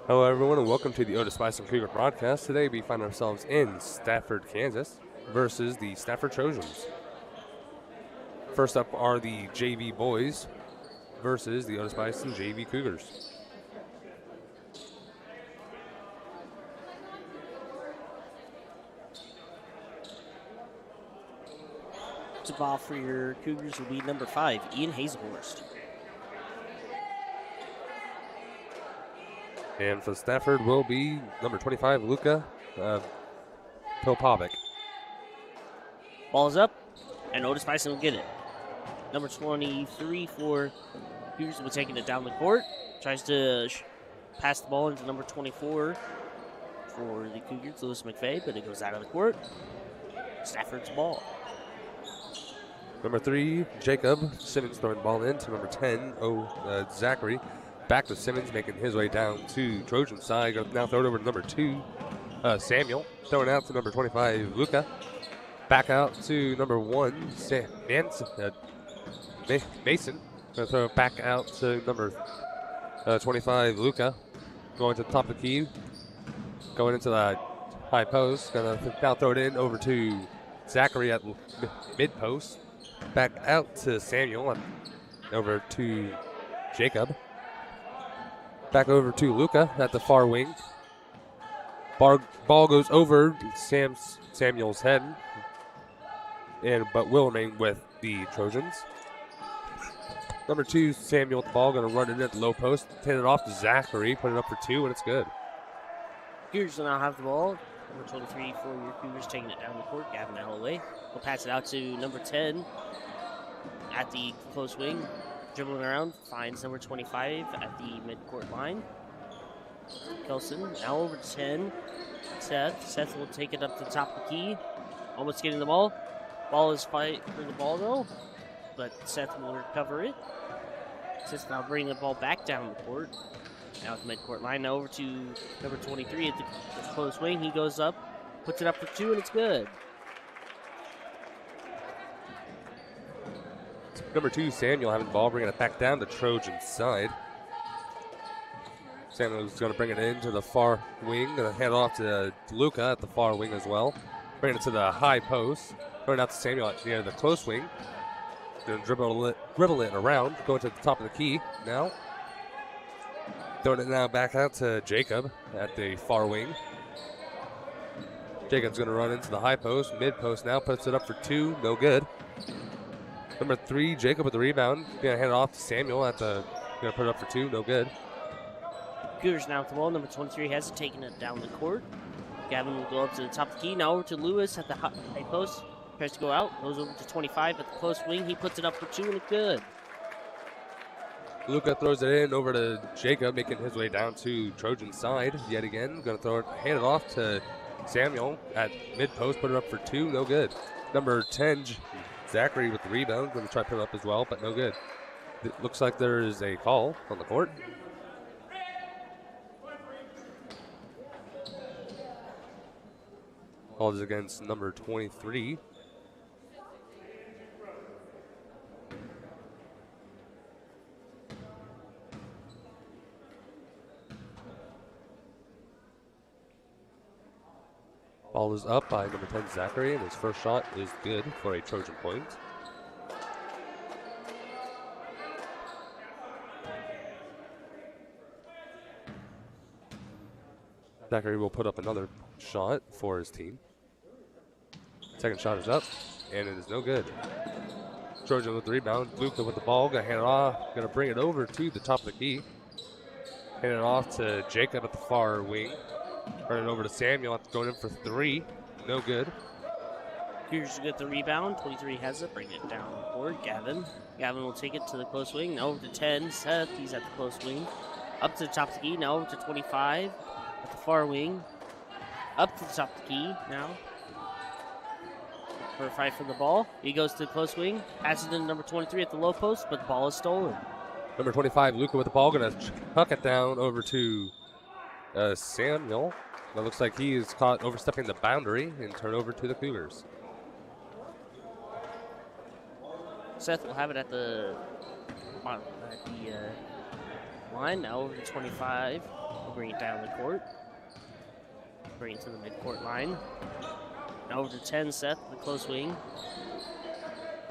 Hello, everyone, and welcome to the Otis-Bison Cougar broadcast. Today, we find ourselves in Stafford, Kansas, versus the Stafford Trojans. First up are the JV boys versus the Otis-Bison JV Cougars. To ball for your Cougars will be number 5, Ian Hazelhorst. And for Stafford will be number 25, Luka Popovic. Ball's up, and Otis-Bison will get it. Number 23 for Cougars will be taking it down the court. Tries to pass the ball into number 24 for the Cougars, Lewis McVeigh, but it goes out of the court. Stafford's ball. Number 3, Jacob Simmons throwing the ball in to number 10, Zachary. Back to Simmons, making his way down to Trojan side. Now throw it over to number 2, Samuel. Throwing out to number 25, Luca. Back out to number 1, Mason. Gonna throw it back out to number 25, Luca. Going to the top of the key. Going into the high post. Gonna now throw it in over to Zachary at mid post. Back out to Samuel and over to Jacob. Back over to Luca at the far wing. Ball goes over Samuel's head, but will remain with the Trojans. Number 2, Samuel with the ball, going to run in at the low post. Hand it off to Zachary, put it up for 2, and it's good. Cougars will now have the ball. Number 23 for your Cougars taking it down the court. Gavin Alloway will pass it out to number 10 at the close wing. Dribbling around, finds number 25 at the midcourt line. Kelson now over to 10. Seth. Seth will take it up to the top of the key. Almost getting the ball. Ball is fight for the ball though, but Seth will recover it. Seth now bringing the ball back down the court. Now at the midcourt line. Now over to number 23 at the close wing. He goes up, puts it up for 2, and it's good. Number 2, Samuel having the ball, bringing it back down to Trojan side. Samuel's going to bring it into the far wing. Going to hand it off to Luca at the far wing as well. Bring it to the high post. Throwing out to Samuel at the end of the close wing. Going to dribble it around. Going to the top of the key now. Throwing it now back out to Jacob at the far wing. Jacob's going to run into the high post. Mid post now. Puts it up for 2. No good. Number 3, Jacob with the rebound. Going to hand it off to Samuel at the. Going to put it up for 2. No good. Cougars now with the ball. Number 23 has taken it down the court. Gavin will go up to the top of the key. Now over to Lewis at the high post. Tries to go out. Goes over to 25 at the close wing. He puts it up for 2 and it's good. Luca throws it in over to Jacob, making his way down to Trojan side yet again. Going to hand it off to Samuel at mid post. Put it up for 2. No good. Number 10, Zachary with the rebound. Going to try to put it up as well, but no good. It looks like there is a call on the court. Call is against number 23. Ball is up by number 10, Zachary, and his first shot is good for a Trojan point. Zachary will put up another shot for his team. Second shot is up, and it is no good. Trojan with the rebound. Luca with the ball, gonna hand it off, gonna bring it over to the top of the key. Hand it off to Jacob at the far wing. Turn it over to Samuel, going in for 3. No good. Cougars get the rebound. 23 has it. Bring it down the board. Gavin. Gavin will take it to the close wing. Now over to 10. Seth. He's at the close wing. Up to the top of the key. Now over to 25 at the far wing. Up to the top of the key now. For a fight for the ball. He goes to the close wing. Passes it to number 23 at the low post, but the ball is stolen. Number 25, Luca with the ball, going to huck it down over to Samuel. It looks like he is caught overstepping the boundary and turn over to the Cougars. Seth will have it at the line. Now over to 25. We'll bring it down the court. Bring it to the midcourt line. Now over to 10, Seth, the close wing.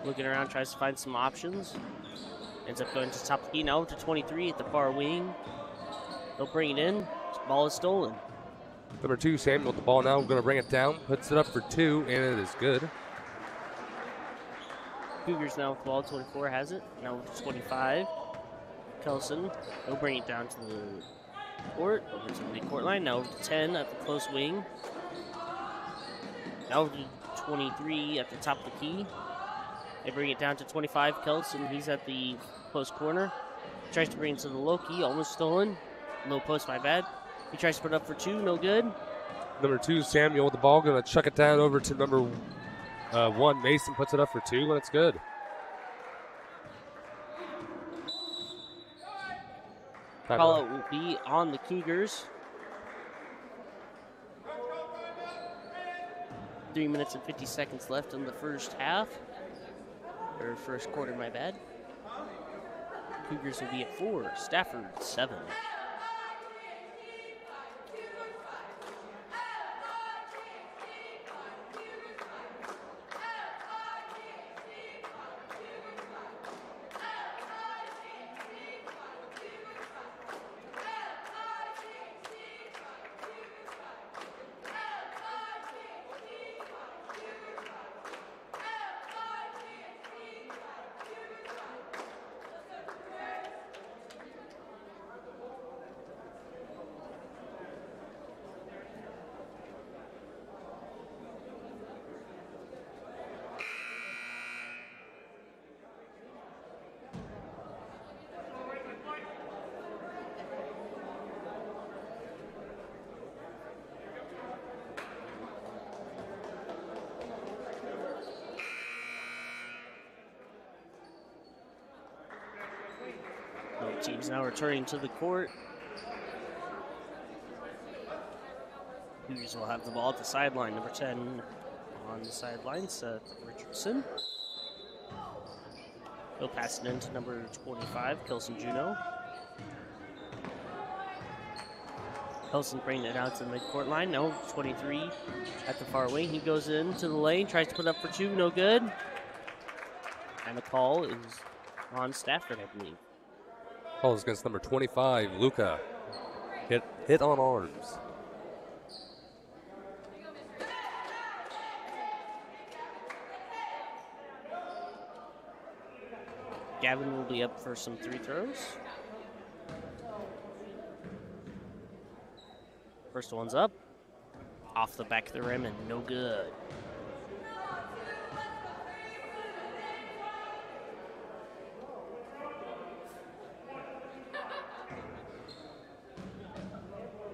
Looking around, tries to find some options. Ends up going to the top of the key. Now over to 23 at the far wing. They'll bring it in. Ball is stolen. Number 2, Samuel with the ball now. Going to bring it down. Puts it up for 2, and it is good. Cougars now with the ball. 24 has it. Now over to 25. Kelson. They'll bring it down to the court. Over to the midcourt line. Now over to 10 at the close wing. Now over to 23 at the top of the key. They bring it down to 25. Kelson, he's at the close corner. Tries to bring it to the low key. Almost stolen. Low post, my bad. He tries to put it up for 2. No good. Number 2, Samuel with the ball. Going to chuck it down over to number 1. Mason puts it up for 2, and it's good. Call out will be on the Cougars. 3 minutes and 50 seconds left in the first half. Or first quarter, my bad. Cougars will be at 4. Stafford, 7. Both teams now returning to the court. Cougars will have the ball at the sideline. Number 10 on the sideline, Seth Richardson. He'll pass it in to number 25, Kelson Juneau. Kelson bringing it out to the midcourt line. Now 23 at the far wing. He goes into the lane, tries to put it up for 2, no good. And the call is on Stafford, I believe. Call is against number 25, Luca. Hit on arms. Gavin will be up for some 3 throws. First one's up. Off the back of the rim and no good.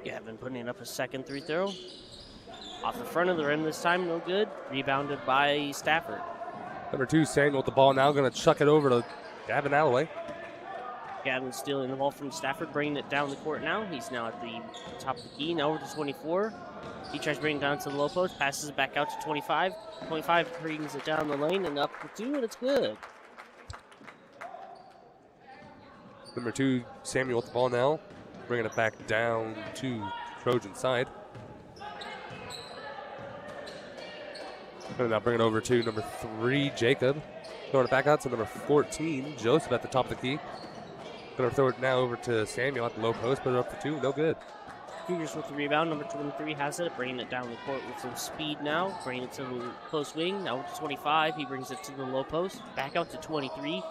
Gavin putting up a second 3 throw. Off the front of the rim this time, no good. Rebounded by Stafford. Number 2, Samuel with the ball now, going to chuck it over to Gavin Alloway. Gavin stealing the ball from Stafford, bringing it down the court now. He's now at the top of the key, now over to 24. He tries to bring it down to the low post, passes it back out to 25. 25 brings it down the lane and up for 2, and it's good. Number 2, Samuel with the ball now, bringing it back down to Trojan side. And now bring it over to number 3, Jacob. Throwing it back out to number 14, Joseph at the top of the key. Going to throw it now over to Samuel at the low post, put it up for 2, no good. Cougars with the rebound. Number 23 has it, bringing it down the court with some speed now. Bringing it to the close wing. Now over to 25. He brings it to the low post. Back out to 23.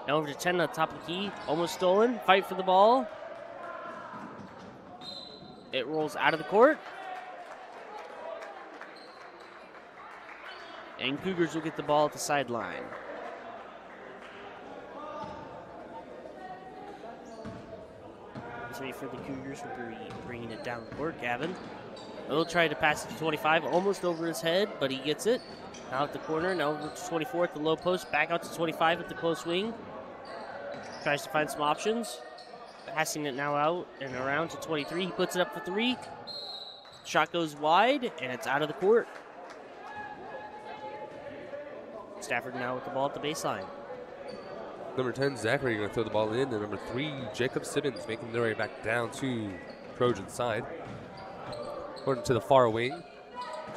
Now over to 10 at the top of the key. Almost stolen. Fight for the ball. It rolls out of the court. And Cougars will get the ball at the sideline. For the Cougars, we're bringing it down the court. Gavin. He'll try to pass it to 25, almost over his head, but he gets it. Now at the corner, now over to 24 at the low post, back out to 25 at the close wing. Tries to find some options. Passing it now out and around to 23. He puts it up for 3. Shot goes wide, and it's out of the court. Stafford now with the ball at the baseline. Number 10, Zachary, going to throw the ball in. And number 3, Jacob Simmons, making their way back down to Trojan side. Going to the far wing.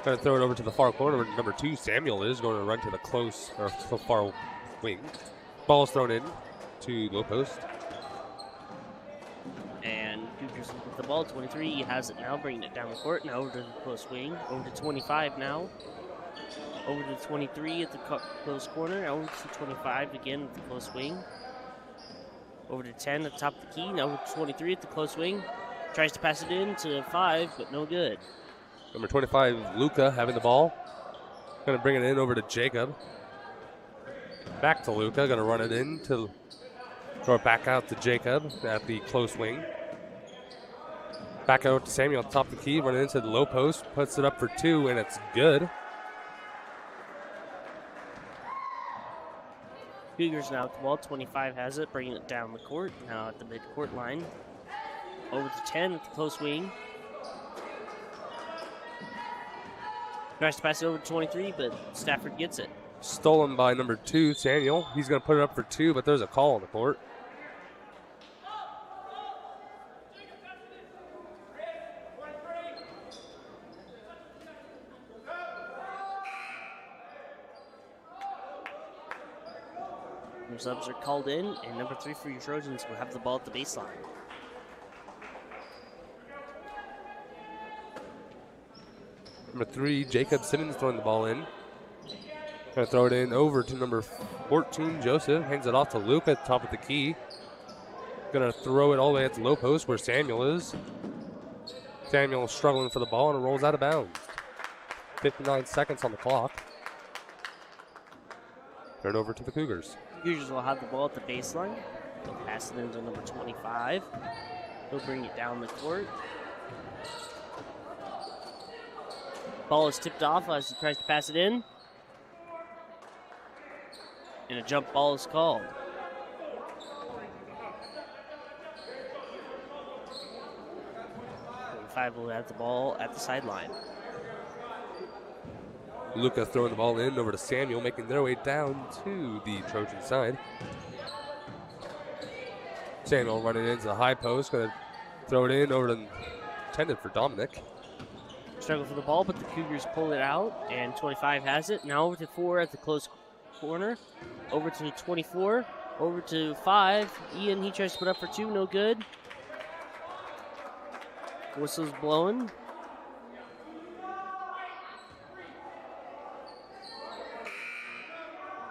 Going to throw it over to the far corner where number 2, Samuel, is going to run to the far wing. Ball's thrown in to low post. And Cougars with the ball. 23 has it now, bringing it down the court. Now over to the close wing. Over to 25 now. Over to 23 at the close corner. Over to 25 again at the close wing. Over to 10 at the top of the key. Now over to 23 at the close wing. Tries to pass it in to 5, but no good. Number 25, Luca, having the ball. Going to bring it in over to Jacob. Back to Luca. Going to run it in to throw it back out to Jacob at the close wing. Back out to Samuel at the top of the key. Running into the low post. Puts it up for 2, and it's good. Cougars now at the ball. 25 has it, bringing it down the court. Now at the mid-court line. Over to 10 at the close wing. Tries to pass it over to 23, but Stafford gets it. Stolen by number 2, Samuel. He's going to put it up for 2, but there's a call on the court. Subs are called in, and number 3 for your Trojans will have the ball at the baseline. Number 3, Jacob Simmons throwing the ball in. Going to throw it in over to number 14, Joseph. Hands it off to Luke at the top of the key. Going to throw it all the way at the low post where Samuel is. Samuel struggling for the ball and it rolls out of bounds. 59 seconds on the clock. Turn over to the Cougars. Cougars will have the ball at the baseline. They'll pass it into number 25. He'll bring it down the court. Ball is tipped off as he tries to pass it in. And a jump ball is called. 25 will have the ball at the sideline. Luca throwing the ball in over to Samuel, making their way down to the Trojan side. Samuel running into the high post, going to throw it in over to intended for Dominic. Struggle for the ball, but the Cougars pull it out, and 25 has it. Now over to 4 at the close corner. Over to 24. Over to 5. Ian, he tries to put up for 2, no good. Whistle's blowing.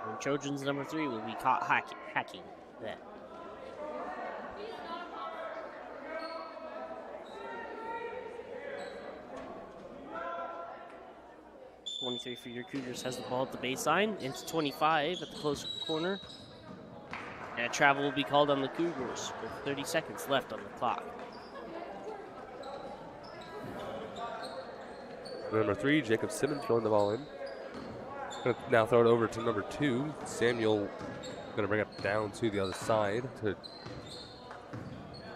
And Trojans number 3 will be caught hacking that. .23 for your Cougars has the ball at the baseline. Into 25 at the close corner. And a travel will be called on the Cougars with 30 seconds left on the clock. Number 3, Jacob Simmons throwing the ball in. Gonna now throw it over to number 2. Samuel going to bring it down to the other side to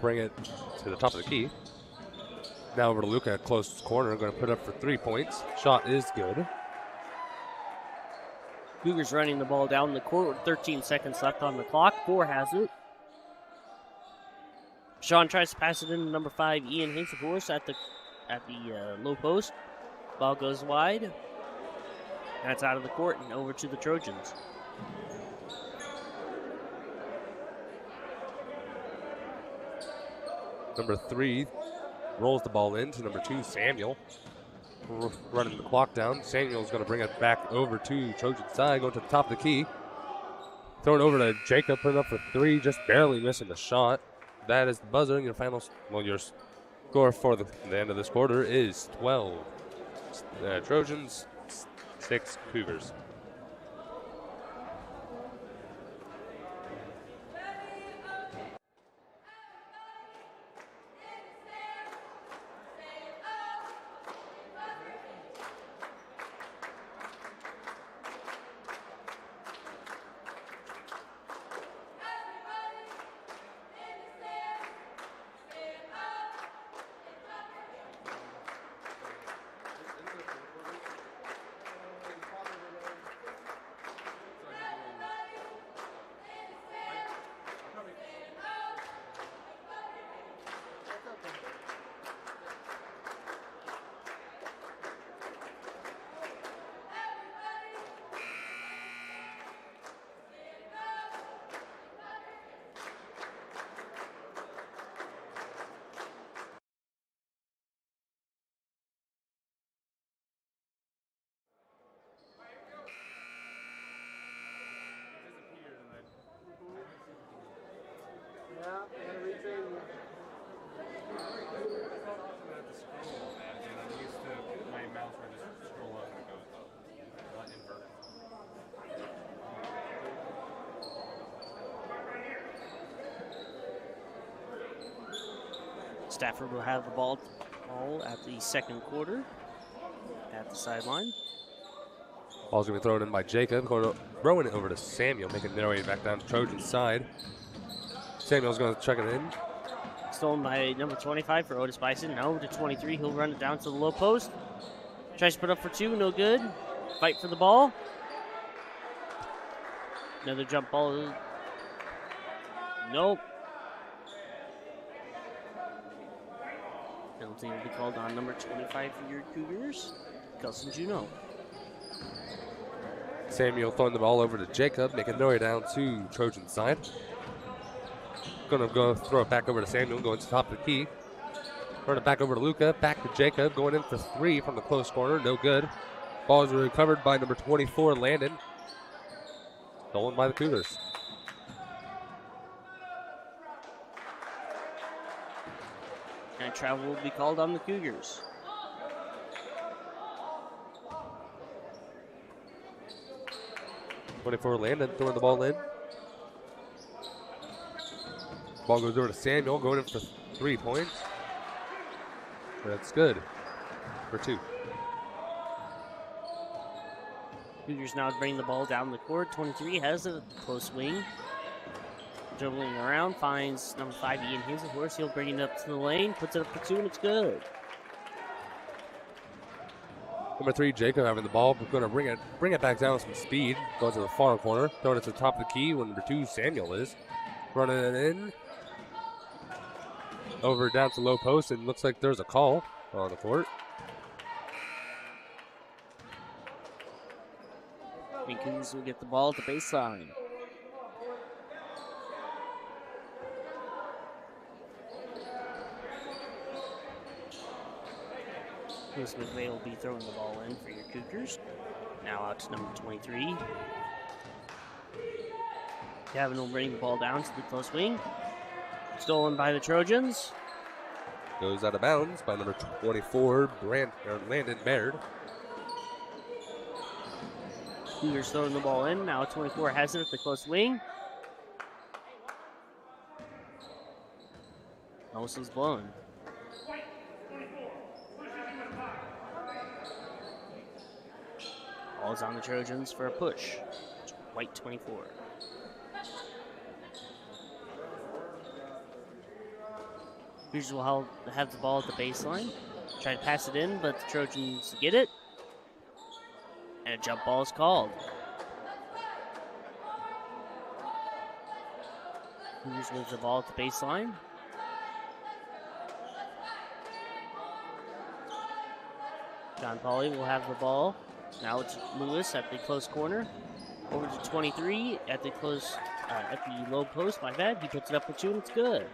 bring it to the top of the key. Now over to Luca at close corner. Going to put up for 3 points. Shot is good. Cougars running the ball down the court with 13 seconds left on the clock. 4 has it. Sean tries to pass it into number 5, Ian Hazelhorse at the low post. Ball goes wide. That's out of the court and over to the Trojans. Number 3 rolls the ball in to number 2, Samuel. Running the clock down. Samuel's going to bring it back over to Trojan side, going to the top of the key. Throw it over to Jacob, put it up for 3, just barely missing the shot. That is the buzzer, and your your score for the end of this quarter is 12. Trojans, 6 Cougars. Stafford will have the ball at the second quarter at the sideline. Ball's going to be thrown in by Jacob, throwing it over to Samuel, making their way back down to Trojan's side. Samuel's going to check it in. Stolen by number 25 for Otis-Bison. Now over to 23. He'll run it down to the low post. Tries to put up for two. No good. Fight for the ball. Another jump ball. Nope. Penalty will be called on number 25 for your Cougars, Kelson Juneau. Samuel throwing the ball over to Jacob, making their way down to Trojan's side. Gonna go throw it back over to Samuel, going to the top of the key. Run it back over to Luca, back to Jacob, going in for three from the close corner, no good. Ball is recovered by number 24, Landon. Stolen by the Cougars. And travel will be called on the Cougars. Landon throwing the ball in. Ball goes over to Samuel, going in for 3 points. That's good for two. Cougars now bring the ball down the court. 23 has a close wing. Dribbling around, finds number 5, Ian Hazelhorse. He'll bring it up to the lane, puts it up for two, and it's good. Number 3, Jacob having the ball, but going to bring it back down with some speed. Going to the far corner, throwing it to the top of the key. When number 2, Samuel is running it in. Over down to low post, and looks like there's a call on the court. And Cougars will get the ball at the baseline. Lewis McVay will be throwing the ball in for your Cougars. Now out to number 23. Gavin will bring the ball down to the close wing. Stolen by the Trojans. Goes out of bounds by number 24, Landon Baird. Cougars throwing the ball in. Now 24 has it at the close wing. No whistle's blown. Ball's on the Trojans for a push. White 24. Cougars will have the ball at the baseline. Try to pass it in, but the Trojans get it. And a jump ball is called. Cougars with the ball at the baseline. John Pauly will have the ball. Now it's Lewis at the close corner. Over to 23 at the low post. My bad. He puts it up for two, and it's good.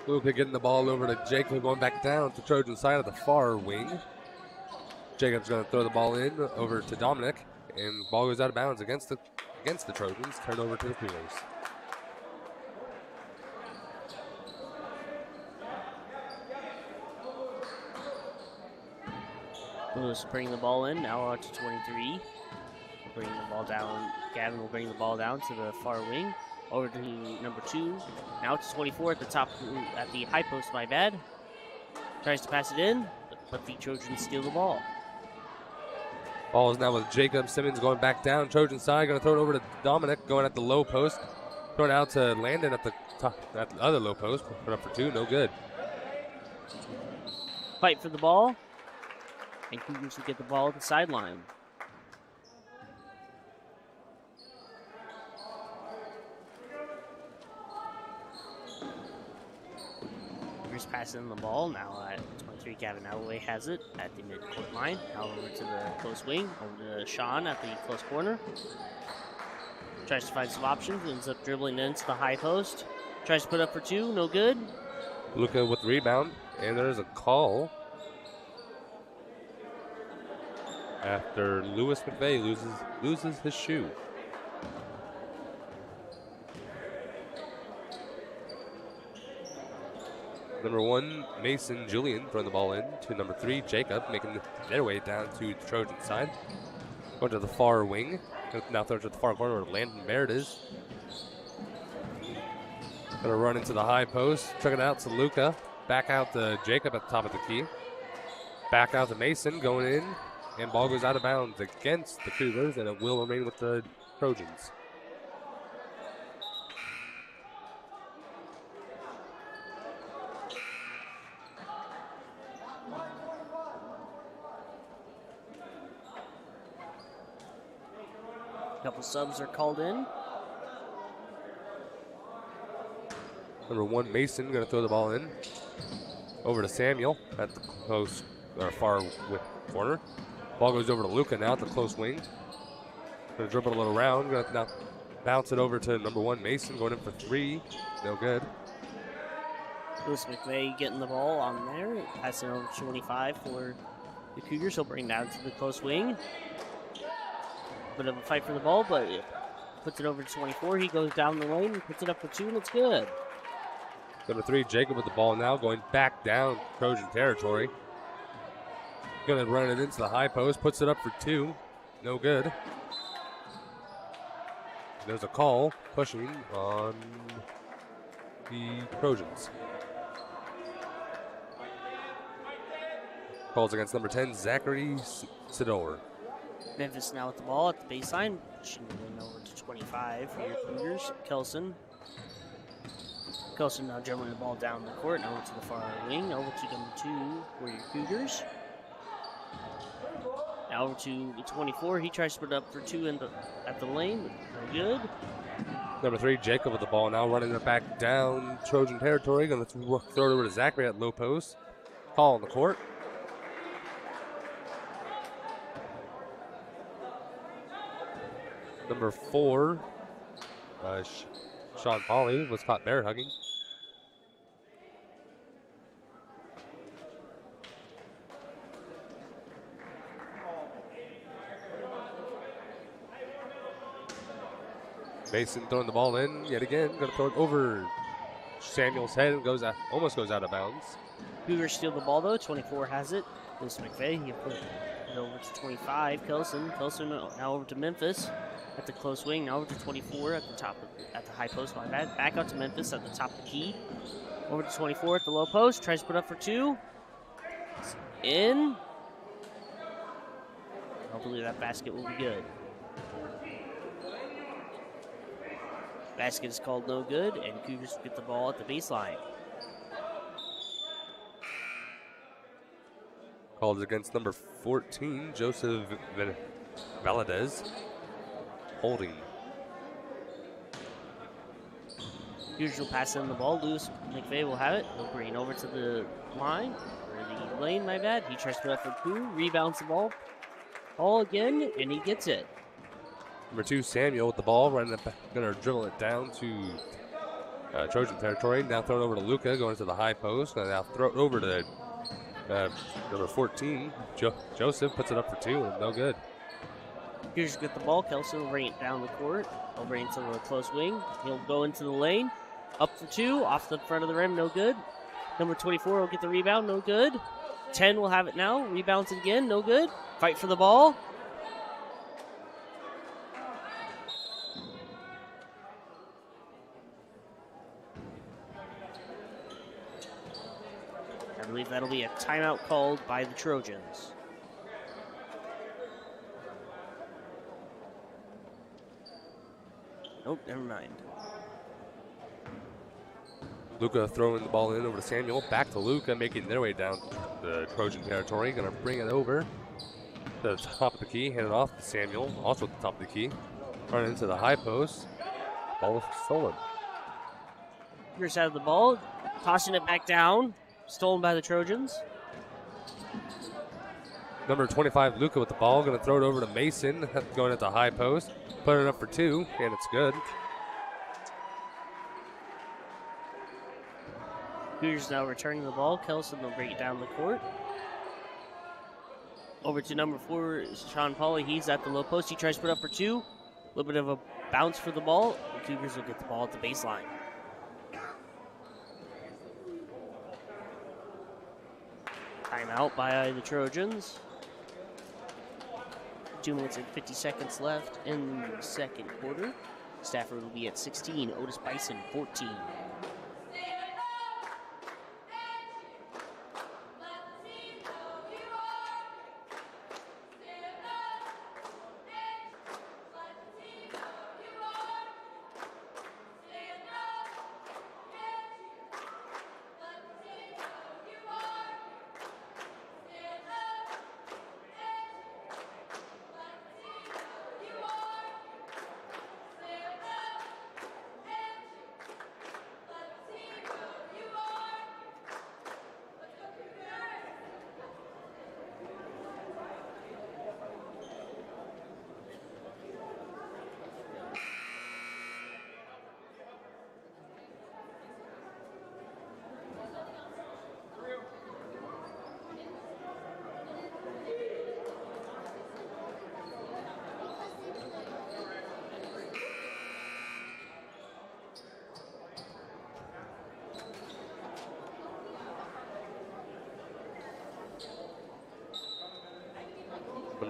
Luca getting the ball over to Jacob, going back down to Trojan side of the far wing. Jacob's going to throw the ball in over to Dominic, and ball goes out of bounds against the Trojans. Turn over to the Cougars. Lewis bringing the ball in, now out to 23. Bringing the ball down. Gavin will bring the ball down to the far wing. Over to number 2. Now to 24 at the top, at the high post, my bad. Tries to pass it in, but the Trojans steal the ball. Ball is now with Jacob Simmons going back down. Trojan side, going to throw it over to Dominic, going at the low post. Throw it out to Landon at the top, at the other low post. Put up for two, no good. Fight for the ball. And Cougars will get the ball at the sideline. Cougars passing the ball. Now at 23, Gavin Alloway has it at the mid-court line. Now over to the close wing. Over to Sean at the close corner. Tries to find some options. Ends up dribbling into the high post. Tries to put up for two. No good. Luca with the rebound. And there's a call. After Lewis McVay loses his shoe. Number 1, Mason Julian throwing the ball in to number 3, Jacob, making their way down to the Trojan side. Going to the far wing. Now throws to the far corner where Landon Baird is. Gonna run into the high post. Check it out to Luca. Back out to Jacob at the top of the key. Back out to Mason going in. And ball goes out of bounds against the Cougars, and it will remain with the Trojans. A couple subs are called in. Number 1, Mason, going to throw the ball in. Over to Samuel at the close or far corner. Ball goes over to Luca now at the close wing. Going to dribble a little round. Going to now bounce it over to number 1, Mason, going in for 3. No good. Lewis McVeigh getting the ball on there. Passing over to 25 for the Cougars. He'll bring down to the close wing. Bit of a fight for the ball, but puts it over to 24. He goes down the lane and puts it up for 2, and it's good. Number 3, Jacob with the ball now, going back down Trojan territory. Going to run it into the high post, puts it up for 2. No good. There's a call pushing on the Trojans. Calls against number 10, Zachary Sidor. Memphis now with the ball at the baseline. Pushing it in over to 25 for your Cougars. Kelson now dribbling the ball down the court and over to the far wing. Over to number 2 for your Cougars. Now over to 24. He tries to put it up for 2 at the lane. No good. Number 3, Jacob with the ball now, running it back down Trojan territory. Going to throw it over to Zachary at low post. Call on the court. Number 4, Sean Pauley was caught bear hugging. Mason throwing the ball in yet again. Going to throw it over Samuel's head and almost goes out of bounds. Cougars steal the ball though. 24 has it. Lewis McVeigh. He put it over to 25. Kelson now over to Memphis at the close wing. Now over to 24 at the high post. My bad. Back out to Memphis at the top of the key. Over to 24 at the low post. Tries to put up for 2. It's in. Hopefully that basket will be good. Basket is called no good, and Cougars get the ball at the baseline. Called against number 14, Joseph Valadez. Holding. Cougars will pass in the ball. Lewis McVeigh will have it. He'll bring it over to the line, or the lane, my bad. He tries to put up for 2, rebounds the ball. Ball again, and he gets it. Number 2, Samuel with the ball, going to dribble it down to Trojan territory. Now throw it over to Luca, going to the high post. Now throw it over to number 14, Joseph, puts it up for 2, and no good. Cougars get the ball. Kelson will bring it down the court. He'll bring it to the close wing. He'll go into the lane. Up for 2, off the front of the rim, no good. Number 24 will get the rebound, no good. 10 will have it now. Rebounds it again, no good. Fight for the ball. I believe that'll be a timeout called by the Trojans. Nope, never mind. Luca throwing the ball in over to Samuel. Back to Luca, making their way down the Trojan territory. Going to bring it over to the top of the key. Hand it off to Samuel, also at the top of the key. Running into the high post. Ball stolen. Cougars out of the ball. Tossing it back down. Stolen by the Trojans. Number 25, Luca with the ball. Going to throw it over to Mason, going at the high post. Put it up for 2, and it's good. Cougars now returning the ball. Kelson will bring it down the court. Over to number 4, Sean Pauley. He's at the low post. He tries to put up for 2. A little bit of a bounce for the ball. The Cougars will get the ball at the baseline. Timeout by the Trojans. 2 minutes and 50 seconds left in the second quarter. Stafford will be at 16, Otis-Bison 14.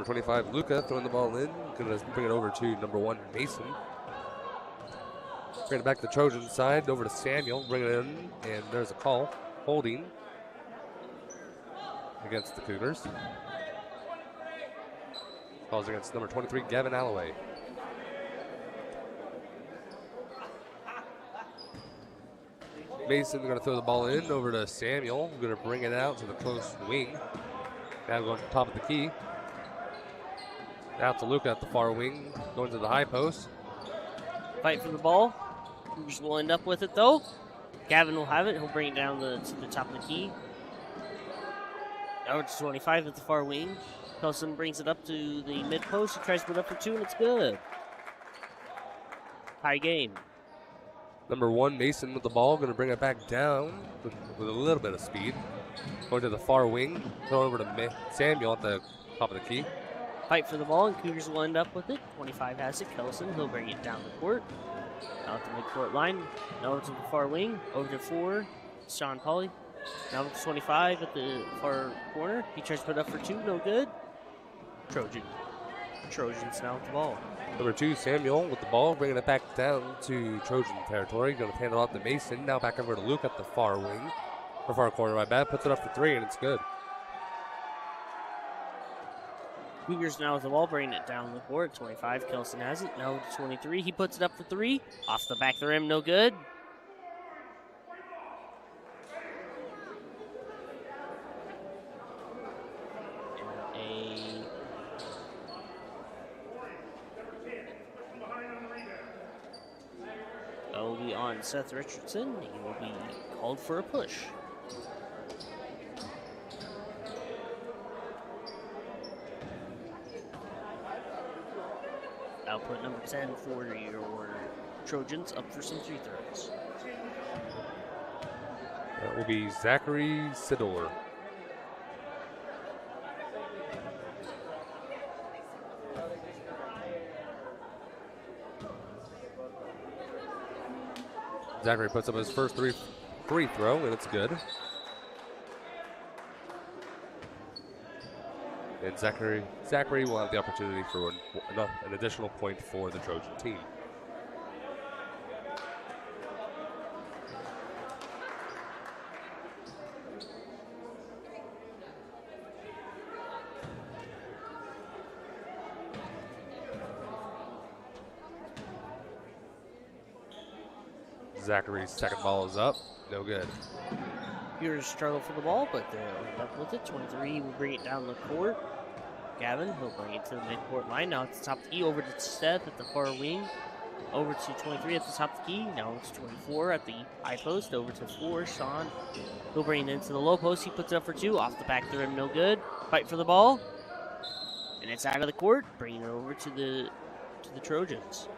Number 25, Luca, throwing the ball in. Going to bring it over to number 1, Mason. Bring it back to the Trojan side, over to Samuel. Bring it in, and there's a call. Holding against the Cougars. Calls against number 23, Gavin Alloway. Mason going to throw the ball in over to Samuel. Going to bring it out to the close wing. Now going to the top of the key. Out to Luca at the far wing. Going to the high post. Fight for the ball. Cougars will end up with it though. Gavin will have it. He'll bring it down to the top of the key. Now it's 25 at the far wing. Kelson brings it up to the mid post. He tries to put it up for 2, and it's good. High game. Number 1, Mason with the ball. Going to bring it back down with a little bit of speed. Going to the far wing. Throw over to Samuel at the top of the key. Fight for the ball, and Cougars will end up with it. 25 has it. Kelson, he'll bring it down the court. Out the midcourt line. Now to the far wing. Over to 4. Sean Pauly. Now to 25 at the far corner. He tries to put it up for 2. No good. Trojans now with the ball. Number 2, Samuel with the ball, bringing it back down to Trojan territory. Going to hand it off to Mason. Now back over to Luke at the far wing. Or far corner, my bad. Puts it up for 3, and it's good. Cougars now with the ball, bringing it down the court. 25, Kelson has it. Now to 23, he puts it up for 3. Off the back of the rim, no good. That will be on Seth Richardson. He will be called for a push. Output number 10 for your Trojans, up for some free throws. That will be Zachary Sidor. Zachary puts up his first free throw, and it's good. And Zachary will have the opportunity for an additional point for the Trojan team. Zachary's second ball is up. No good. Cougars struggle for the ball, but they'll end up with it. 23 will bring it down the court. Gavin, he'll bring it to the midcourt line. Now it's the top of the key, over to Seth at the far wing. Over to 23 at the top of the key. Now it's 24 at the high post. Over to 4, Sean. He'll bring it into the low post. He puts it up for 2. Off the back of the rim, no good. Fight for the ball. And it's out of the court, bringing it over to the Trojans.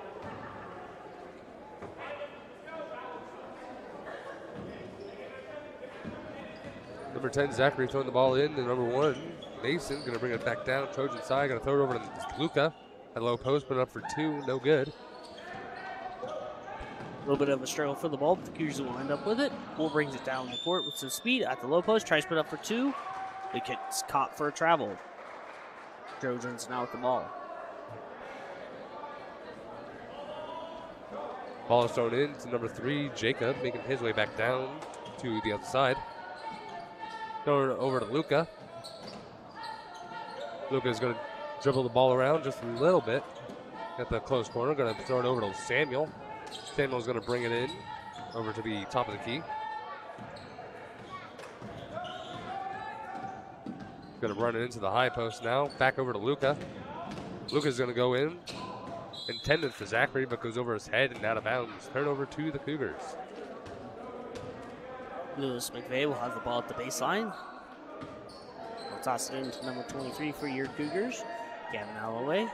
Number 10, Zachary throwing the ball in. And number 1, Mason, going to bring it back down. Trojan side, going to throw it over to Luca at low post, put it up for 2. No good. A little bit of a struggle for the ball, but the Cougars will end up with it. Bull brings it down the court with some speed at the low post, tries to put it up for 2. It gets caught for a travel. Trojans now with the ball. Ball is thrown in to number 3, Jacob, making his way back down to the other side. Throw it over to Luca. Luca is going to dribble the ball around just a little bit at the close corner. Going to throw it over to Samuel. Samuel's going to bring it in over to the top of the key. Going to run it into the high post now. Back over to Luca. Luca's going to go in. Intended for Zachary, but goes over his head and out of bounds. Turnover to the Cougars. Lewis McVeigh will have the ball at the baseline. We'll toss it into number 23 for your Cougars, Gavin Alloway.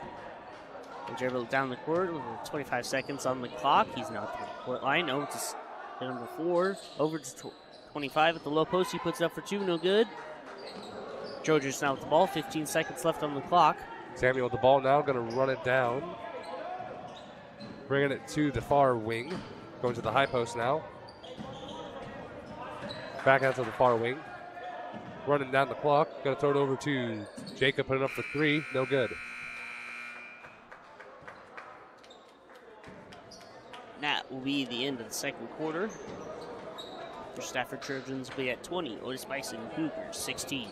He'll dribble it down the court with 25 seconds on the clock. He's now at the court line. Over to number 4. Over to 25 at the low post. He puts it up for 2. No good. Trojans now with the ball. 15 seconds left on the clock. Samuel with the ball now. Going to run it down. Bringing it to the far wing. Going to the high post now. Back out to the far wing. Running down the clock. Going to throw it over to Jacob put it up for 3. No good. That will be the end of the second quarter. For Stafford Trojans will be at 20. Otis-Bison Cougars 16.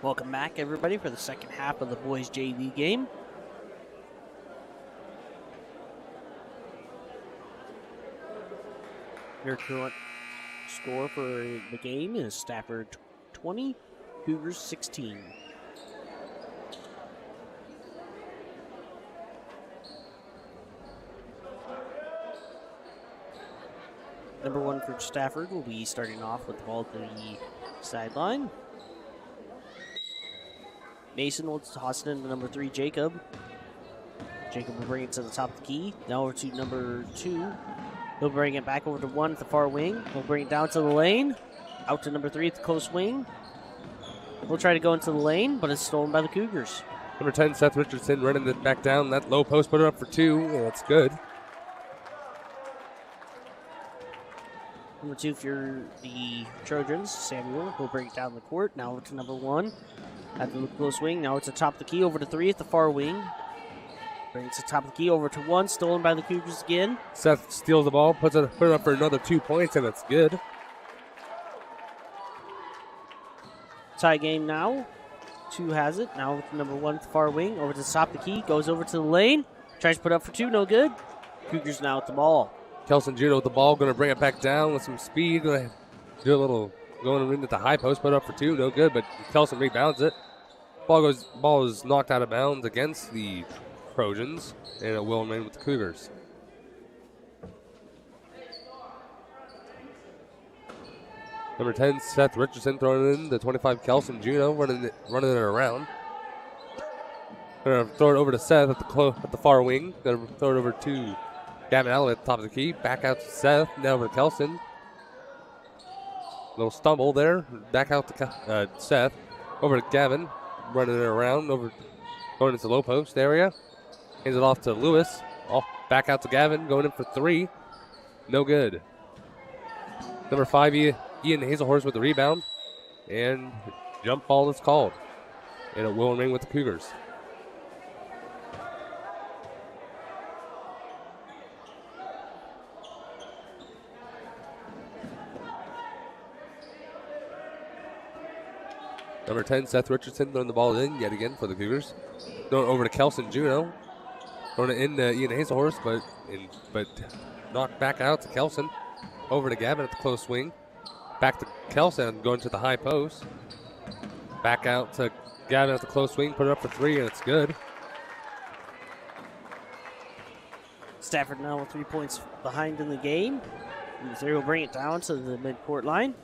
Welcome back, everybody, for the second half of the boys JV game. Your current score for the game is Stafford 20, Cougars 16. Number 1 for Stafford will be starting off with the ball at the sideline. Mason will toss it into number 3, Jacob. Jacob will bring it to the top of the key. Now over to number 2. He'll bring it back over to 1 at the far wing. He'll bring it down to the lane. Out to number 3 at the close wing. We'll try to go into the lane, but it's stolen by the Cougars. Number 10, Seth Richardson, running it back down. That low post, put it up for 2. Yeah, that's good. Number 2 for the Trojans, Samuel, will bring it down the court. Now over to number 1 at the close wing. Now it's the top of the key, over to 3 at the far wing. Brings the top of the key over to 1, stolen by the Cougars again. Seth steals the ball, put it up for another 2 points, and it's good. Tie game now. 2 has it. Now with number 1 at the far wing, over to the top of the key, goes over to the lane. Tries to put up for 2, no good. Cougars now with the ball. Kelson Judo with the ball, going to bring it back down with some speed. Going to do a little, going into the high post, put up for 2, no good, but Kelson rebounds it. Ball is knocked out of bounds against the Trojans, and it will remain with the Cougars. Number 10, Seth Richardson throwing it in. The 25, Kelson Juno running it around. Gonna throw it over to Seth at the far wing. Gonna throw it over to Gavin Alley at the top of the key. Back out to Seth. Now over to Kelson. Little stumble there. Back out to Seth. Over to Gavin. Running it around. Going into low post area. Hands it off to Lewis. Back out to Gavin. Going in for 3. No good. Number 5, Ian Hazelhorst with the rebound. And jump ball is called. And it will remain with the Cougars. Number 10, Seth Richardson throwing the ball in yet again for the Cougars. Throwing it over to Kelson Juno. Throwing it in to Ian Hazelhorst, but knocked back out to Kelson. Over to Gavin at the close swing. Back to Kelson going to the high post. Back out to Gavin at the close swing. Put it up for 3, and it's good. Stafford now with 3 points behind in the game. They will bring it down to the midcourt line.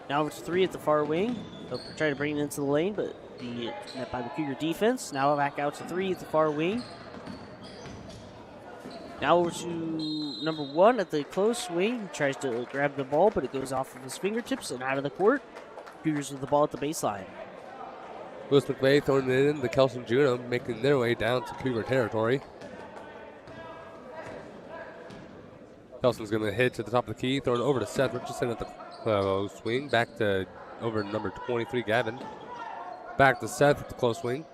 Now over to 3 at the far wing. They'll try to bring it into the lane, but met by the Cougar defense. Now back out to 3 at the far wing. Now over to number 1 at the close wing. He tries to grab the ball, but it goes off of his fingertips and out of the court. Cougars with the ball at the baseline. Lewis McVay throwing it in. The Kelson Juno making their way down to Cougar territory. Kelson's going to hit to the top of the key. Throwing it over to Seth Richardson at the swing. Back to over number 23, Gavin. Back to Seth at the close swing.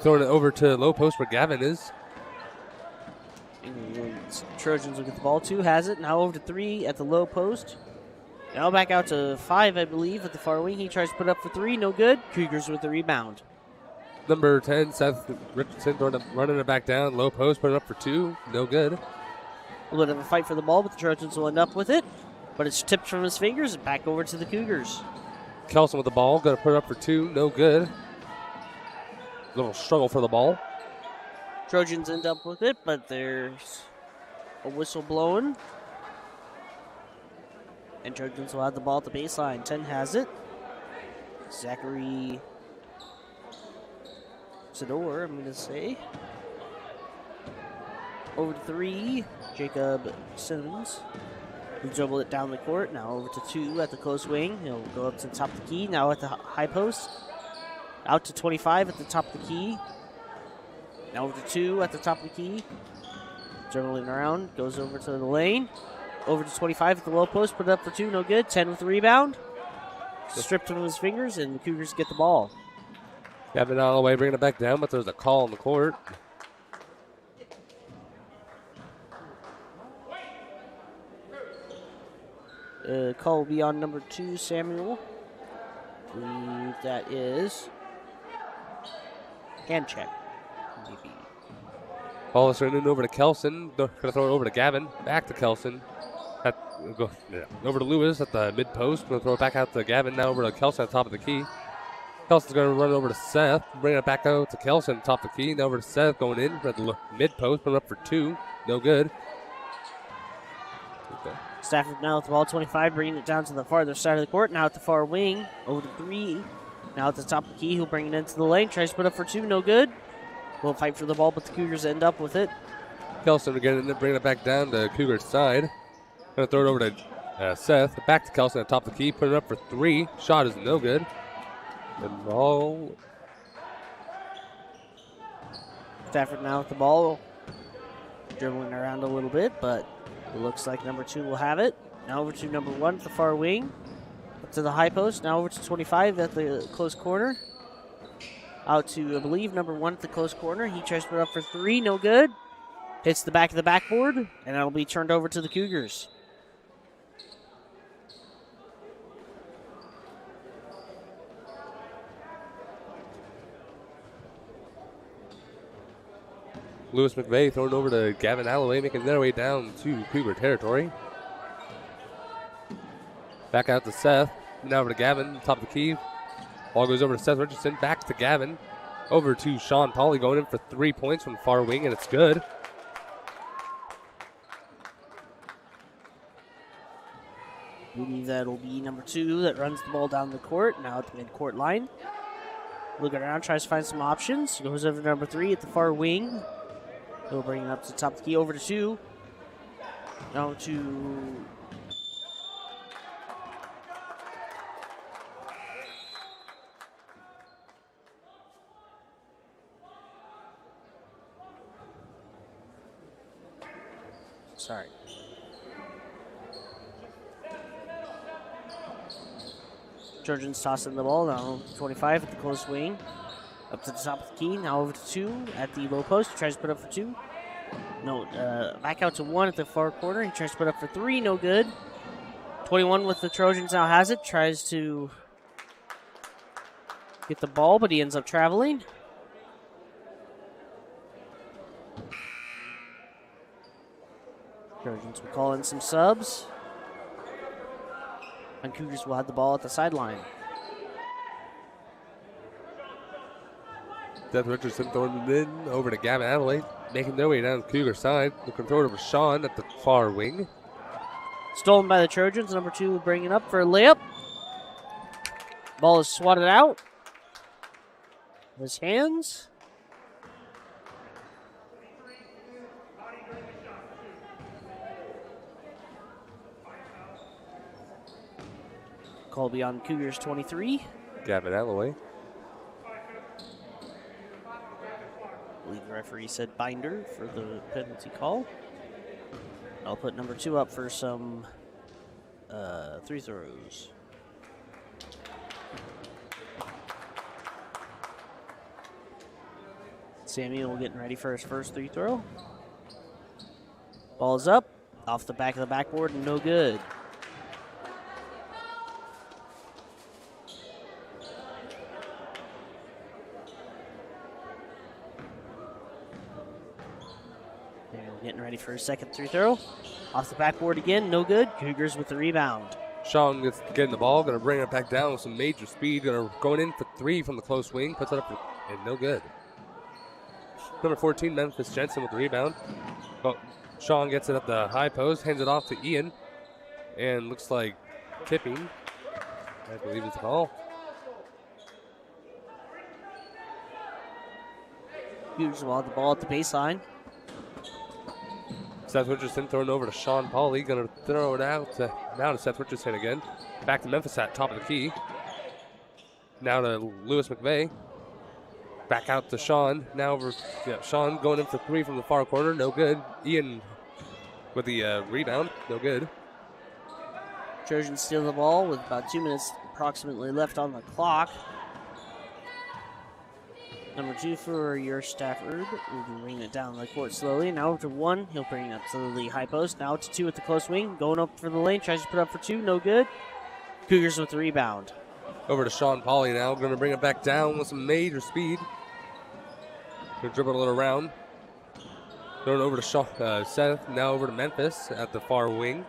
Throwing it over to low post where Gavin is. Trojans will get the ball. 2 has it. Now over to 3 at the low post. Now back out to 5, I believe, at the far wing. He tries to put up for 3. No good. Cougars with the rebound. Number 10, Seth Richardson running it back down. Low post, put it up for 2. No good. A little bit of a fight for the ball, but the Trojans will end up with it. But it's tipped from his fingers and back over to the Cougars. Kelson with the ball. Going to put it up for 2. No good. Little struggle for the ball. Trojans end up with it, but there's a whistle blowing. And Trojans will have the ball at the baseline. 10 has it. Zachary Sador, I'm going to say. Over to 3, Jacob Simmons. He dribbled it down the court. Now over to 2 at the close wing. He'll go up to the top of the key. Now at the high post. Out to 25 at the top of the key. Now over to 2 at the top of the key. Dribbling around. Goes over to the lane. Over to 25 at the low post. Put it up for 2. No good. 10 with the rebound. Stripped from his fingers, and the Cougars get the ball. Gavin out of the way, bringing it back down, but there's a call on the court. Call will be on number 2, Samuel. I believe that is hand check. Maybe. Ball is turned over to Kelson. Going to throw it over to Gavin. Back to Kelson. Over to Lewis at the mid post. Going to throw it back out to Gavin. Now over to Kelson at the top of the key. Kelson's going to run it over to Seth. Bring it back out to Kelson, top of the key. Now over to Seth going in at the mid post. Put it up for 2. No good. Okay. Stafford now with the ball, 25, bringing it down to the farther side of the court. Now at the far wing, over to 3. Now at the top of the key, he'll bring it into the lane. Tries to put up for 2, no good. We'll fight for the ball, but the Cougars end up with it. Kelson again, and then bring it back down to Cougars' side. Going to throw it over to Seth. Back to Kelson at the top of the key. Put it up for 3. Shot is no good. And ball. Stafford now with the ball, dribbling around a little bit, but it looks like number 2 will have it. Now over to number 1 at the far wing. Up to the high post. Now over to 25 at the close corner. Out to, I believe, number 1 at the close corner. He tries to put up for 3. No good. Hits the back of the backboard, and that'll be turned over to the Cougars. Lewis McVeigh throwing over to Gavin Alloway, making their way down to Cougar territory. Back out to Seth. Now over to Gavin, top of the key. Ball goes over to Seth Richardson, back to Gavin. Over to Sean Pauly, going in for 3 points from the far wing, and it's good. I believe that'll be number 2 that runs the ball down the court. Now at the mid-court line. Looking around, tries to find some options. Goes over to number 3 at the far wing. He'll bring it up to the top of the key, over to 2. Now to... Sorry. Trojans tossing the ball. Now 25 at the close wing. Up to the top of the key. Now over to 2 at the low post. He tries to put up for 2. No, back out to 1 at the far corner. He tries to put up for 3. No good. 21 with the Trojans now has it. Tries to get the ball, but he ends up traveling. Trojans will call in some subs. And Cougars will have the ball at the sideline. Seth Richardson throwing it in over to Gavin Adelaide, making their way down the Cougar side. They can throw it over to Sean at the far wing. Stolen by the Trojans. Number 2 will bring it up for a layup. Ball is swatted out. His hands. Call beyond Cougars 23. Gavin Alloway. I believe the referee said binder for the penalty call. I'll put number 2 up for some 3 throws. Samuel getting ready for his first 3 throw. Ball's up, off the back of the backboard, no good. Getting ready for his second 3 throw. Off the backboard again, no good. Cougars with the rebound. Sean gets getting the ball, going to bring it back down with some major speed. Going in for 3 from the close wing, puts it up and no good. Number 14, Memphis Jensen with the rebound. But Sean gets it at the high post, hands it off to Ian, and looks like tipping. I believe it's a call. Cougars will have the ball at the baseline. Seth Richardson throwing over to Sean Pauly. Going to throw it out now to Seth Richardson again. Back to Memphis at top of the key. Now to Lewis McVeigh. Back out to Sean. Now over Sean going in for 3 from the far corner. No good. Ian with the rebound. No good. Trojans steal the ball with about 2 minutes approximately left on the clock. Number 2 for your Stafford. We'll be bringing it down the court slowly. Now over to 1. He'll bring it up to the high post. Now to 2 at the close wing. Going up for the lane. Tries to put up for 2. No good. Cougars with the rebound. Over to Sean Pauly now. Going to bring it back down with some major speed. Going to dribble it around. Throwing over to Seth. Now over to Memphis at the far wing.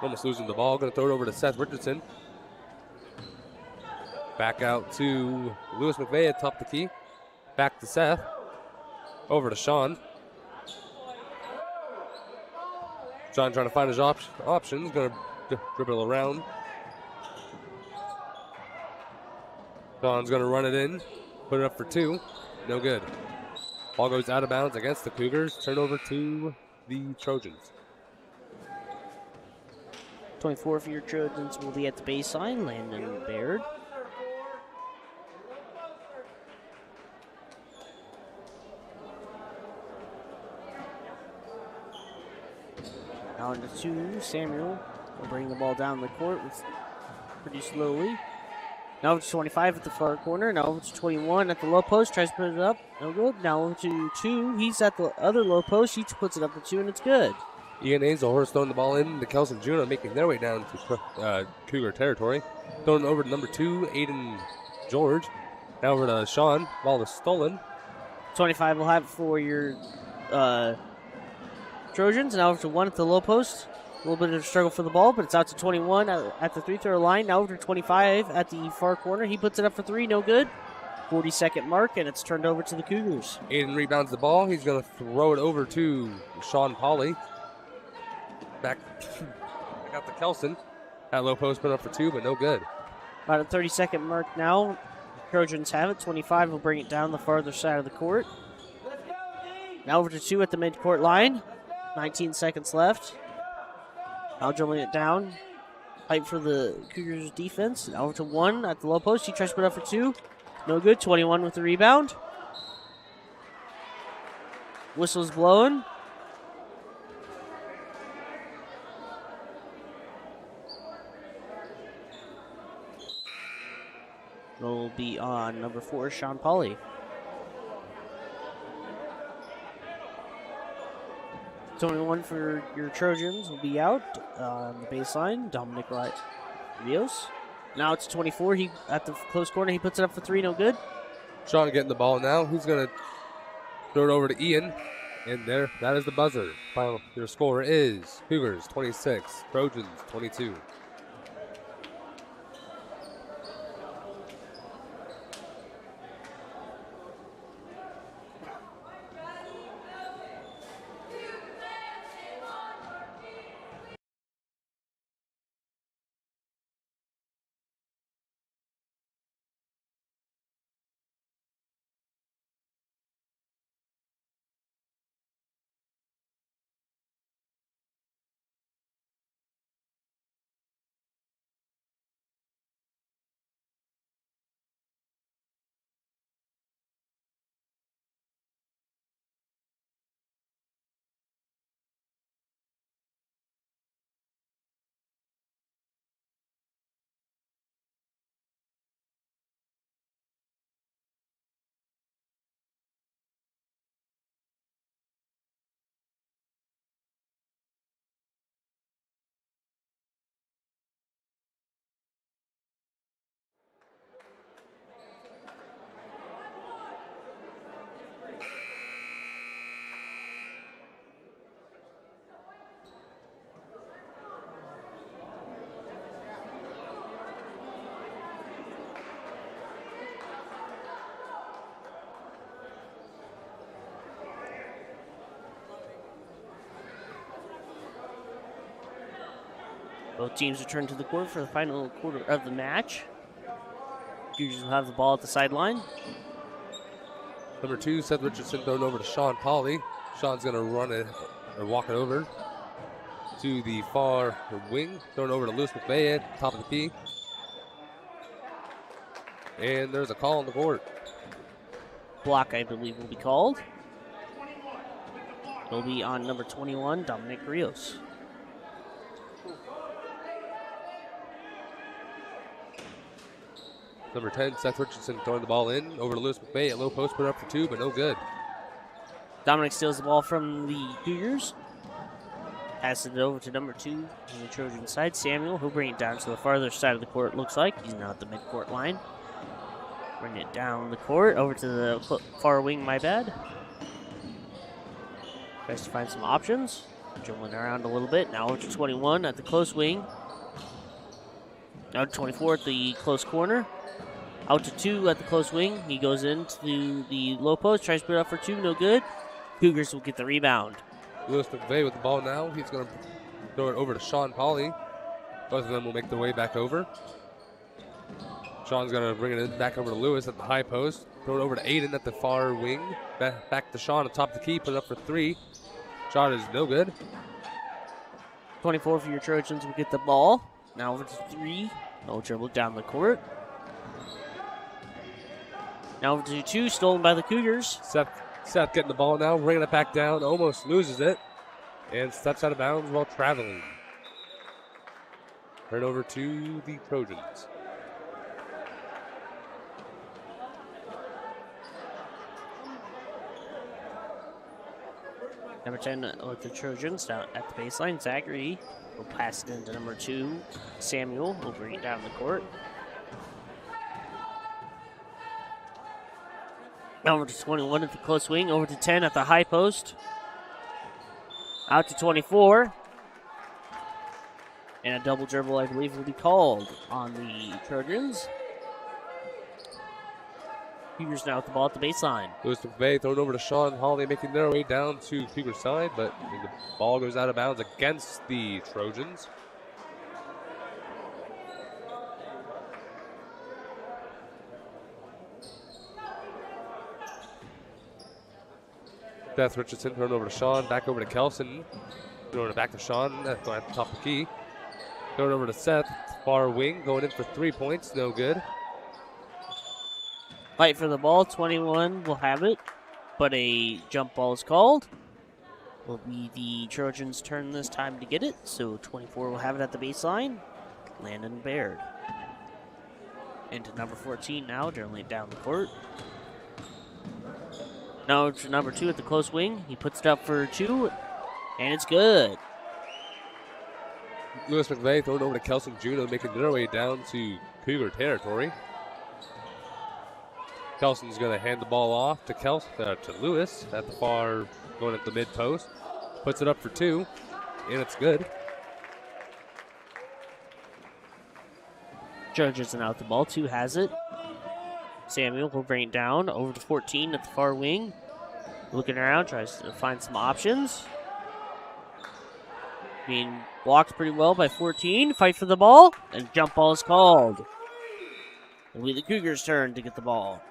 Almost losing the ball. Going to throw it over to Seth Richardson. Back out to Lewis McVeigh at top of the key. Back to Seth. Over to Sean. Sean trying to find his options. Going to dribble around. Sean's going to run it in. Put it up for 2. No good. Ball goes out of bounds against the Cougars. Turnover to the Trojans. 24 for your Trojans will be at the baseline. Landon Baird. Now into 2, Samuel will bring the ball down the court pretty slowly. Now over to 25 at the far corner. Now over to 21 at the low post. Tries to put it up. No good. Now over to 2. He's at the other low post. He puts it up for 2, and it's good. Ian Ainslehorst throwing the ball in to Kelson Juno, making their way down to Cougar territory. Throwing over to number 2, Aiden George. Now over to Sean. Ball is stolen. 25 will have it for your Trojans. Now over to 1 at the low post. A little bit of a struggle for the ball, but it's out to 21 at the free-throw line. Now over to 25 at the far corner. He puts it up for 3, no good. 40-second mark, and it's turned over to the Cougars. Aiden rebounds the ball. He's going to throw it over to Sean Pauly. Back out to Kelson. At low post, put up for 2, but no good. About a 30-second mark now. Trojans have it. 25 will bring it down the farther side of the court. Now over to 2 at the mid-court line. 19 seconds left. Now dribbling it down. Pipe for the Cougars defense. Now over to 1 at the low post. He tries to put up for 2. No good. 21 with the rebound. Whistle's blowing. Will be on number 4, Sean Pauly. 21 for your Trojans will be out on the baseline. Dominic Rios. Now it's 24. He at the close corner. He puts it up for 3. No good. Sean getting the ball now. He's going to throw it over to Ian. And there, that is the buzzer. Final, your score is Cougars 26, Trojans 22. Both teams return to the court for the final quarter of the match. Cougars will have the ball at the sideline. Number 2, Seth Richardson thrown over to Sean Pauly. Sean's going to run it or walk it over to the far wing. Thrown over to Lewis McVeigh at top of the key. And there's a call on the court. Block, I believe, will be called. It'll be on number 21, Dominic Rios. Number 10, Seth Richardson throwing the ball in over to Lewis McVeigh at low post, put it up for 2, but no good. Dominic steals the ball from the Cougars. Passes it over to number 2 on the Trojan side, Samuel. He'll bring it down to the farther side of the court, looks like. He's now at the midcourt line. Bring it down the court, over to the far wing, my bad. Tries to find some options. Dribbling around a little bit. Now over to 21 at the close wing. Now to 24 at the close corner. Out to 2 at the close wing. He goes into the low post, tries to put it up for 2, no good. Cougars will get the rebound. Lewis McVeigh with the ball now. He's going to throw it over to Sean Polly. Both of them will make their way back over. Sean's going to bring it in back over to Lewis at the high post. Throw it over to Aiden at the far wing. Back to Sean atop the key. Put it up for 3. Shot is no good. 24 for your Trojans will get the ball. Now over to 3. No dribble down the court. Now over to 2. Stolen by the Cougars. Seth getting the ball now. Bringing it back down. Almost loses it. And steps out of bounds while traveling. Turn over to the Trojans. Number 10 with the Trojans down at the baseline. Zachary will pass it into number 2. Samuel will bring it down the court. Now over to 21 at the close wing. Over to 10 at the high post. Out to 24. And a double dribble, I believe, will be called on the Trojans. Cougars now with the ball at the baseline. Lewis McVeigh thrown over to Sean Hawley, making their way down to Cougar side, but the ball goes out of bounds against the Trojans. Seth Richardson thrown over to Sean, back over to Kelson. Throwing it back to Sean at the top of the key. Thrown over to Seth, far wing, going in for 3 points, no good. Fight for the ball, 21 will have it, but a jump ball is called. Will be the Trojans' turn this time to get it, so 24 will have it at the baseline. Landon Baird. Into number 14 now, dribbling it down the court. Now to number 2 at the close wing. He puts it up for 2, and it's good. Lewis McVeigh thrown over to Kelson Juno, making their way down to Cougar territory. Kelson's going to hand the ball off to Lewis at the far, going at the mid post. Puts it up for 2, and it's good. Trojans out the ball. 2 has it. Samuel will bring it down over to 14 at the far wing. Looking around, tries to find some options. Being blocked pretty well by 14. Fight for the ball, and jump ball is called. It'll be the Cougars' turn to get the ball.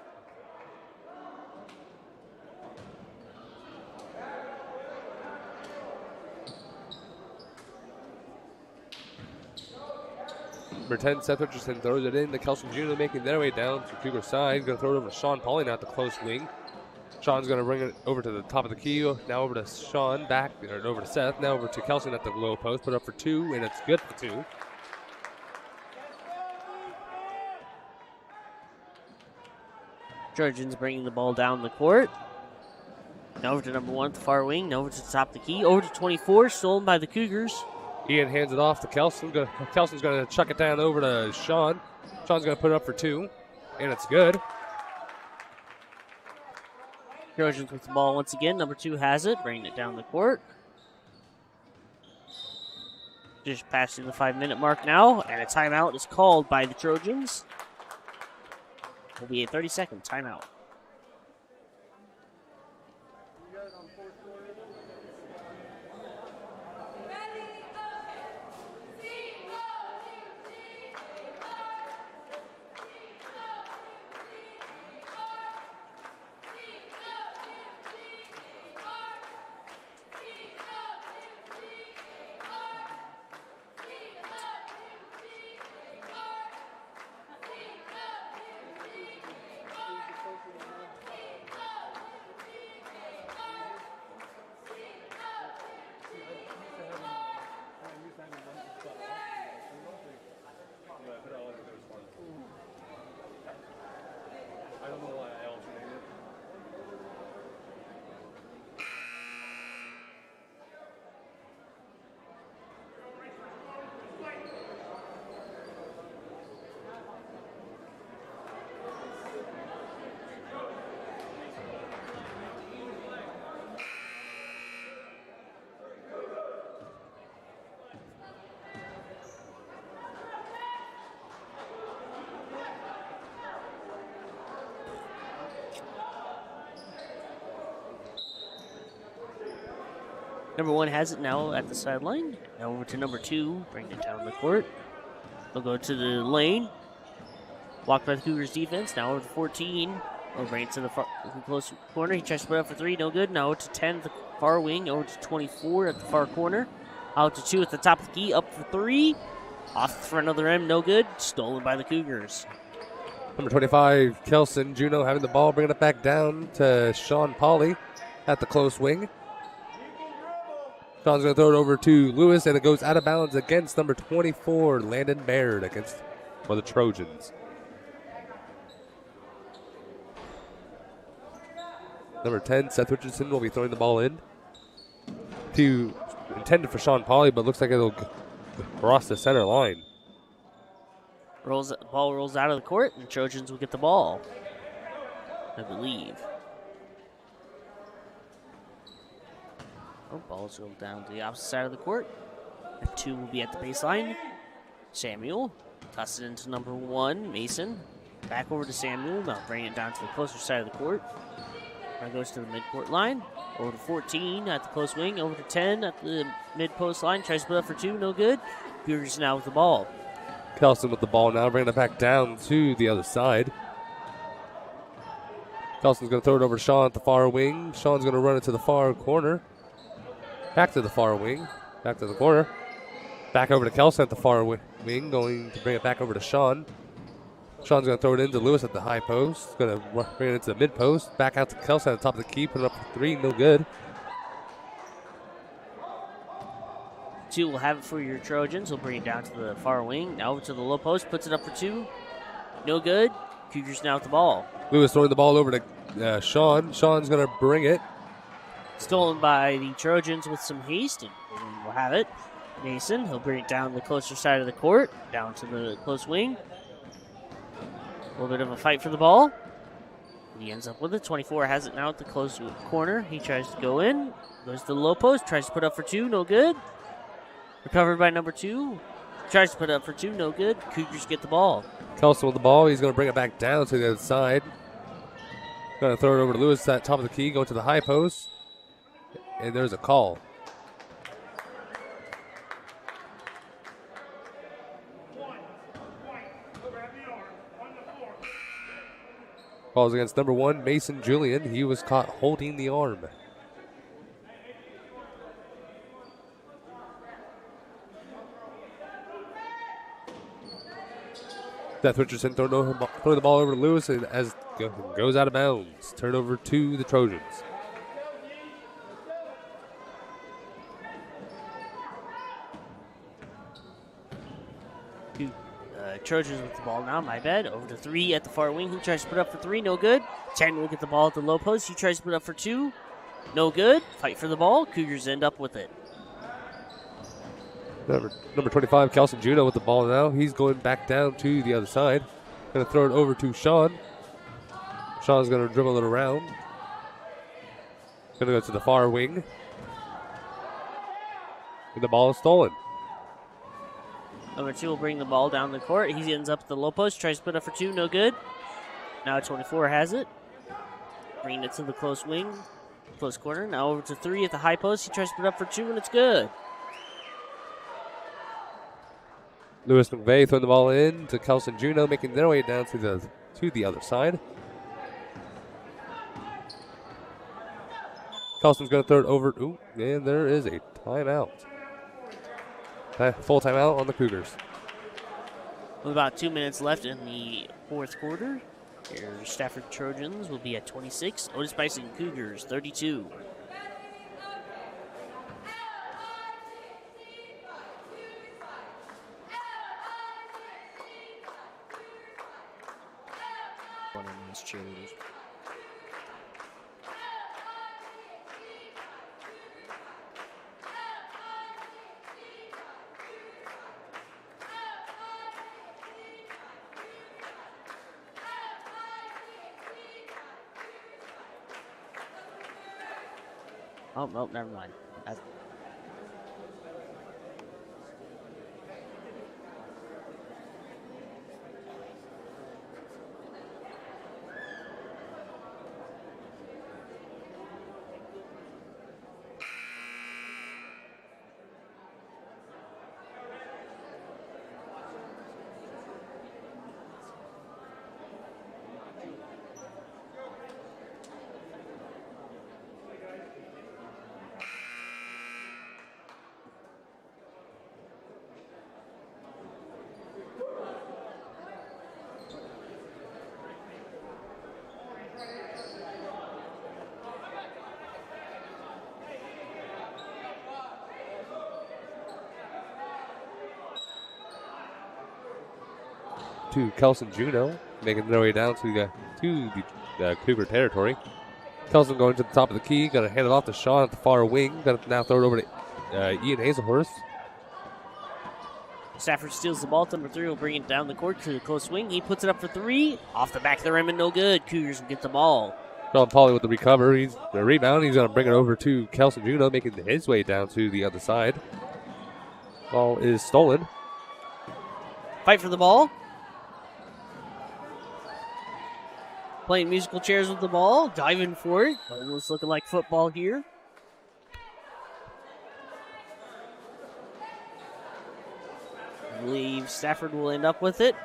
Number 10, Seth Richardson throws it in to Kelson Jr., making their way down to Cougar side. Going to throw it over to Sean Pauly now at the close wing. Sean's going to bring it over to the top of the key. Now over to Sean, back, or over to Seth. Now over to Kelson at the low post. Put up for 2, and it's good for 2. Trojans bringing the ball down the court. Now over to number 1 at the far wing. Now over to the top of the key. Over to 24, stolen by the Cougars. Ian hands it off to Kelson. Kelson's going to chuck it down over to Sean. Sean's going to put it up for 2, and it's good. Trojans with the ball once again. Number 2 has it, bringing it down the court. Just passing the 5-minute mark now, and a timeout is called by the Trojans. It'll be a 30-second timeout. Number 1 has it now at the sideline. Now over to number 2, bring it down the court. They'll go to the lane. Blocked by the Cougars defense. Now over to 14. They'll bring it to the close corner. He tries to put up for 3. No good. Now over to 10 at the far wing. Over to 24 at the far corner. Out to 2 at the top of the key. Up for 3. Off for another end. No good. Stolen by the Cougars. Number 25, Kelson Juno having the ball, bringing it back down to Sean Pauley at the close wing. Sean's going to throw it over to Lewis, and it goes out of bounds against number 24, Landon Baird, for the Trojans. Number 10, Seth Richardson will be throwing the ball in. Intended for Sean Pauley, but looks like it'll cross the center line. Ball rolls out of the court, and Trojans will get the ball, I believe. Ball's rolled down to the opposite side of the court. And 2 will be at the baseline. Samuel tosses it into number 1, Mason. Back over to Samuel. Now bring it down to the closer side of the court. Now goes to the midcourt line. Over to 14 at the close wing. Over to 10 at the mid-post line. Tries to put up for 2. No good. Cougars now with the ball. Kelson with the ball now, bringing it back down to the other side. Kelson's going to throw it over to Sean at the far wing. Sean's going to run it to the far corner. Back to the far wing. Back to the corner. Back over to Kelson at the far wing. Going to bring it back over to Sean. Sean's going to throw it into Lewis at the high post. Going to bring it into the mid post. Back out to Kelson at the top of the key. Put it up for 3. No good. 2 will have it for your Trojans. We'll bring it down to the far wing. Now over to the low post. Puts it up for 2. No good. Cougars now with the ball. Lewis throwing the ball over to Sean. Sean's going to bring it. Stolen by the Trojans with some haste, and we'll have it. Mason, he'll bring it down the closer side of the court, down to the close wing. A little bit of a fight for the ball. He ends up with it. 24 has it now at the close corner. He tries to go in. Goes to the low post, tries to put up for 2, no good. Recovered by number 2. Tries to put up for 2, no good. Cougars get the ball. Kelson with the ball. He's going to bring it back down to the other side. Going to throw it over to Lewis at top of the key, going to the high post. And there's a call. Calls against number 1, Mason Julian. He was caught holding the arm. Seth Richardson throwing the ball over to Lewis, and as goes out of bounds. Turnover to the Trojans. Trojans with the ball now, my bad. Over to 3 at the far wing. He tries to put up for 3, no good. 10 will get the ball at the low post. He tries to put up for 2, no good. Fight for the ball. Cougars end up with it. Number 25, Kelson Juno with the ball now. He's going back down to the other side. Going to throw it over to Sean. Sean's going to dribble it around. Going to go to the far wing. And the ball is stolen. Number 2 will bring the ball down the court. He ends up at the low post, tries to put up for 2, no good. Now 24 has it. Bringing it to the close wing, close corner. Now over to 3 at the high post. He tries to put up for 2, and it's good. Lewis McVeigh throwing the ball in to Kelson Juno, making their way down to the other side. Kelson's going to throw it over. Ooh, and there is a timeout. Full timeout on the Cougars. With about 2 minutes left in the fourth quarter, your Stafford Trojans will be at 26. Otis-Bison Cougars, 32. One of these cheerleaders. Oh, no, never mind. to Kelson Juno, making their way down to the Cougar territory. Kelson going to the top of the key, going to hand it off to Sean at the far wing. Going to now throw it over to Ian Hazelhurst. Stafford steals the ball. Number 3 will bring it down the court to the close wing. He puts it up for 3. Off the back of the rim and no good. Cougars will get the ball. Sean Pauly with the recover. The rebound. He's going to bring it over to Kelson Juno, making his way down to the other side. Ball is stolen. Fight for the ball. Playing musical chairs with the ball. Diving for it. Almost looking like football here. I believe Stafford will end up with it.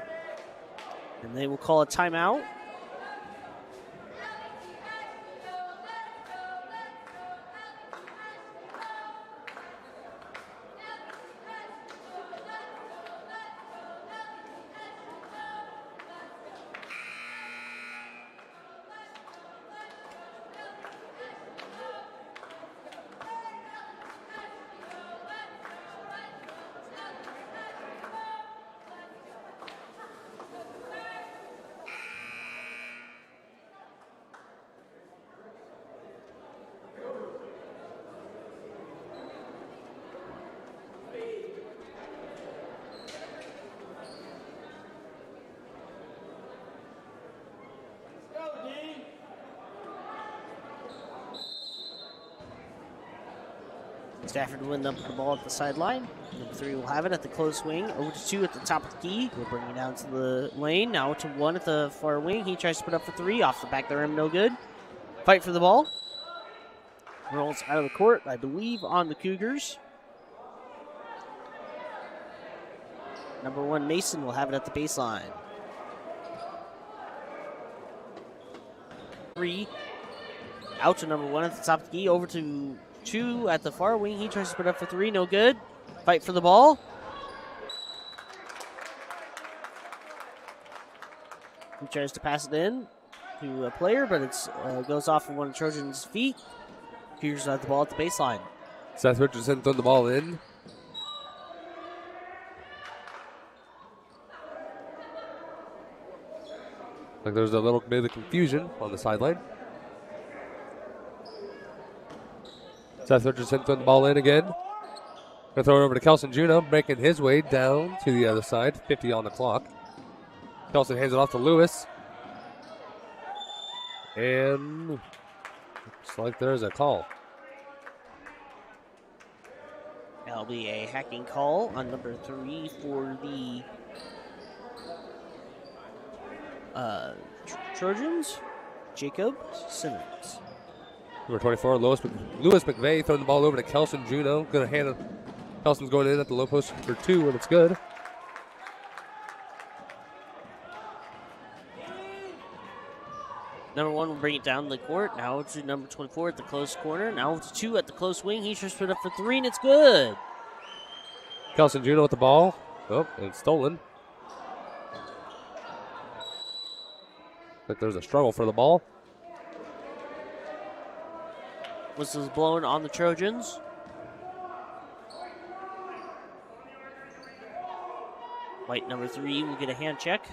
And they will call a timeout. Stafford will end up with the ball at the sideline. Number 3 will have it at the close wing. Over to 2 at the top of the key. He'll bring it down to the lane. Now to 1 at the far wing. He tries to put up for 3. Off the back of the rim, no good. Fight for the ball. Rolls out of the court, I believe, on the Cougars. Number 1, Mason, will have it at the baseline. 3. Out to number 1 at the top of the key. Over to 2 at the far wing. He tries to put up for 3. No good. Fight for the ball. He tries to pass it in to a player, but it goes off of one of the Trojans' feet. Cougars have the ball at the baseline. Seth Richardson throwing the ball in. Like there's a little bit of confusion on the sideline. Seth Richardson throwing the ball in again. Gonna throw it over to Kelson Juno, making his way down to the other side. 50 on the clock. Kelson hands it off to Lewis. And looks like there's a call. That'll be a hacking call on number 3 for the Trojans. Jacob Simmons. Number 24, Lewis McVeigh throwing the ball over to Kelson Juno. Gonna hand it. Kelson's going in at the low post for 2, and it's good. Number 1 will bring it down the court. Now to number 24 at the close corner. Now to 2 at the close wing. He just put up for 3, and it's good. Kelson Juno with the ball. Oh, and it's stolen. Like there's a struggle for the ball. Whistle's blown on the Trojans. White number 3 will get a hand check.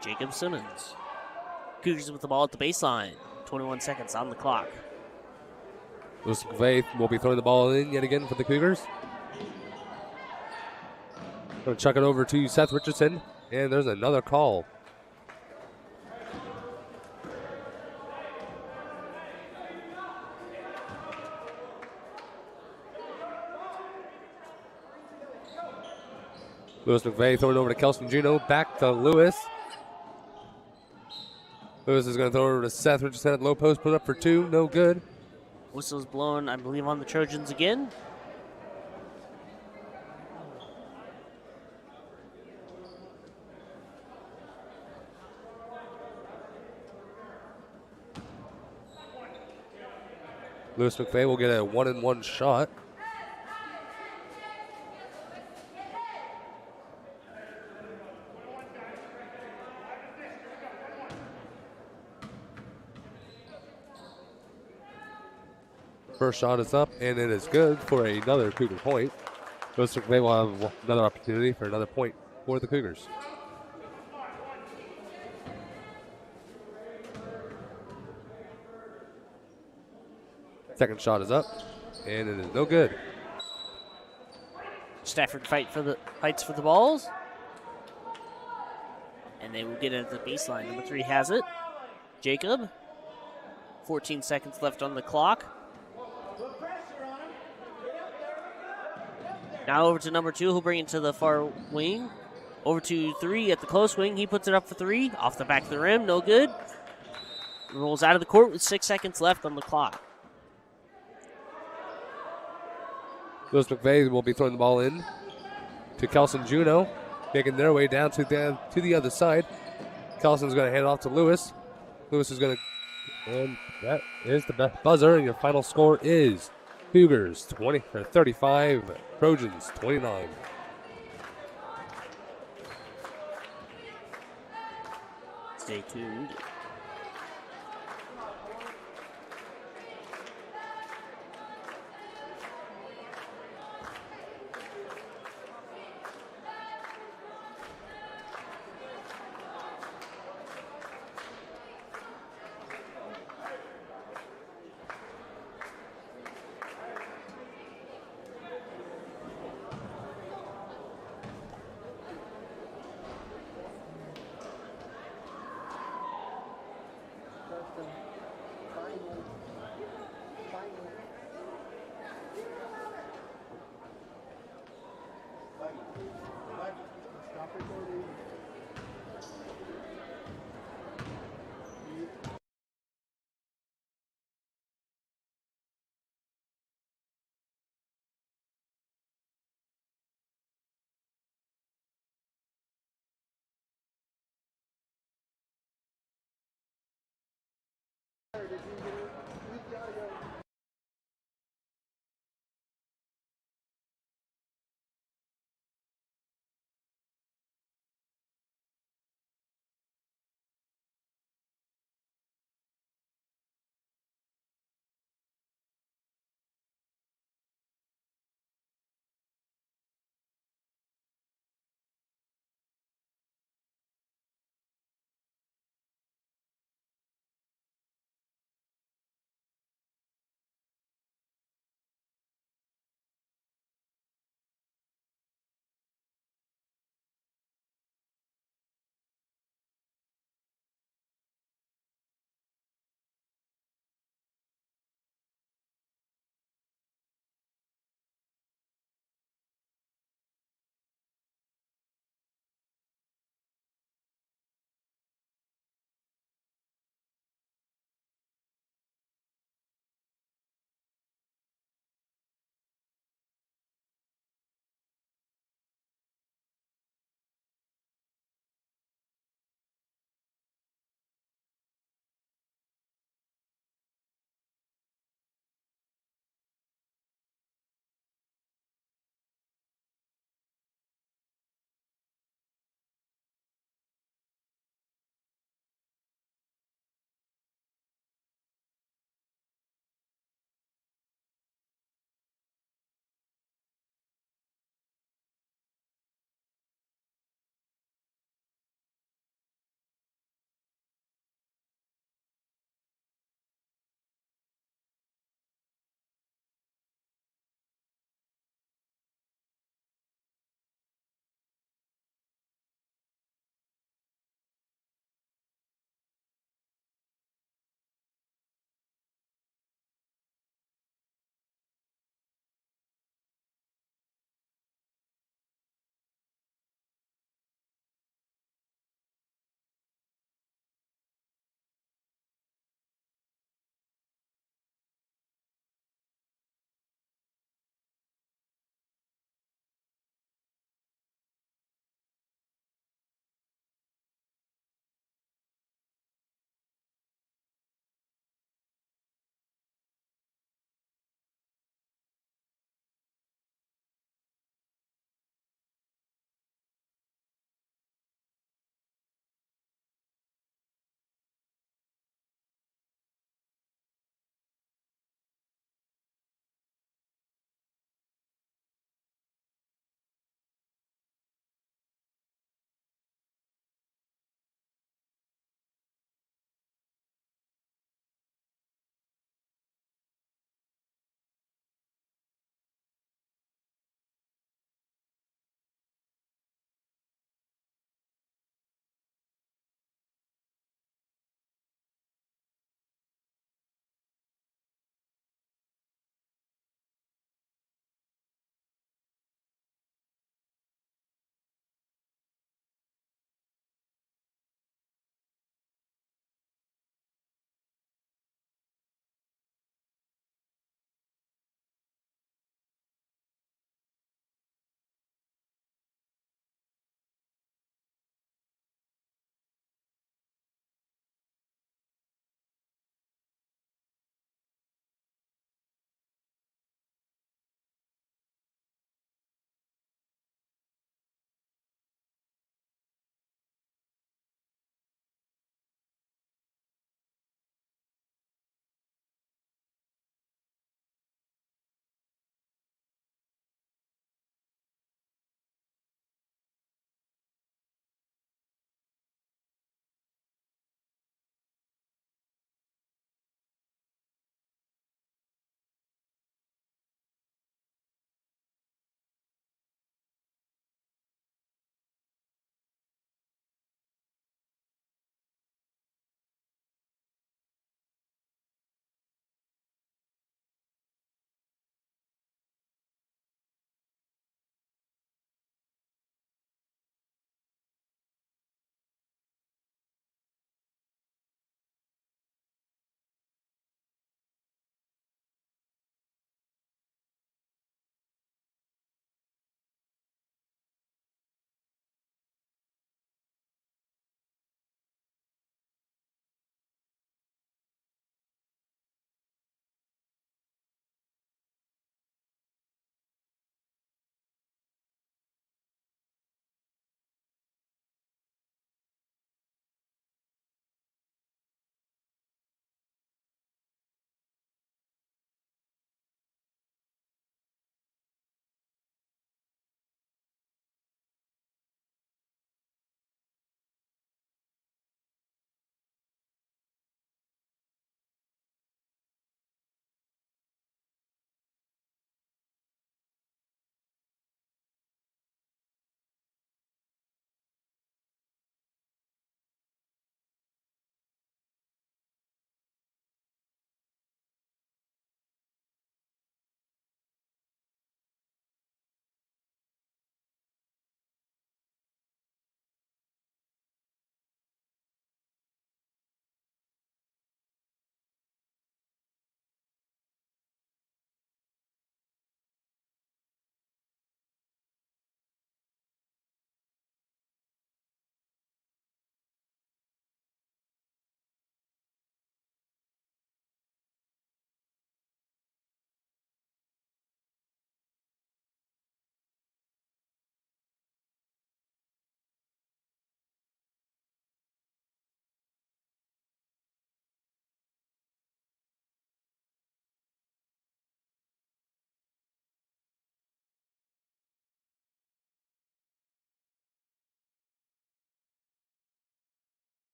Jacob Simmons. Cougars with the ball at the baseline. 21 seconds on the clock. Lewis McVeigh will be throwing the ball in yet again for the Cougars. Going to chuck it over to Seth Richardson, and there's another call. Lewis McVeigh throwing it over to Kelson Juno. Back to Lewis. Lewis is going to throw it over to Seth Richardson at low post. Put up for 2. No good. Whistle's blown, I believe, on the Trojans again. Lewis McVeigh will get a 1-and-1 shot. First shot is up, and it is good for another Cougar point. Lewis McVeigh will have another opportunity for another point for the Cougars. Second shot is up, and it is no good. Stafford fights for the balls. And they will get it at the baseline. Number 3 has it. Jacob. 14 seconds left on the clock. Now over to number 2, who'll bring it to the far wing. Over to 3 at the close wing. He puts it up for 3. Off the back of the rim. No good. Rolls out of the court with 6 seconds left on the clock. Lewis McVeigh will be throwing the ball in to Kelson Juneau, making their way down to the other side. Kelson's going to hand it off to Lewis. Lewis is going to, and that is the buzzer. And your final score is Cougars 35, Trojans 29. Stay tuned.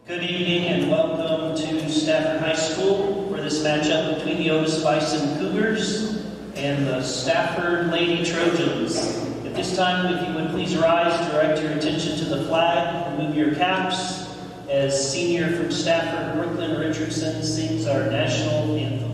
Good evening and welcome to Stafford High School for this matchup between the Otis-Bison Cougars and the Stafford Lady Trojans. At this time, if you would please rise, direct your attention to the flag, remove your caps as senior from Stafford, Brooklyn Richardson sings our national anthem.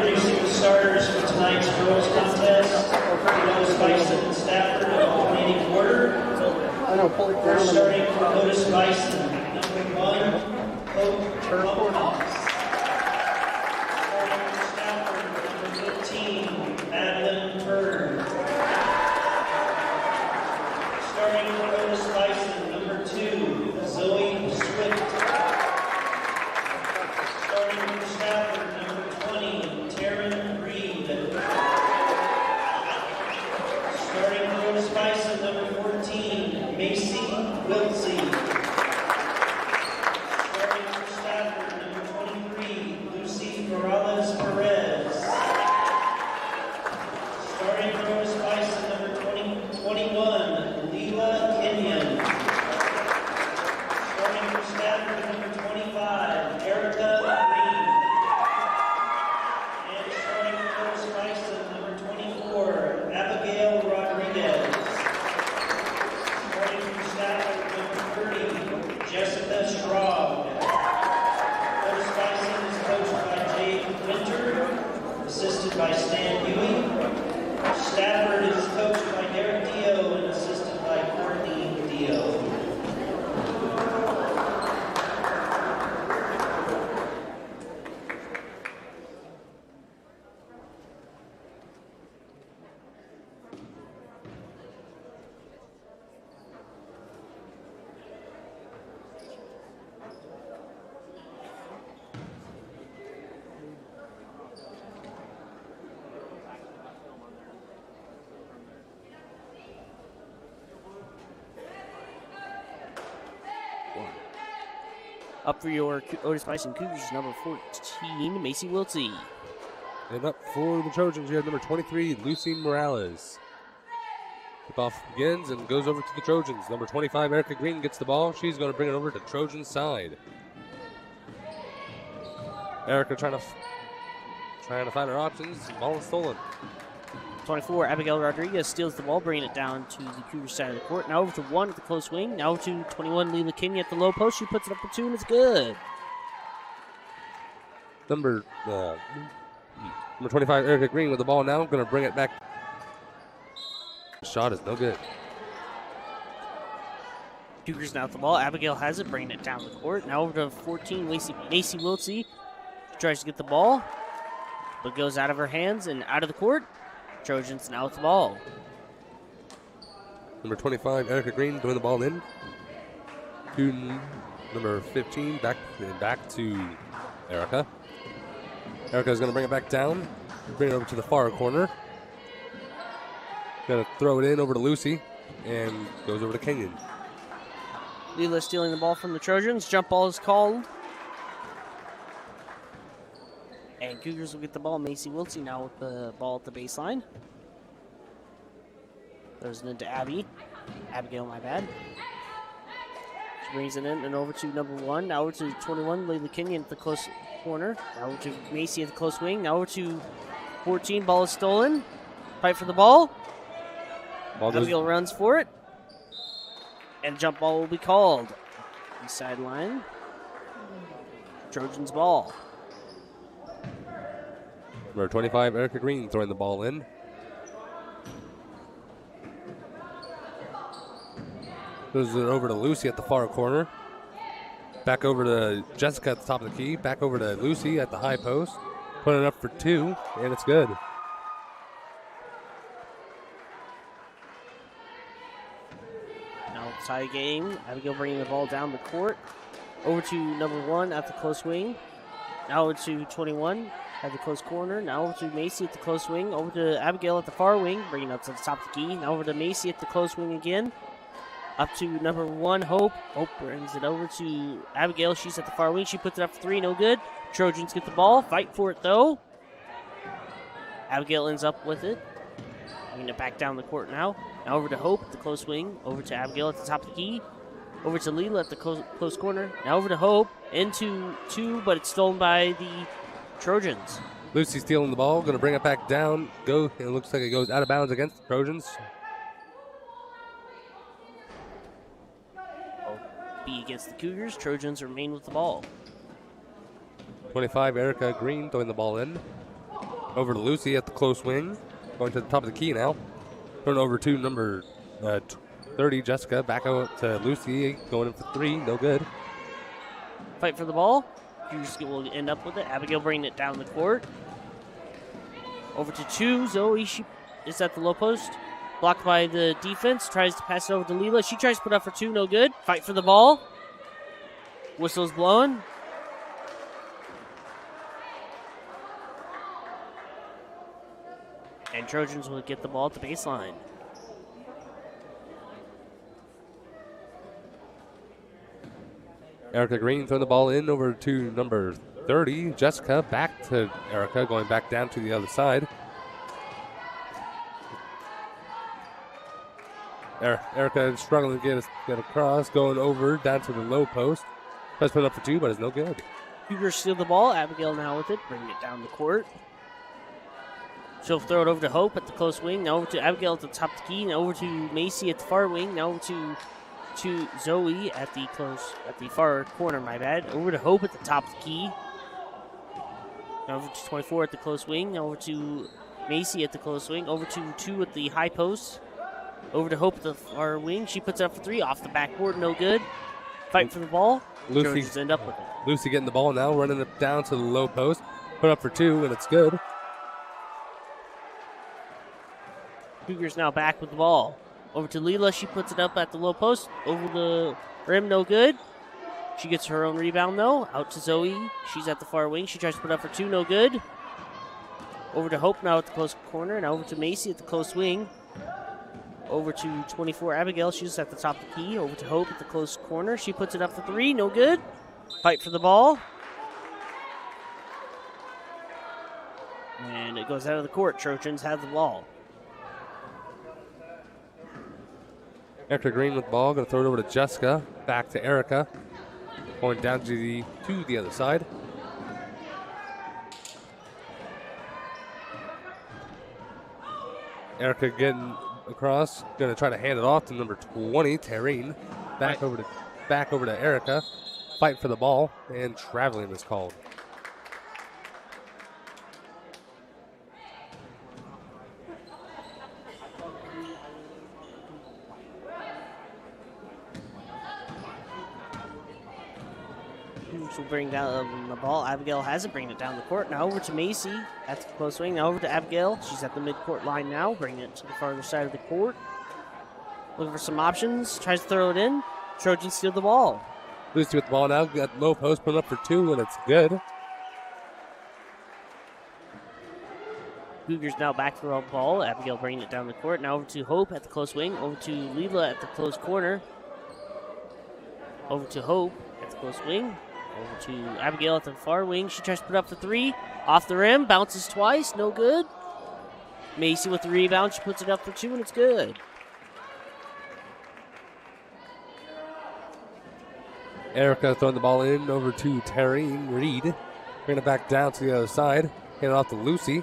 Introducing the starters for tonight's girls contest. Otis-Bison Stafford in alternating order. First starting for Otis-Bison, number 1, Hope Hawks. Starting for Stafford, number 15, Madeline Turner. Starting for Otis-Bison, number 2, Zoe Swift. Starting for Stafford, number 20, Taryn Reed. Starting for Otis-Bison, number 14, Macy Wiltsey. Starting for Stafford, number 23, Lucy Morales Perez. Starting for Otis-Bison, number 21, Leela Kenyon. Starting for Stafford, number 25, Erica Green. And starting for Otis-Bison, number 24, Abigail Rodriguez. Starting for Stafford, number 30, Jessica Straub. Otis-Bison is coached by Jade Winter, assisted by Stan Ewing. Stafford is coached by Derek Dio and assisted by Courtney Dio. Up for your Otis-Bison Cougars, number 14, Macy Wiltsey. And up for the Trojans, you have number 23, Lucy Morales. Kickoff begins and goes over to the Trojans. Number 25, Erica Green gets the ball. She's going to bring it over to Trojan side. Erica trying to find her options. Ball is stolen. 24, Abigail Rodriguez steals the ball, bringing it down to the Cougars side of the court. Now over to 1 at the close wing. Now over to 21, Leela Kenyon at the low post. She puts it up for 2, and it's good. Number 25, Erica Green with the ball now. Going to bring it back. Shot is no good. Cougars now with the ball. Abigail has it, bringing it down the court. Now over to 14, Macy Wiltsey. Tries to get the ball, but goes out of her hands and out of the court. Trojans now with the ball. Number 25, Erica Green, throwing the ball in. To number 15, back to Erica. Erica's going to bring it back down, bring it over to the far corner. Going to throw it in over to Lucy, and goes over to Kenyon. Leela stealing the ball from the Trojans. Jump ball is called. And Cougars will get the ball. Macy Wiltsey now with the ball at the baseline. Throws it into Abby. Abigail, my bad. She brings it in and over to number 1. Now over to 21, Layla Kenyon at the close corner. Now over to Macy at the close wing. Now over to 14. Ball is stolen. Fight for the ball. Abigail runs for it. And jump ball will be called. The sideline. Trojans ball. Number 25, Erica Green throwing the ball in. Goes it over to Lucy at the far corner. Back over to Jessica at the top of the key. Back over to Lucy at the high post. Putting it up for 2, and it's good. Now tie game. Abigail bringing the ball down the court. Over to number 1 at the close wing. Now over to 21 at the close corner. Now over to Macy at the close wing. Over to Abigail at the far wing. Bringing it up to the top of the key. Now over to Macy at the close wing again. Up to number 1, Hope. Hope brings it over to Abigail. She's at the far wing. She puts it up for 3. No good. Trojans get the ball. Fight for it, though. Abigail ends up with it. Bringing it back down the court now. Now over to Hope at the close wing. Over to Abigail at the top of the key. Over to Leela at the close corner. Now over to Hope. Into 2, but it's stolen by the Trojans. Lucy stealing the ball. Going to bring it back down. It looks like it goes out of bounds against the Trojans. Be against the Cougars. Trojans remain with the ball. 25, Erica Green throwing the ball in. Over to Lucy at the close wing. Going to the top of the key now. Throwing over to number 30, Jessica. Back out to Lucy. Going in for 3. No good. Fight for the ball. Cougars will end up with it. Abigail bringing it down the court. Over to 2. Zoe. She is at the low post. Blocked by the defense. Tries to pass it over to Leela. She tries to put up for 2. No good. Fight for the ball. Whistle's blowing. And Trojans will get the ball at the baseline. Erica Green throwing the ball in over to number 30, Jessica. Back to Erica, going back down to the other side. Erica is struggling to get across, going over down to the low post. Tries to put it up for 2, but it's no good. Cougars steal the ball. Abigail now with it, bringing it down the court. She'll throw it over to Hope at the close wing. Now over to Abigail at the top of the key. Now over to Macy at the far wing. Now over to Zoe at the far corner. My bad. Over to Hope at the top of the key. Now over to 24 at the close wing. Now over to Macy at the close wing. Over to 2 at the high post. Over to Hope at the far wing. She puts it up for 3 off the backboard. No good. Fight for the ball. Trojans end up with it. Lucy getting the ball now, running it down to the low post. Put up for 2, and it's good. Cougars now back with the ball. Over to Leela. She puts it up at the low post. Over the rim. No good. She gets her own rebound, though. Out to Zoe. She's at the far wing. She tries to put up for 2. No good. Over to Hope now at the close corner. Now over to Macy at the close wing. Over to 24, Abigail. She's at the top of the key. Over to Hope at the close corner. She puts it up for 3. No good. Fight for the ball. And it goes out of the court. Trojans have the ball. Erica Green with the ball. Going to throw it over to Jessica. Back to Erica. Going down to the other side. Erica getting across, going to try to hand it off to number 20, Tareen. Back over to Erica. Fight for the ball, and traveling is called. Will bring down the ball. Abigail has it, bringing it down the court. Now over to Macy at the close wing. Now over to Abigail. She's at the midcourt line now, bringing it to the farther side of the court. Looking for some options. Tries to throw it in. Trojans steal the ball. Lucy with the ball now. Got low post, put it up for 2, and it's good. Cougars now back to the ball. Abigail bringing it down the court. Now over to Hope at the close wing. Over to Leela at the close corner. Over to Hope at the close wing. Over to Abigail at the far wing. She tries to put up the three. Off the rim. Bounces twice. No good. Macy with the rebound. She puts it up for two, and it's good. Erica throwing the ball in over to Terry Reed. Bring it back down to the other side. Hand it off to Lucy.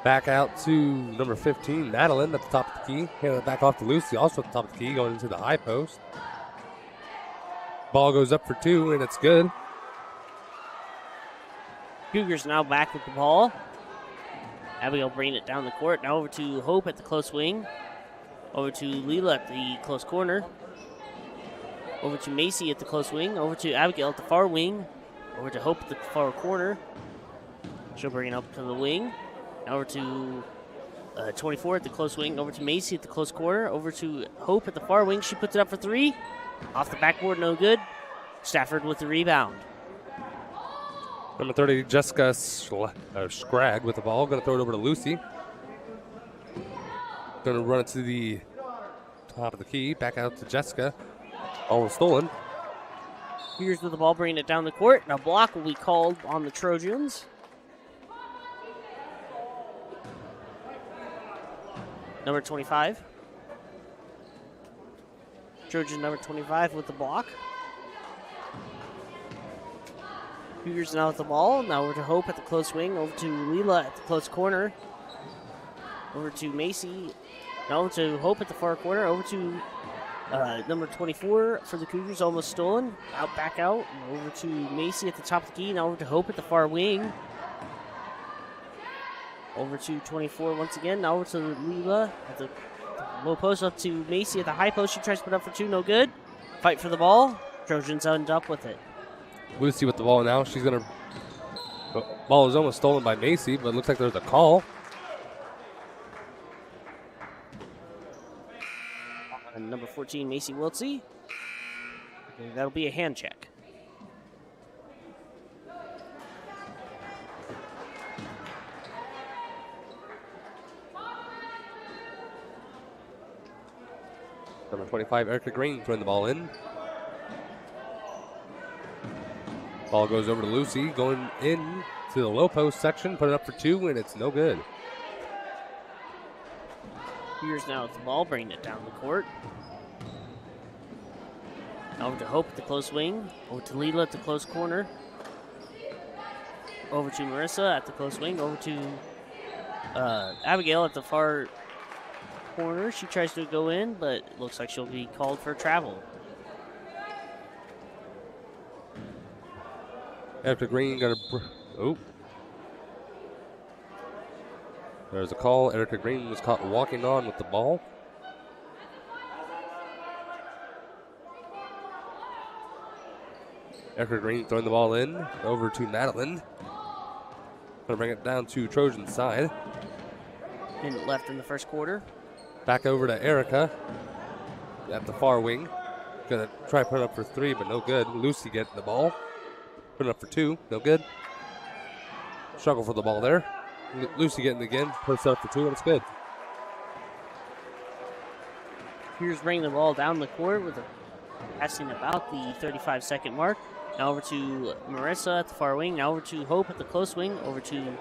Back out to number 15, Madeline at the top of the key. Hand it back off to Lucy, also at the top of the key, going into the high post. Ball goes up for two, and it's good. Cougars now back with the ball. Abigail bringing it down the court. Now over to Hope at the close wing. Over to Leela at the close corner. Over to Macy at the close wing. Over to Abigail at the far wing. Over to Hope at the far corner. She'll bring it up to the wing. Now over to 24 at the close wing. Over to Macy at the close corner. Over to Hope at the far wing. She puts it up for three. Off the backboard, no good. Stafford with the rebound. Number 30, Jessica Scragg with the ball. Going to throw it over to Lucy. Going to run it to the top of the key. Back out to Jessica. All was stolen. Here's with the ball, bringing it down the court. Now block will be called on the Trojans. Number 25. Trojan number 25 with the block. Cougars now with the ball. Now over to Hope at the close wing. Over to Leela at the close corner. Over to Macy. Now over to Hope at the far corner. Over to number 24 for the Cougars, almost stolen. Back out. Over to Macy at the top of the key. Now over to Hope at the far wing. Over to 24 once again. Now over to Leela at the low post. Up to Macy at the high post. She tries to put up for two. No good. Fight for the ball. Trojans end up with it. Lucy with the ball now. She's going to... Ball is almost stolen by Macy, but it looks like there's a call. And number 14, Macy Wiltsey. Okay, that'll be a hand check. Number 25, Erica Green throwing the ball in. Ball goes over to Lucy, going in to the low post section, put it up for two, and it's no good. Here's now with the ball, bringing it down the court. Over to Hope at the close wing. Over to Leela at the close corner. Over to Marissa at the close wing. Over to Abigail at the far corner. She tries to go in, but it looks like she'll be called for travel. After Green got a... There's a call. Erica Green was caught walking on with the ball. Erica Green throwing the ball in. Over to Madeline. Going to bring it down to Trojan side. Minute left in the first quarter. Back over to Erica at the far wing. Going to try to put it up for three, but no good. Lucy getting the ball. Put it up for two, no good. Struggle for the ball there. Lucy getting it again, puts it up for two, and it's good. Here's bringing the ball down the court with a passing about the 35-second mark. Now over to Marissa at the far wing. Now over to Hope at the close wing. Over to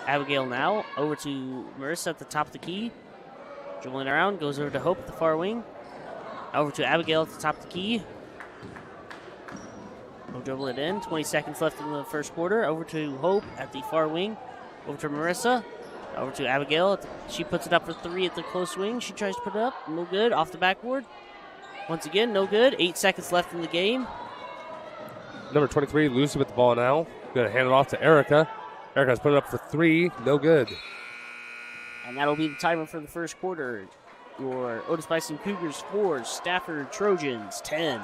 Abigail now. Over to Marissa at the top of the key. Dribbling around, goes over to Hope at the far wing. Over to Abigail at the top of the key. We'll dribble it in. 20 seconds left in the first quarter. Over to Hope at the far wing. Over to Marissa. Over to Abigail. She puts it up for three at the close wing. She tries to put it up. No good. Off the backboard. Once again, no good. 8 seconds left in the game. Number 23, Lucy with the ball now. Going to hand it off to Erica. Erica's put it up for three. No good. And that'll be the timer for the first quarter. Your Otis-Bison Cougars 4, Stafford Trojans 10.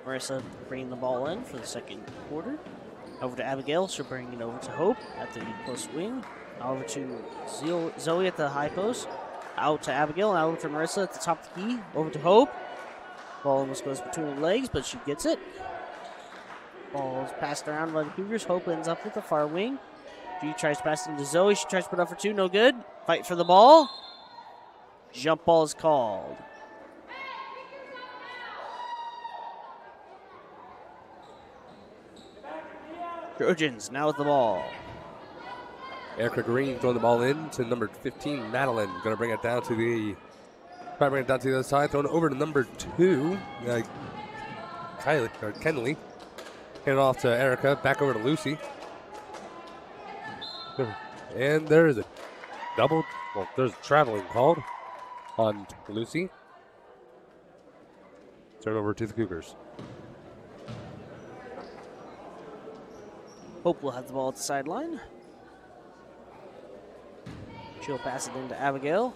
Marissa bringing the ball in for the second quarter. Over to Abigail. She'll bring it over to Hope at the close wing. Now over to Zoe at the high post. Out to Abigail. Now over to Marissa at the top of the key. Over to Hope. Ball almost goes between her legs, but she gets it. Ball is passed around by the Cougars. Hope ends up with the far wing. She tries to pass it into Zoe. She tries to put up for two. No good. Fight for the ball. Jump ball is called. Trojans now with the ball. Erica Green throwing the ball in to number 15, Madeline. Going to bring it down to the other side. Throwing it over to number 2, Kenley. Hand it off to Erica. Back over to Lucy. And there is a there's a traveling called on Lucy. Turn over to the Cougars. Hope will have the ball at the sideline. She'll pass it into Abigail.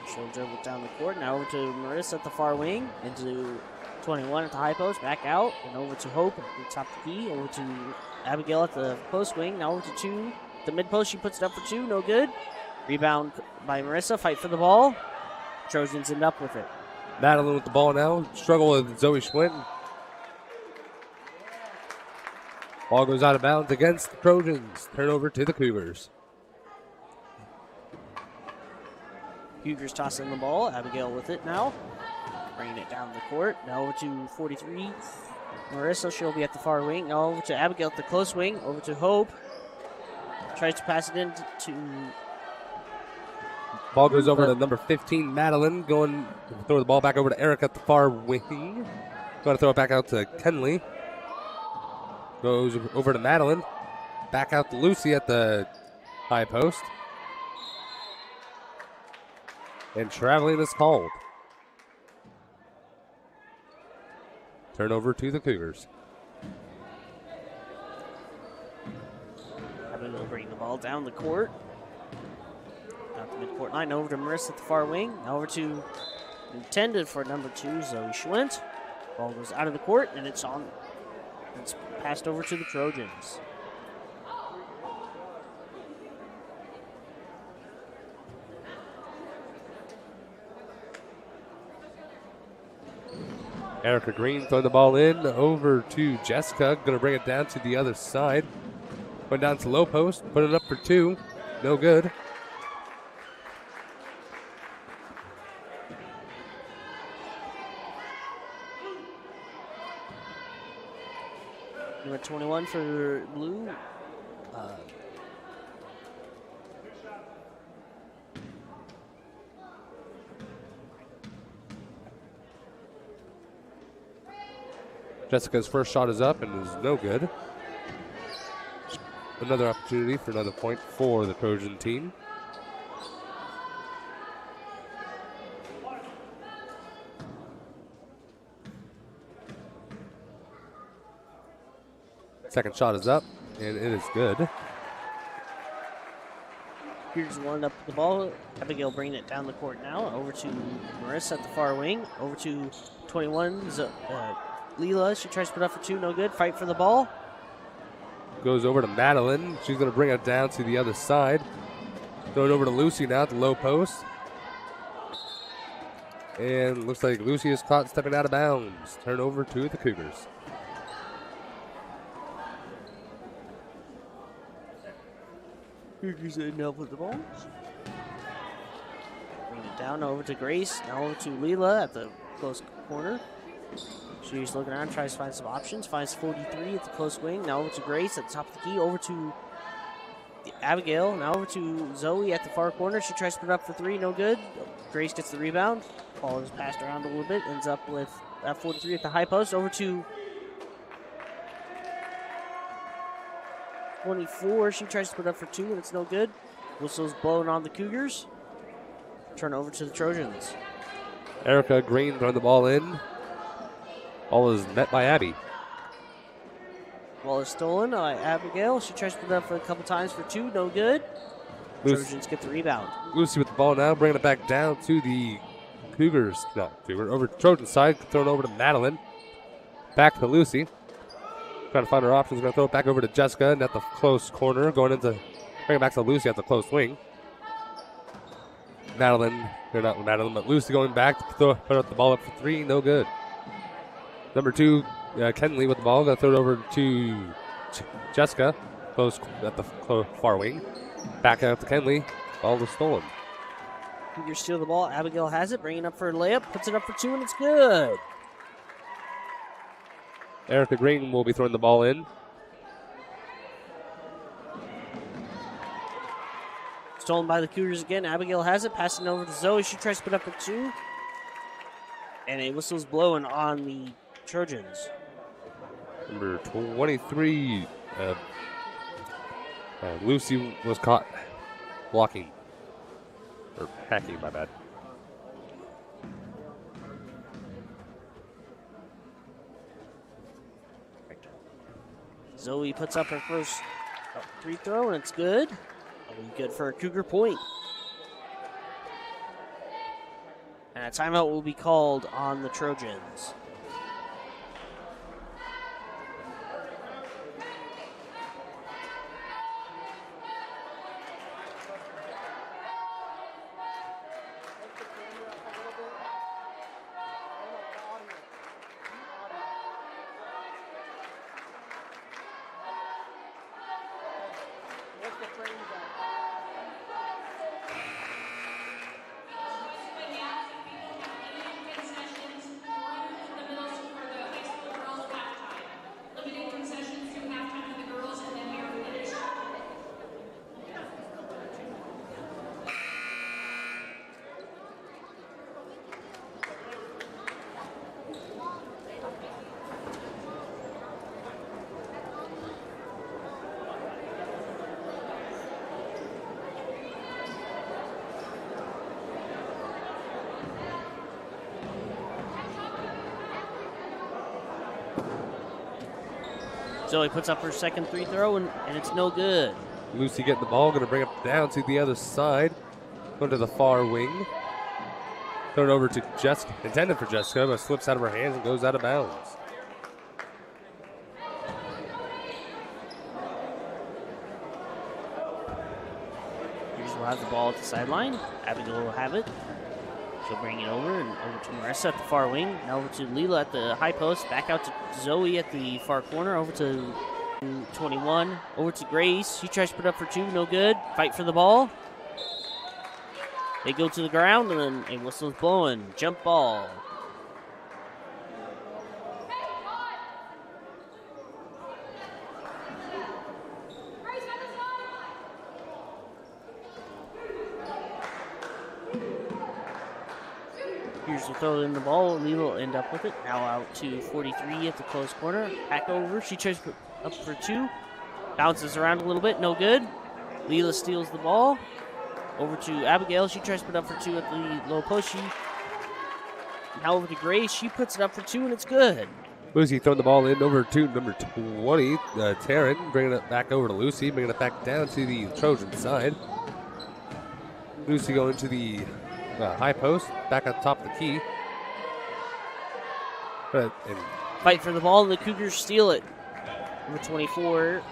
She'll dribble it down the court. Now over to Marissa at the far wing. Into 21 at the high post. Back out. And over to Hope at the top of the key. Over to Abigail at the post wing. Now over to 2. The mid post. She puts it up for 2. No good. Rebound by Marissa. Fight for the ball. Trojans end up with it. Madeline with the ball now. Struggle with Zoe Schwinn. Ball goes out of bounds against the Trojans. Turnover to the Cougars. Cougars tossing the ball. Abigail with it now. Bringing it down the court. Now over to 43. Marissa, she'll be at the far wing. Now over to Abigail at the close wing. Over to Hope. Tries to pass it in to... Ball goes over to number 15, Madeline. Going to throw the ball back over to Erica at the far wing. Going to throw it back out to Kenley. Goes over to Madeline. Back out to Lucy at the high post. And traveling is called. Turnover to the Cougars. Abigail bringing the ball down the court. Out the midcourt line. Over to Marissa at the far wing. Now over to intended for number 2, Zoe Schwint. Ball goes out of the court and it's on. It's passed over to the Trojans. Erica Green throwing the ball in over to Jessica. Going to bring it down to the other side. Went down to low post. Put it up for 2. No good. Number 21 for Blue. Jessica's first shot is up and is no good. Another opportunity for another point for the Trojan team. Second shot is up, and it is good. Here's one up the ball. Abigail bringing it down the court now. Over to Marissa at the far wing. Over to 21, Leela. She tries to put up for 2. No good. Fight for the ball. Goes over to Madeline. She's going to bring it down to the other side. Throw it over to Lucy now at the low post. And looks like Lucy is caught stepping out of bounds. Turnover to the Cougars. Cougars end up with the ball. Bring it down over to Grace. Now over to Leela at the close corner. She's looking around, tries to find some options. Finds 43 at the close wing. Now over to Grace at the top of the key. Over to Abigail. Now over to Zoe at the far corner. She tries to put it up for 3. No good. Grace gets the rebound. Ball is passed around a little bit. Ends up with 43 at the high post. Over to 24. She tries to put it up for 2, and it's no good. Whistle's blowing on the Cougars. Turn over to the Trojans. Erica Green throwing the ball in. Ball is met by Abby. Ball is stolen by Abigail. She tries to put it up for a couple times for 2. No good. Trojans get the rebound. Lucy with the ball now, bringing it back down to the Cougars. No, over to Trojan side. Thrown over to Madeline. back to Lucy. Trying to find her options. Going to throw it back over to Jessica and at the close corner. Going into, bring it back to Lucy at the close wing. Madeline, they're not Madeline, but Lucy going back to put up the ball up for three. No good. Number 2, Kenley with the ball. Going to throw it over to Jessica. Close at the far wing. Back out to Kenley. Ball was stolen. Cougars steal the ball. Abigail has it. Bringing up for a layup. Puts it up for 2, and it's good. Erica Green will be throwing the ball in. Stolen by the Cougars again. Abigail has it. Passing over to Zoe. She tries to put up for 2. And a whistle's blowing on the Trojans. Number 23, Lucy was caught blocking. Or hacking, my bad. Zoe puts up her first free throw, and it's good. That'll be good for a Cougar point. And a timeout will be called on the Trojans. Zoe puts up her second free throw, and it's no good. Lucy getting the ball, going to bring it down to the other side. Going to the far wing. Throw it over to Jessica, intended for Jessica, but slips out of her hands and goes out of bounds. Cougars will have the ball at the sideline. Abigail will have it. She'll bring it over and over to Marissa at the far wing. Now over to Leela at the high post. Back out to Zoe at the far corner. Over to 21. Over to Grace. She tries to put up for 2. No good. Fight for the ball. They go to the ground, and then a whistle is blowing. Jump ball. Here's the throw in the ball. Lee will end up with it. Now out to 43 at the close corner. Back over. She tries to put up for 2. Bounces around a little bit. No good. Leela steals the ball. Over to Abigail. She tries to put up for 2 at the low post. Now over to Grace. She puts it up for 2, and it's good. Lucy throwing the ball in over to number 20, Taryn. Bringing it back over to Lucy. Bringing it back down to the Trojan side. Lucy going to the high post. Back on top of the key. Fight for the ball, and the Cougars steal it. Number 24,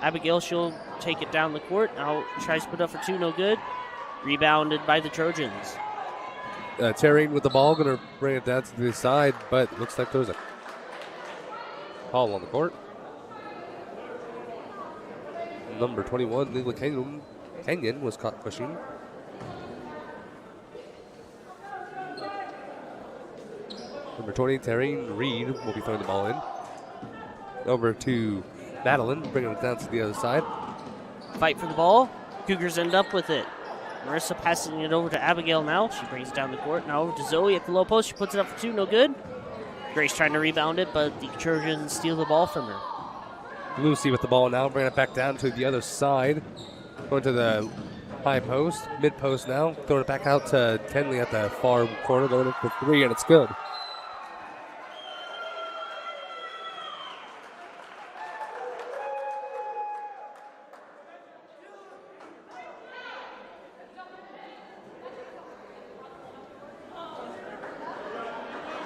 Abigail, she'll take it down the court. Now tries to put up for 2, no good. Rebounded by the Trojans. Taryn with the ball, going to bring it down to the side, but looks like there's a call on the court. Number 21, Lila Kenyon was caught pushing. Number 20, Taryn Reed will be throwing the ball in. Over to Madeline, bringing it down to the other side. Fight for the ball. Cougars end up with it. Marissa passing it over to Abigail now. She brings it down the court. Now over to Zoe at the low post. She puts it up for 2, no good. Grace trying to rebound it, but the Trojans steal the ball from her. Lucy with the ball now, bringing it back down to the other side. Going to the high post, mid post now. Throwing it back out to Kenley at the far corner, going in for 3, and it's good.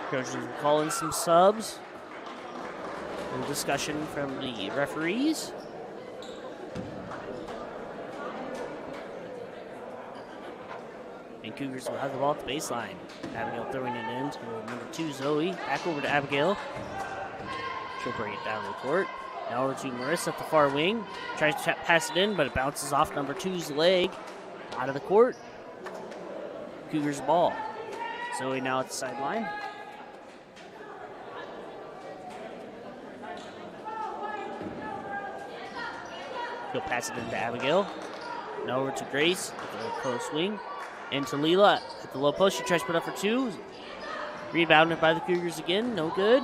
Trojans will call in some subs. Some discussion from the referees. And Cougars will have the ball at the baseline. Abigail throwing it in to number 2, Zoe. Back over to Abigail. She'll bring it down the court. Now over to Marissa at the far wing. Tries to pass it in, but it bounces off number 2's leg. Out of the court. Cougars ball. Zoe now at the sideline. She'll pass it into Abigail. Now over to Grace at the close wing. Into Leela at the low post. She tries to put up for 2. Rebounded by the Cougars again. No good.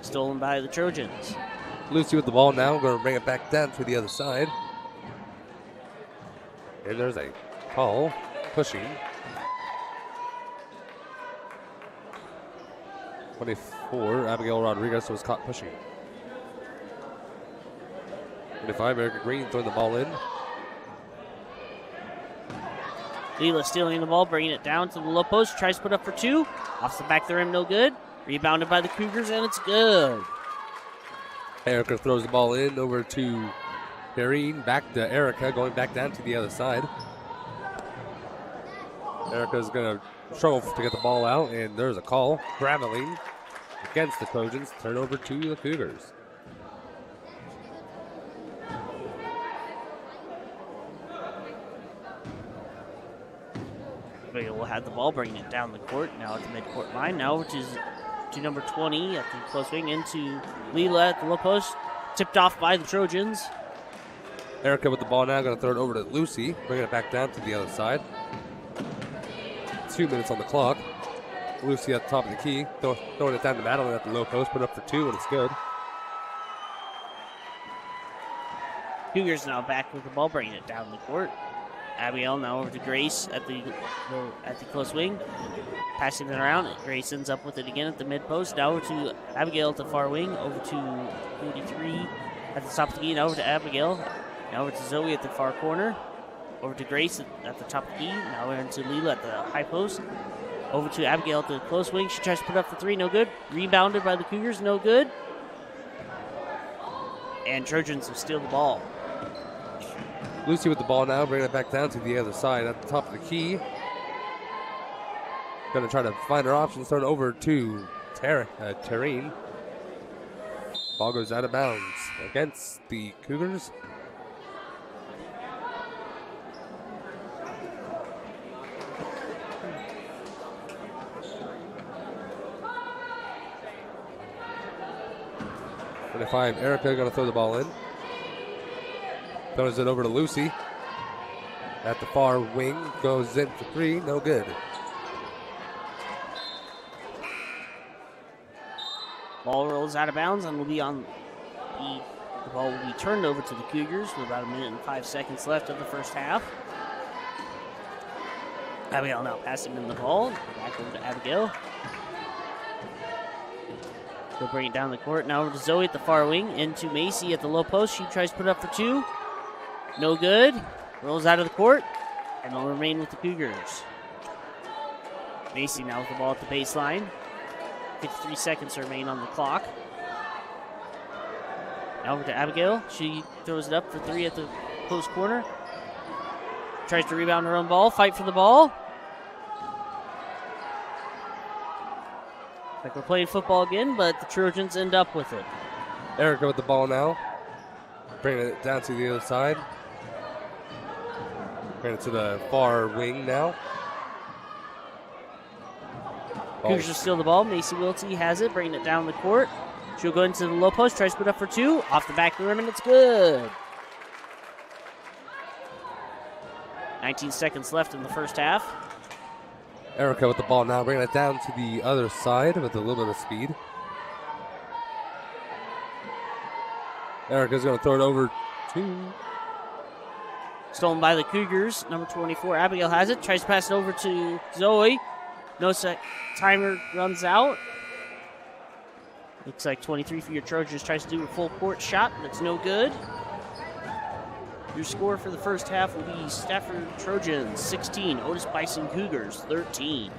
Stolen by the Trojans. Lucy with the ball now. Going to bring it back down to the other side. And there's a call. Pushing. 24, Abigail Rodriguez was caught pushing. 25, Erica Green throwing the ball in. Leela stealing the ball, bringing it down to the low post. Tries to put up for 2. Off the back of the rim, no good. Rebounded by the Cougars, and it's good. Erica throws the ball in over to Karine. Back to Erica, going back down to the other side. Erica's going to struggle to get the ball out, and there's a call. Traveling against the Trojans. Turnover to the Cougars. We'll have the ball, bringing it down the court. Now at the midcourt line. Now over to number 20 at the close wing. Into Leela at the low post. Tipped off by the Trojans. Erica with the ball now, going to throw it over to Lucy. Bringing it back down to the other side. 2 minutes on the clock. Lucy at the top of the key. Throwing it down to Madeline at the low post. Put up for 2, and it's good. Cougars now back with the ball, bringing it down the court. Abigail now over to Grace at the close wing. Passing it around. Grace ends up with it again at the mid post. Now over to Abigail at the far wing. Over to 43 at the top of the key. Now over to Abigail. Now over to Zoe at the far corner. Over to Grace at the top of the key. Now we're into Leela at the high post. Over to Abigail at the close wing. She tries to put up for 3. No good. Rebounded by the Cougars. No good. And Trojans will steal the ball. Lucy with the ball now, bringing it back down to the other side at the top of the key. Going to try to find her options. Throw it over to Tareen. Ball goes out of bounds against the Cougars. Erica going to throw the ball in. Throws it over to Lucy. At the far wing, goes in for 3, no good. Ball rolls out of bounds and will be on the ball will be turned over to the Cougars with about 1 minute and 5 seconds left of the first half. Abigail now passing in the ball. Back over to Abigail. They'll bring it down the court. Now over to Zoe at the far wing. Into Macy at the low post. She tries to put it up for 2. No good. Rolls out of the court. And will remain with the Cougars. Macy now with the ball at the baseline. 53 seconds remain on the clock. Now over to Abigail. She throws it up for 3 at the close corner. Tries to rebound her own ball. Fight for the ball. Like we're playing football again, but the Trojans end up with it. Erica with the ball now. Bringing it down to the other side. Bringing it to the far wing now. Cougars will steal the ball. Macy Wiltie has it, bringing it down the court. She'll go into the low post, tries to put up for 2. Off the back of the rim, and it's good. 19 seconds left in the first half. Erica with the ball now, bringing it down to the other side with a little bit of speed. Erica's going to throw it over to... Stolen by the Cougars. Number 24, Abigail has it. Tries to pass it over to Zoe. No sec. Timer runs out. Looks like 23 for your Trojans tries to do a full court shot, but it's no good. Your score for the first half will be Stafford Trojans 16, Otis-Bison Cougars 13.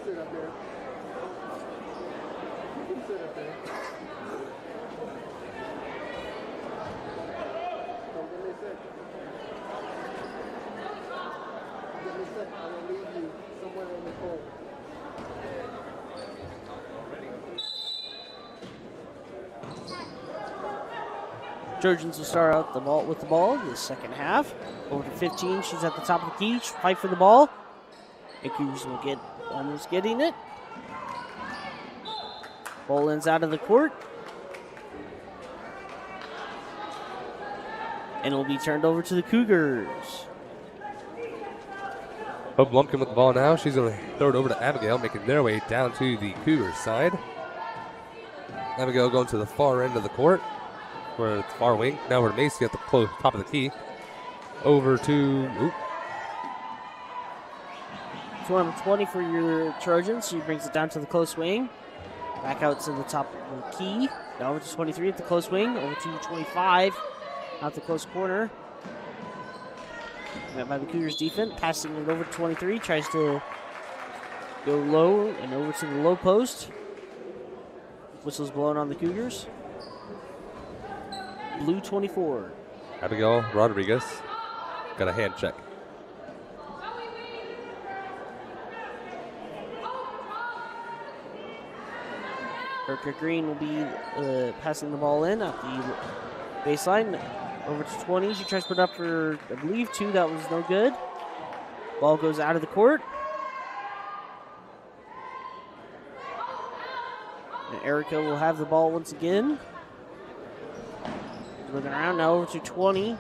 sit up there. You can sit up there. So give me a sec. Give me a sec. I'm going to leave you somewhere in the cold. Trojans will start out with the ball in the second half. Over to 15, she's at the top of the key. She'll fight for the ball. And Cougars will get almost getting it. Ball ends out of the court. And it will be turned over to the Cougars. Hope Lumpkin with the ball now. She's going to throw it over to Abigail, making their way down to the Cougars side. Abigail going to the far end of the court. We're at the far wing. Now we're to Macy at the top of the key. Over to... It's number 20 for your Trojans. She brings it down to the close wing. Back out to the top of the key. Now over to 23 at the close wing. Over to 25 out the close corner. Met by the Cougars defense. Passing it over to 23. Tries to go low and over to the low post. Whistle's blowing on the Cougars. Blue 24. Abigail Rodriguez got a hand check. Erica Green will be passing the ball in at the baseline. Over to 20. She tries to put up for, I believe, 2. That was no good. Ball goes out of the court. And Erica will have the ball once again. Looking around now over to 20.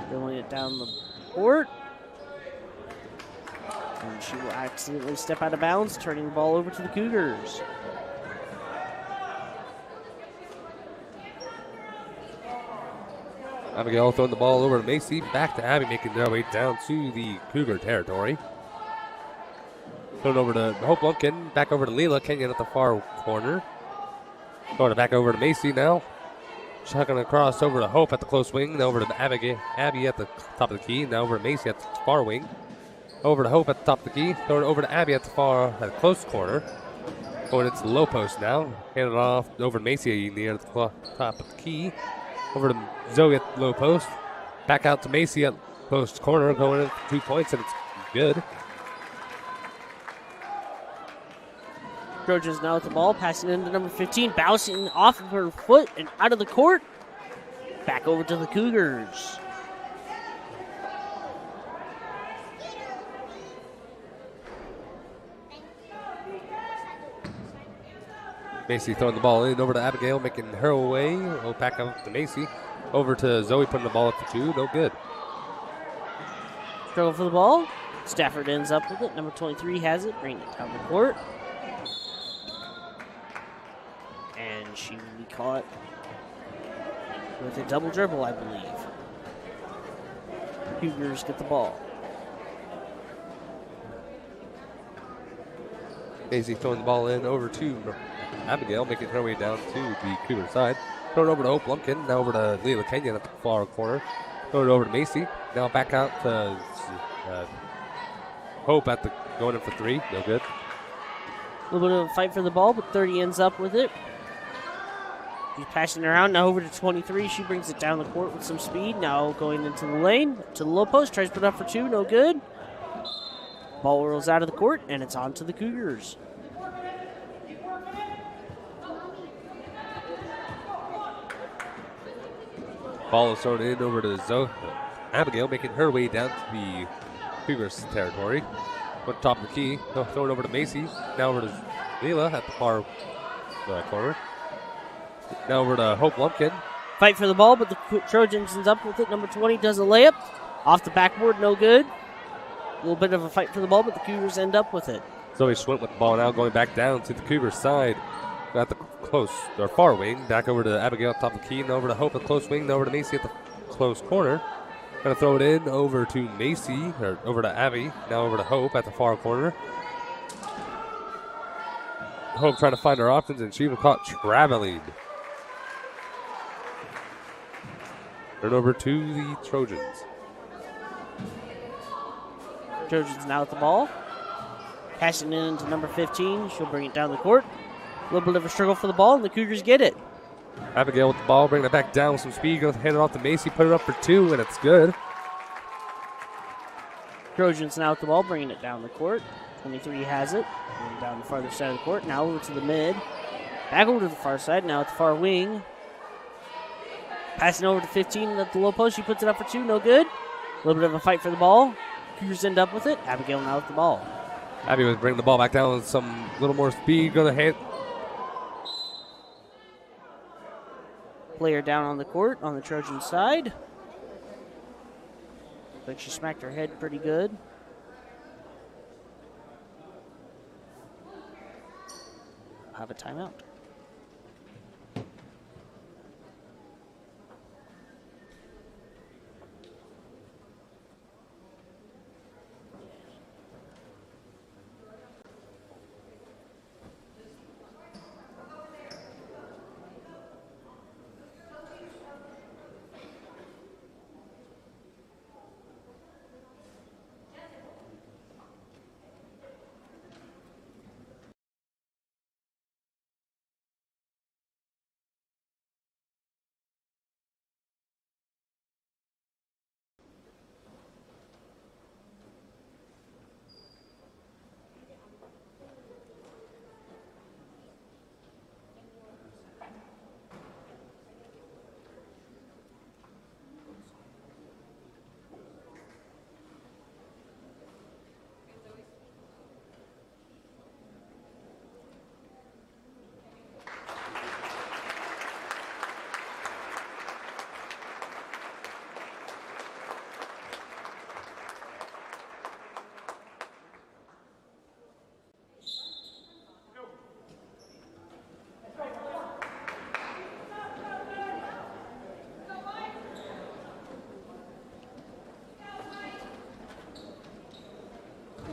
Throwing it down the court. And she will accidentally step out of bounds, turning the ball over to the Cougars. Abigail throwing the ball over to Macy. Back to Abby, making their way down to the Cougar territory. Thrown over to Hope Lumpkin. Back over to Leela Kenyon at the far corner. Going back over to Macy now. Chucking across over to Hope at the close wing. Then over to Abby at the top of the key. Now over to Macy at the far wing. Over to Hope at the top of the key. Throwing it over to Abby at the close corner. Going into the low post now. Hand it off over to Macy near the top of the key. Over to Zoe at the low post. Back out to Macy at post corner. Going in 2 points, and it's good. Trojans now with the ball, passing into number 15, bouncing off of her foot and out of the court. Back over to the Cougars. Macy throwing the ball in over to Abigail, making her way. We'll back up to Macy. Over to Zoe, putting the ball up for 2. No good. Struggle for the ball. Stafford ends up with it. Number 23 has it, bringing it down the court. And she will be caught with a double dribble, I believe. Cougars get the ball. Macy throwing the ball in over to Abigail, making her way down to the Cougar side. Throw it over to Hope Lumpkin. Now over to Leela Kenyon at the far corner. Throw it over to Macy. Now back out to Hope at the going in for 3. No good. A little bit of a fight for the ball, but 30 ends up with it. She's passing it around. Now over to 23. She brings it down the court with some speed. Now going into the lane. To the low post. Tries to put up for 2. No good. Ball rolls out of the court, and it's on to the Cougars. Ball is thrown in over to Abigail, making her way down to the Cougars territory. On top of the key. Throw it over to Macy. Now over to Leela at the far corner. Now over to Hope Lumpkin. Fight for the ball, but the Trojans ends up with it. Number 20 does a layup. Off the backboard, no good. A little bit of a fight for the ball, but the Cougars end up with it. Zoe Schwint with the ball now, going back down to the Cougars side. At the far wing. Back over to Abigail at top of the key. And over to Hope at the close wing. And over to Macy at the close corner. Going to throw it in over to Macy, or over to Abby. Now over to Hope at the far corner. Hope trying to find her options, and she was caught traveling. Turn over to the Trojans. Trojans now with the ball. Passing in to number 15. She'll bring it down the court. A little bit of a struggle for the ball, and the Cougars get it. Abigail with the ball, bringing it back down with some speed. Going to hand it off to Macy, put it up for 2, and it's good. Trojans now with the ball, bringing it down the court. 23 has it. And down the farther side of the court. Now over to the mid. Back over to the far side. Now at the far wing. Passing over to 15 at the low post. She puts it up for 2. No good. A little bit of a fight for the ball. Cougars end up with it. Abigail now with the ball. Abby was bringing the ball back down with some little more speed. Going to hand. Player down on the court on the Trojan side. Looks like she smacked her head pretty good. Have a timeout.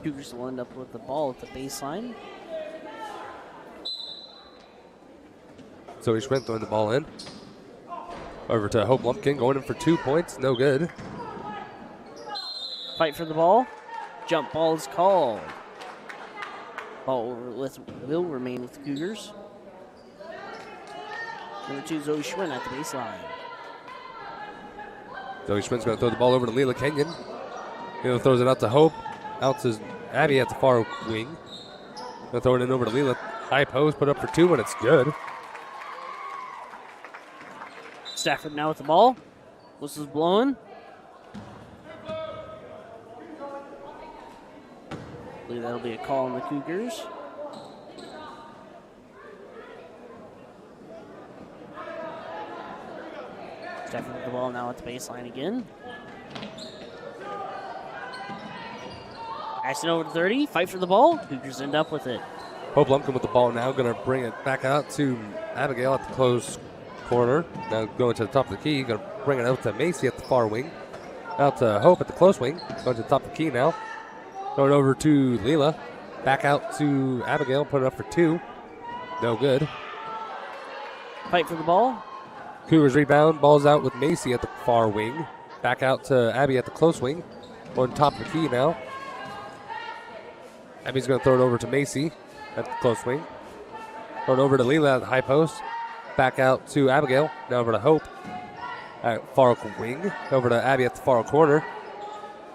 Cougars will end up with the ball at the baseline. Zoe Schwinn throwing the ball in. Over to Hope Lumpkin, going in for 2 points. No good. Fight for the ball. Jump ball is called. Ball will remain with the Cougars. Number 2, Zoe Schwinn at the baseline. Zoe Schwinn's going to throw the ball over to Leela Kenyon. Leela throws it out to Hope. Out to Abby at the far wing. Going to throw it in over to Leela. High post, put up for 2, and it's good. Stafford now with the ball. Whistle's blowing. I believe that'll be a call on the Cougars. Stafford with the ball now at the baseline again. Passing over to 30. Fight for the ball. Cougars end up with it. Hope Lumpkin with the ball now. Going to bring it back out to Abigail at the close corner. Now going to the top of the key. Going to bring it out to Macy at the far wing. Out to Hope at the close wing. Going to the top of the key now. Going over to Leela. Back out to Abigail. Put it up for 2. No good. Fight for the ball. Cougars rebound. Ball's out with Macy at the far wing. Back out to Abby at the close wing. On top of the key now. Abby's going to throw it over to Macy at the close wing. Throw it over to Leela at the high post. Back out to Abigail. Now over to Hope at far wing. Over to Abby at the far corner.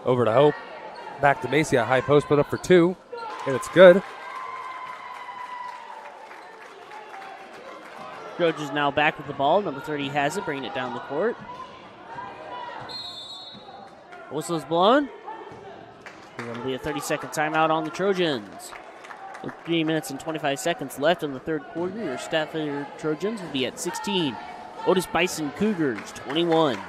Over to Hope. Back to Macy at high post. Put up for 2. And it's good. Trojans now back with the ball. Number 30 has it, bringing it down the court. Whistle's blown. There's going to be a 30-second timeout on the Trojans. With 3 minutes and 25 seconds left in the third quarter, your Stafford Trojans will be at 16. Otis-Bison Cougars, 21.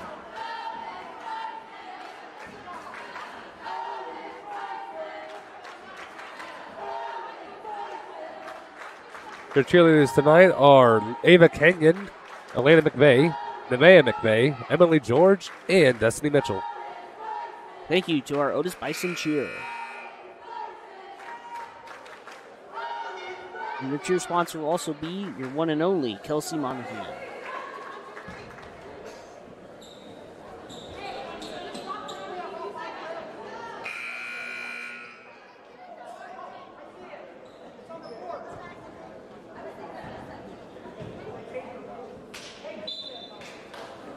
Their cheerleaders tonight are Ava Kenyon, Elena McVeigh, Nevaeh McVeigh, Emily George, and Destiny Mitchell. Thank you to our Otis-Bison cheer. And your cheer sponsor will also be your one and only Kelsey Monahan.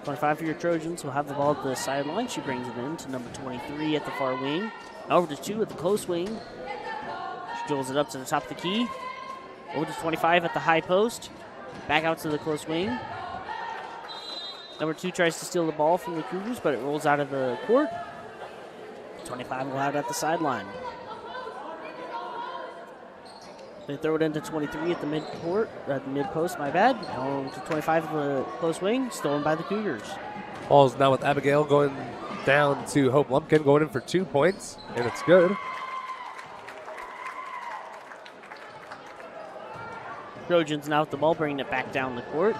25 for your Trojans will have the ball at the sideline. She brings it in to number 23 at the far wing. Over to 2 at the close wing. She drills it up to the top of the key. Over to 25 at the high post. Back out to the close wing. Number 2 tries to steal the ball from the Cougars, but it rolls out of the court. 25 will have it at the sideline. They throw it into 23 at the mid post, my bad. Now to 25 at the close wing, stolen by the Cougars. Ball's now with Abigail going down to Hope Lumpkin, going in for 2 points, and it's good. Trojans now with the ball, bringing it back down the court.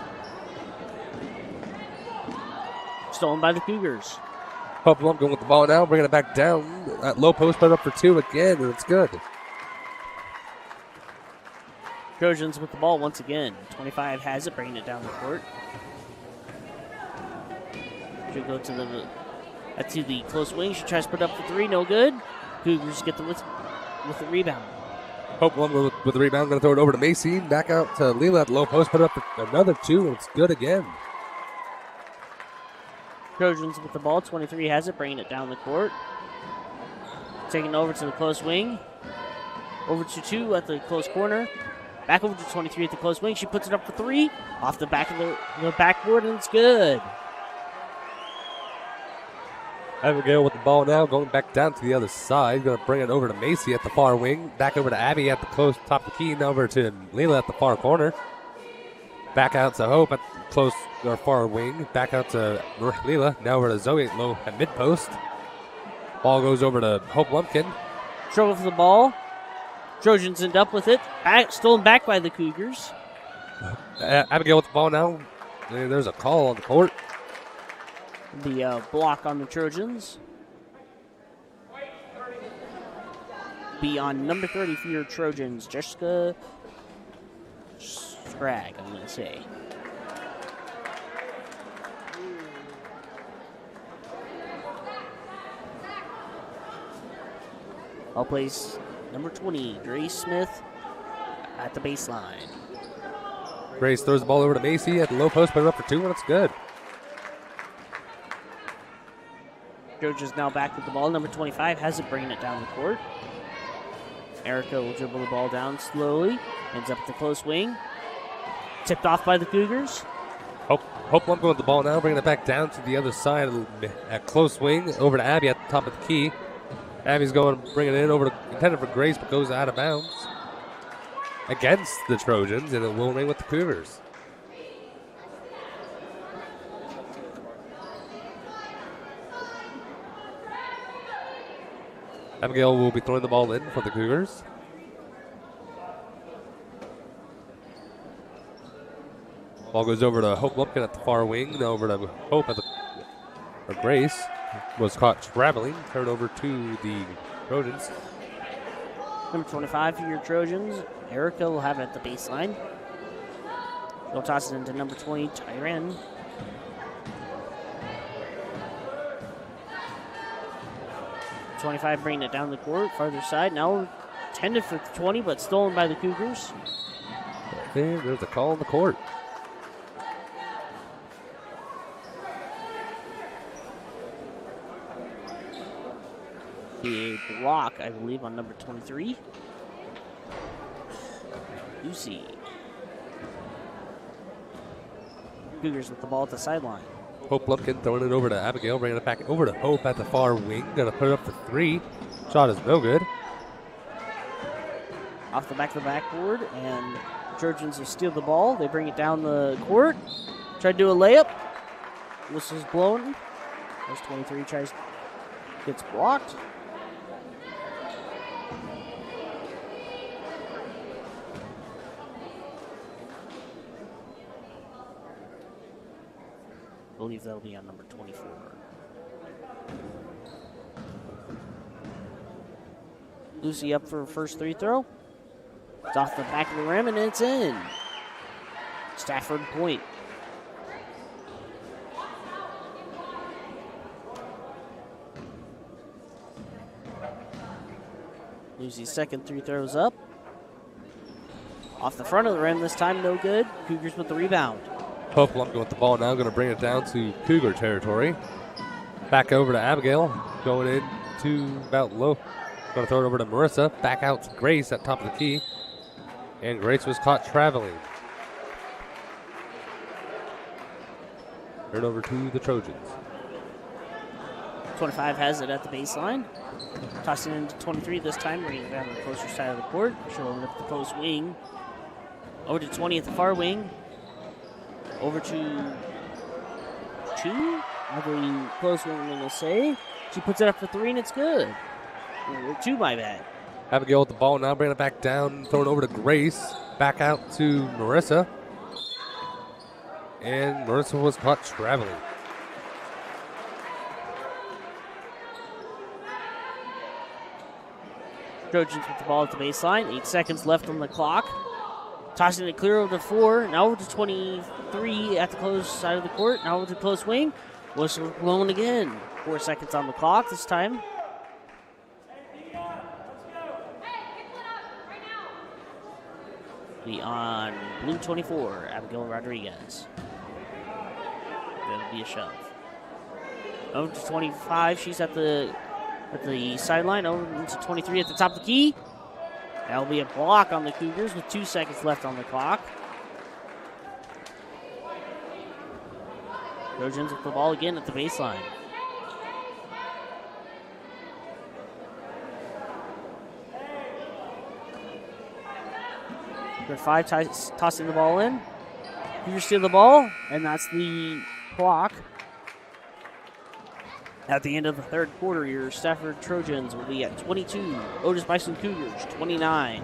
Stolen by the Cougars. Hope Lumpkin with the ball now, bringing it back down. That low post put up for 2 again, and it's good. Trojans with the ball once again. 25 has it, bringing it down the court. She'll go to the close wing. She tries to put up for 3, no good. Cougars get with the rebound. Hope Lumpkin with the rebound, going to throw it over to Macy. Back out to Leela at the low post, put up for another 2, and it's good again. Trojans with the ball. 23 has it, bringing it down the court. Taking it over to the close wing. Over to 2 at the close corner. Back over to 23 at the close wing. She puts it up for 3. Off the back of the backboard, and it's good. Abigail with the ball now, going back down to the other side. Going to bring it over to Macy at the far wing. Back over to Abby at the close top of the key. And over to Leela at the far corner. Back out to Hope at the close or far wing. Back out to Leela. Now over to Zoe at mid post. Ball goes over to Hope Lumpkin. Trouble for the ball. Trojans end up with it. Stolen back by the Cougars. Abigail with the ball now. There's a call on the court. The block on the Trojans. Be on number 30 for your Trojans, Jessica Scragg, I'm going to say. I'll place number 20, Grace Smith, at the baseline. Grace throws the ball over to Macy at the low post, put it up for 2, and it's good. Trojans now back with the ball. Number 25 has it, bringing it down the court. Erica will dribble the ball down slowly. Ends up at the close wing. Tipped off by the Cougars. Hope Lumpkin with the ball now, bringing it back down to the other side at close wing. Over to Abby at the top of the key. Abby's going to bring it in over to intended for Grace, but goes out of bounds against the Trojans, and it will remain with the Cougars. Abigail will be throwing the ball in for the Cougars. Ball goes over to Hope Lumpkin at the far wing, over to Hope at Grace. Was caught traveling, turned over to the Trojans. Number 25 for your Trojans. Erica will have it at the baseline. She'll toss it into number 20, Tyren. .25 bringing it down the court, farther side. Now intended for 20, but stolen by the Cougars. And there's a call on the court. A block, I believe, on number 23. Lucy. Cougars with the ball at the sideline. Hope Lumpkin throwing it over to Abigail, bringing it back over to Hope at the far wing. Going to put it up for 3. Shot is no good. Off the back of the backboard, and the Trojans will steal the ball. They bring it down the court. Try to do a layup. Whistle's blown. As 23 gets blocked. I believe that'll be on number 24. Lucy up for her first free throw. It's off the back of the rim, and it's in. Stafford point. Lucy's second free throw's up. Off the front of the rim this time, no good. Cougars with the rebound. Pope Lumpkin with the ball now, going to bring it down to Cougar territory. Back over to Abigail, going in to about low. Going to throw it over to Marissa. Back out to Grace at top of the key. And Grace was caught traveling. Turn over to the Trojans. 25 has it at the baseline. Tossing it into 23 this time, bringing it down to the closer side of the court. Showing up the post wing. Over to 20 at the far wing. Over to 2. I believe close wing, I'm going to say. She puts it up for 3, and it's good. Or 2, my bad. Abigail with the ball now, bringing it back down, throwing it over to Grace. Back out to Marissa. And Marissa was caught traveling. Trojans with the ball at the baseline. 8 seconds left on the clock. Tossing it clear over to 4. Now over to 23 at the close side of the court. Now over to close wing. Whistle blown again. 4 seconds on the clock this time. Be on blue 24, Abigail Rodriguez. That'll be a shove. Over to 25. She's at the sideline. Over to 23 at the top of the key. That'll be a block on the Cougars with 2 seconds left on the clock. Trojans with the ball again at the baseline. Number 5 tossing the ball in. Cougars steal the ball, and that's the clock. At the end of the third quarter, your Stafford Trojans will be at 22. Otis-Bison Cougars, 29.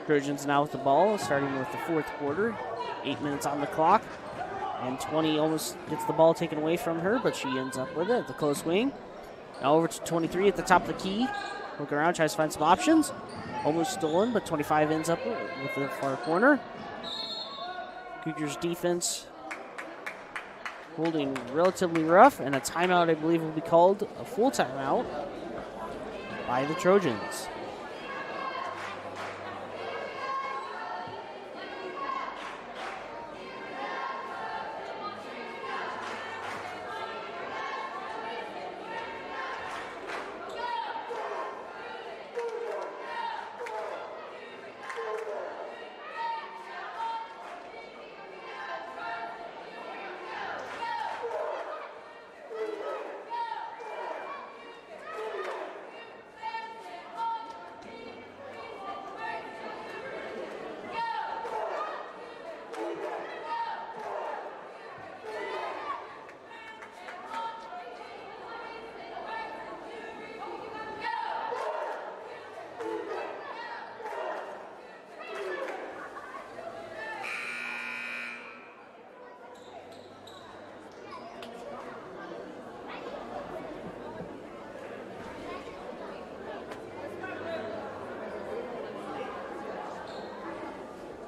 Trojans now with the ball, starting with the fourth quarter. 8 minutes on the clock. And 20 almost gets the ball taken away from her, but she ends up with it at the close wing. Now over to 23 at the top of the key. Look around, tries to find some options. Almost stolen, but 25 ends up with the far corner. Cougars defense holding relatively rough, and a timeout, I believe, will be called, a full timeout by the Trojans.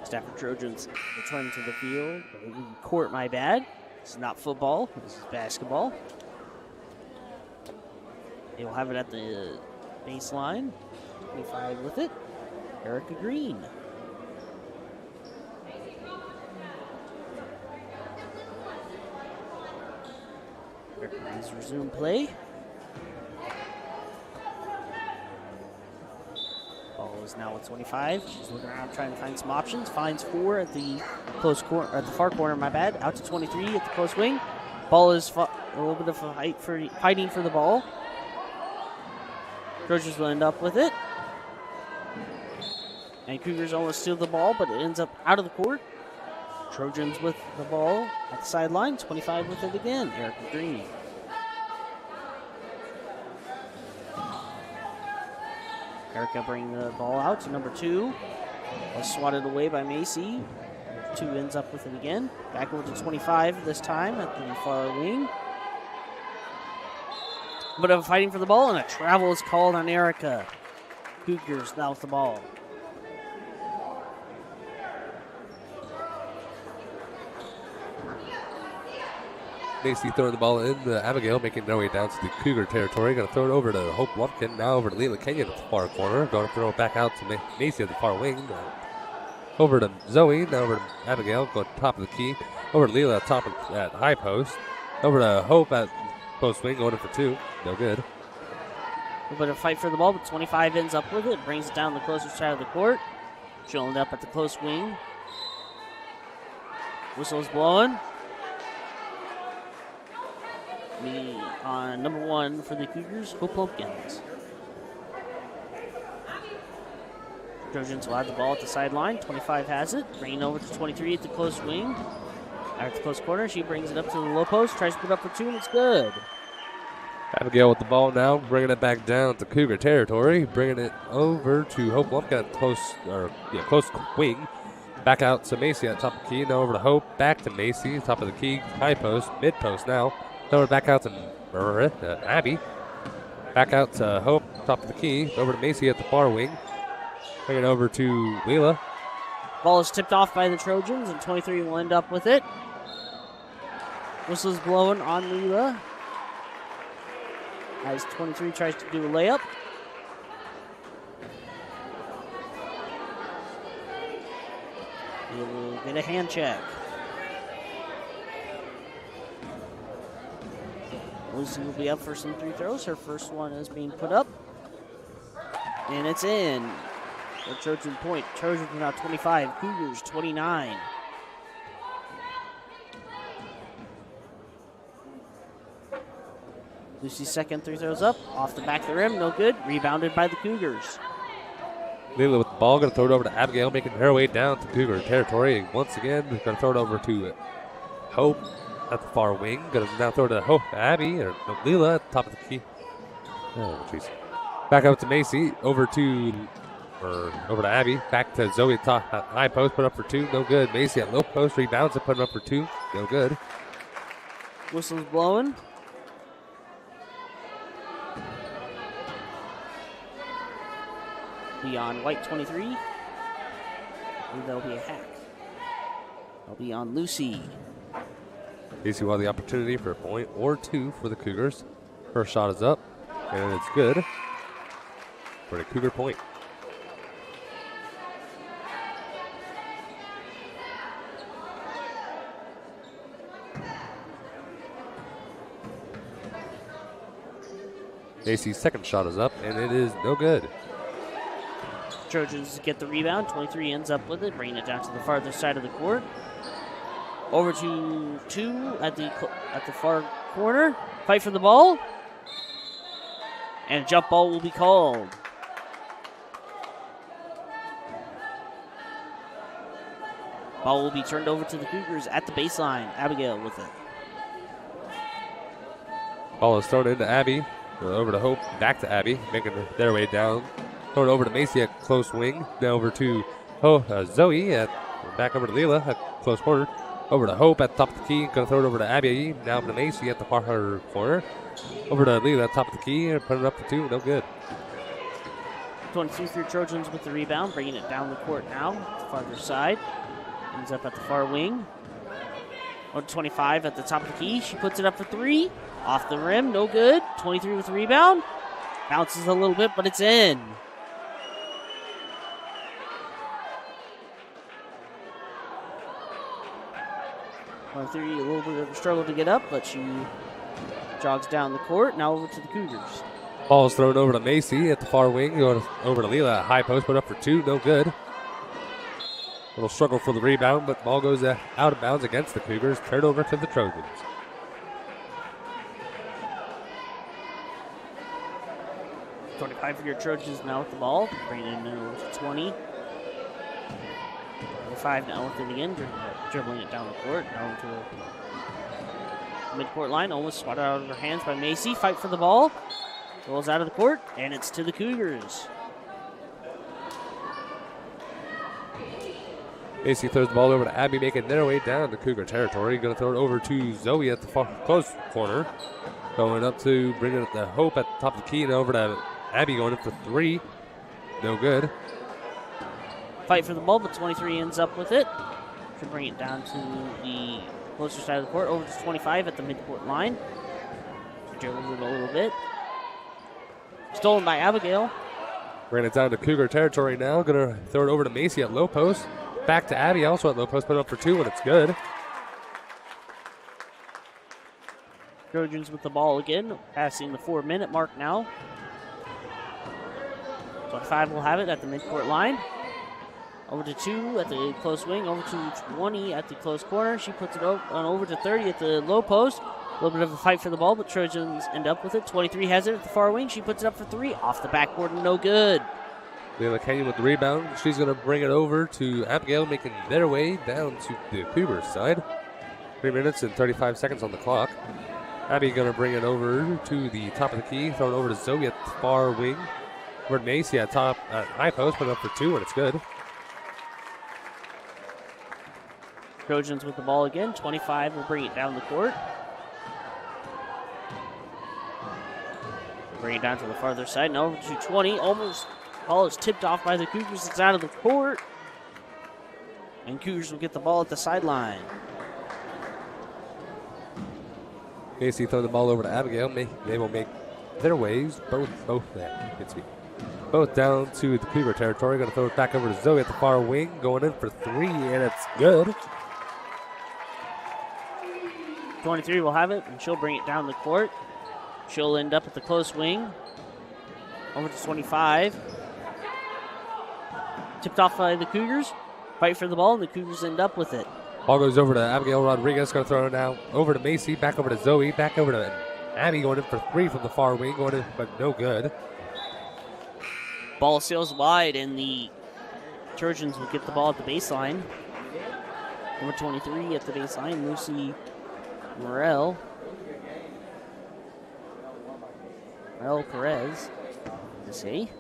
Stafford Trojans return to the field. Court, my bad. This is not football. This is basketball. They will have it at the baseline. 25 with it. Erica Green. Erica Green's resume play. Ball is now at 25. She's looking around trying to find some options. Finds 4 at the close corner, at the far corner, my bad. Out to 23 at the close wing. Ball is a little bit of a fighting for the ball. Trojans will end up with it. And Cougars almost steal the ball, but it ends up out of the court. Trojans with the ball at the sideline. 25 with it again. Erica Green. Erica bringing the ball out to number 2. Was swatted away by Macy. 2 ends up with it again. Back over to 25 this time at the far wing. But of fighting for the ball, and a travel is called on Erica. Cougars now with the ball. Macy throwing the ball in. Abigail making their way down to the Cougar territory. Going to throw it over to Hope Lumpkin. Now over to Leila Kenyon at the far corner. Going to throw it back out to Macy at the far wing. Over to Zoe. Now over to Abigail. Going top of the key. Over to Leila at high post. Over to Hope at close wing. Going in for 2. No good. A bit of fight for the ball, but 25 ends up with it. Brings it down the closer side of the court. She'll end up at the close wing. Whistle's blowing. On number 1 for the Cougars, Hope Lumpkins. Trojans will have the ball at the sideline. 25 has it. Bringing over to 23 at the close wing. At the close corner, she brings it up to the low post. Tries to put up for 2, and it's good. Abigail with the ball now, bringing it back down to Cougar territory. Bringing it over to Hope Lumpkin at close wing. Back out to Macy at top of the key. Now over to Hope. Back to Macy, top of the key. High post, mid post now. Throw it back out to Abby. Back out to Hope, top of the key. Over to Macy at the far wing. Bring it over to Leila. Ball is tipped off by the Trojans, and 23 will end up with it. Whistle's blowing on Leila. As 23 tries to do a layup. We'll get a hand check. Lucy will be up for some free throws. Her first one is being put up. And it's in. The Trojan point. Trojans are now 25. Cougars 29. Lucy's second three throws up. Off the back of the rim. No good. Rebounded by the Cougars. Leila with the ball. Going to throw it over to Abigail, making her way down to Cougar territory. And once again, going to throw it over to Hope at the far wing. Going to now throw it to Hope, Abby, or no, Leila at the top of the key. Oh, jeez. Back up to Macy. Over to Abby. Back to Zoe at top at high post. Put up for 2. No good. Macy at low post. Rebounds it. Put up for 2. No good. Whistle's blowing. On White 23. And there'll be a hack. That'll be on Lucy. Lucy will have the opportunity for a point or 2 for the Cougars. First shot is up, and it's good for the Cougar point. Macy's second shot is up, and it is no good. Trojans get the rebound. 23 ends up with it, bringing it down to the farther side of the court. Over to 2 at the far corner. Fight for the ball. And a jump ball will be called. Ball will be turned over to the Cougars at the baseline. Abigail with it. Ball is thrown into Abby. Over to Hope. Back to Abby, making their way down. Throw it over to Macy at close wing. Then over to Zoe. Back over to Leila at close corner. Over to Hope at the top of the key. Going to throw it over to Abby. Now to Macy at the far corner. Over to Leila at the top of the key. And put it up for 2. No good. 23 Trojans with the rebound. Bringing it down the court now. The farther side. Ends up at the far wing. 25 at the top of the key. She puts it up for 3. Off the rim. No good. 23 with the rebound. Bounces a little bit, but it's in. 23, a little bit of a struggle to get up, but she jogs down the court. Now over to the Cougars. Ball is thrown over to Macy at the far wing. Going over to Leela. High post, put up for two. No good. Little struggle for the rebound, but the ball goes out of bounds against the Cougars. Turnover to the Trojans. For your Trojans now with the ball. Bringing it in over to 20. 5 now with it again. Dribbling it down the court. Now to the midcourt line. Almost swatted out of her hands by Macy. Fight for the ball. Rolls out of the court, and it's to the Cougars. Macy throws the ball over to Abby, making their way down to Cougar territory. Going to throw it over to Zoe at the close corner. Going up to bring it to Hope at the top of the key, and over to Abby going up for three. No good. Fight for the ball, but 23 ends up with it. Should bring it down to the closer side of the court. Over to 25 at the midcourt line. She dribbles it a little bit. Stolen by Abigail. Bring it down to Cougar territory now. Going to throw it over to Macy at low post. Back to Abby, also at low post. Put it up for two, and it's good. Trojans with the ball again. Passing the 4-minute mark now. 25 will have it at the midcourt line. Over to 2 at the close wing. Over to 20 at the close corner. She puts it over to 30 at the low post. A little bit of a fight for the ball, but Trojans end up with it. 23 has it at the far wing. She puts it up for 3. Off the backboard and no good. Leila Kenyon with the rebound. She's going to bring it over to Abigail, making their way down to the Cougars side. 3 minutes and 35 seconds on the clock. Abby going to bring it over to the top of the key. Throw it over to Zoe at the far wing. Over to Macy at top at high post. Put it up for 2, and it's good. Trojans with the ball again. 25 will bring it down the court. Bring it down to the farther side and over to 20. Almost ball is tipped off by the Cougars. It's out of the court. And Cougars will get the ball at the sideline. Macy throw the ball over to Abigail. They will make their ways both down to the Cougar territory. Going to throw it back over to Zoe at the far wing. Going in for 3, and it's good. 23 will have it, and she'll bring it down the court. She'll end up at the close wing. Over to 25. Tipped off by the Cougars. Fight for the ball, and the Cougars end up with it. Ball goes over to Abigail Rodriguez. Going to throw it now over to Macy. Back over to Zoe. Back over to Abby. Going in for 3 from the far wing. Going in, but no good. Ball sails wide, and the Trojans will get the ball at the baseline. Number 23 at the baseline, Lucy Morel Perez. Let's see.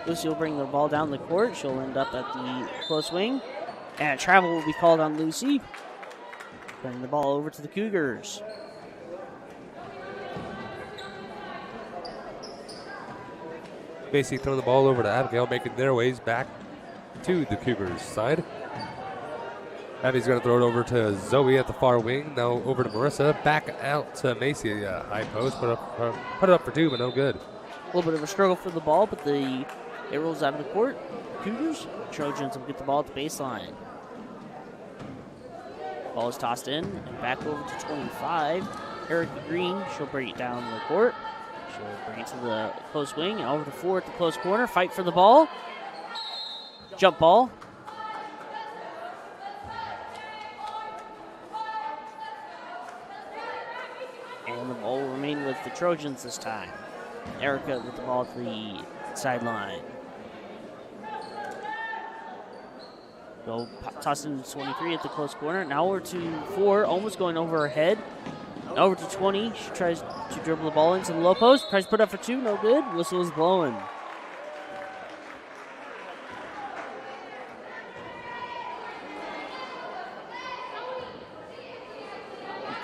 Lucy will bring the ball down the court. She'll end up at the close wing. And a travel will be called on Lucy. Bring the ball over to the Cougars. Macy throwing the ball over to Abigail, making their ways back to the Cougars side. Abby's going to throw it over to Zoe at the far wing. Now over to Marissa. Back out to Macy. High post. Put it up for 2, but no good. A little bit of a struggle for the ball, but it rolls out of the court. Cougars. Trojans will get the ball at the baseline. Ball is tossed in and back over to 25. Erica Green. She'll bring it down the court. She'll bring it to the close wing and over to 4 at the close corner. Fight for the ball. Jump ball. And the ball will remain with the Trojans this time. Erica with the ball at the sideline. Go toss in 23 at the close corner. Now we're to 4, almost going over her head. Over to 20. She tries to dribble the ball into the low post. Tries to put up for 2. No good. Whistle is blowing.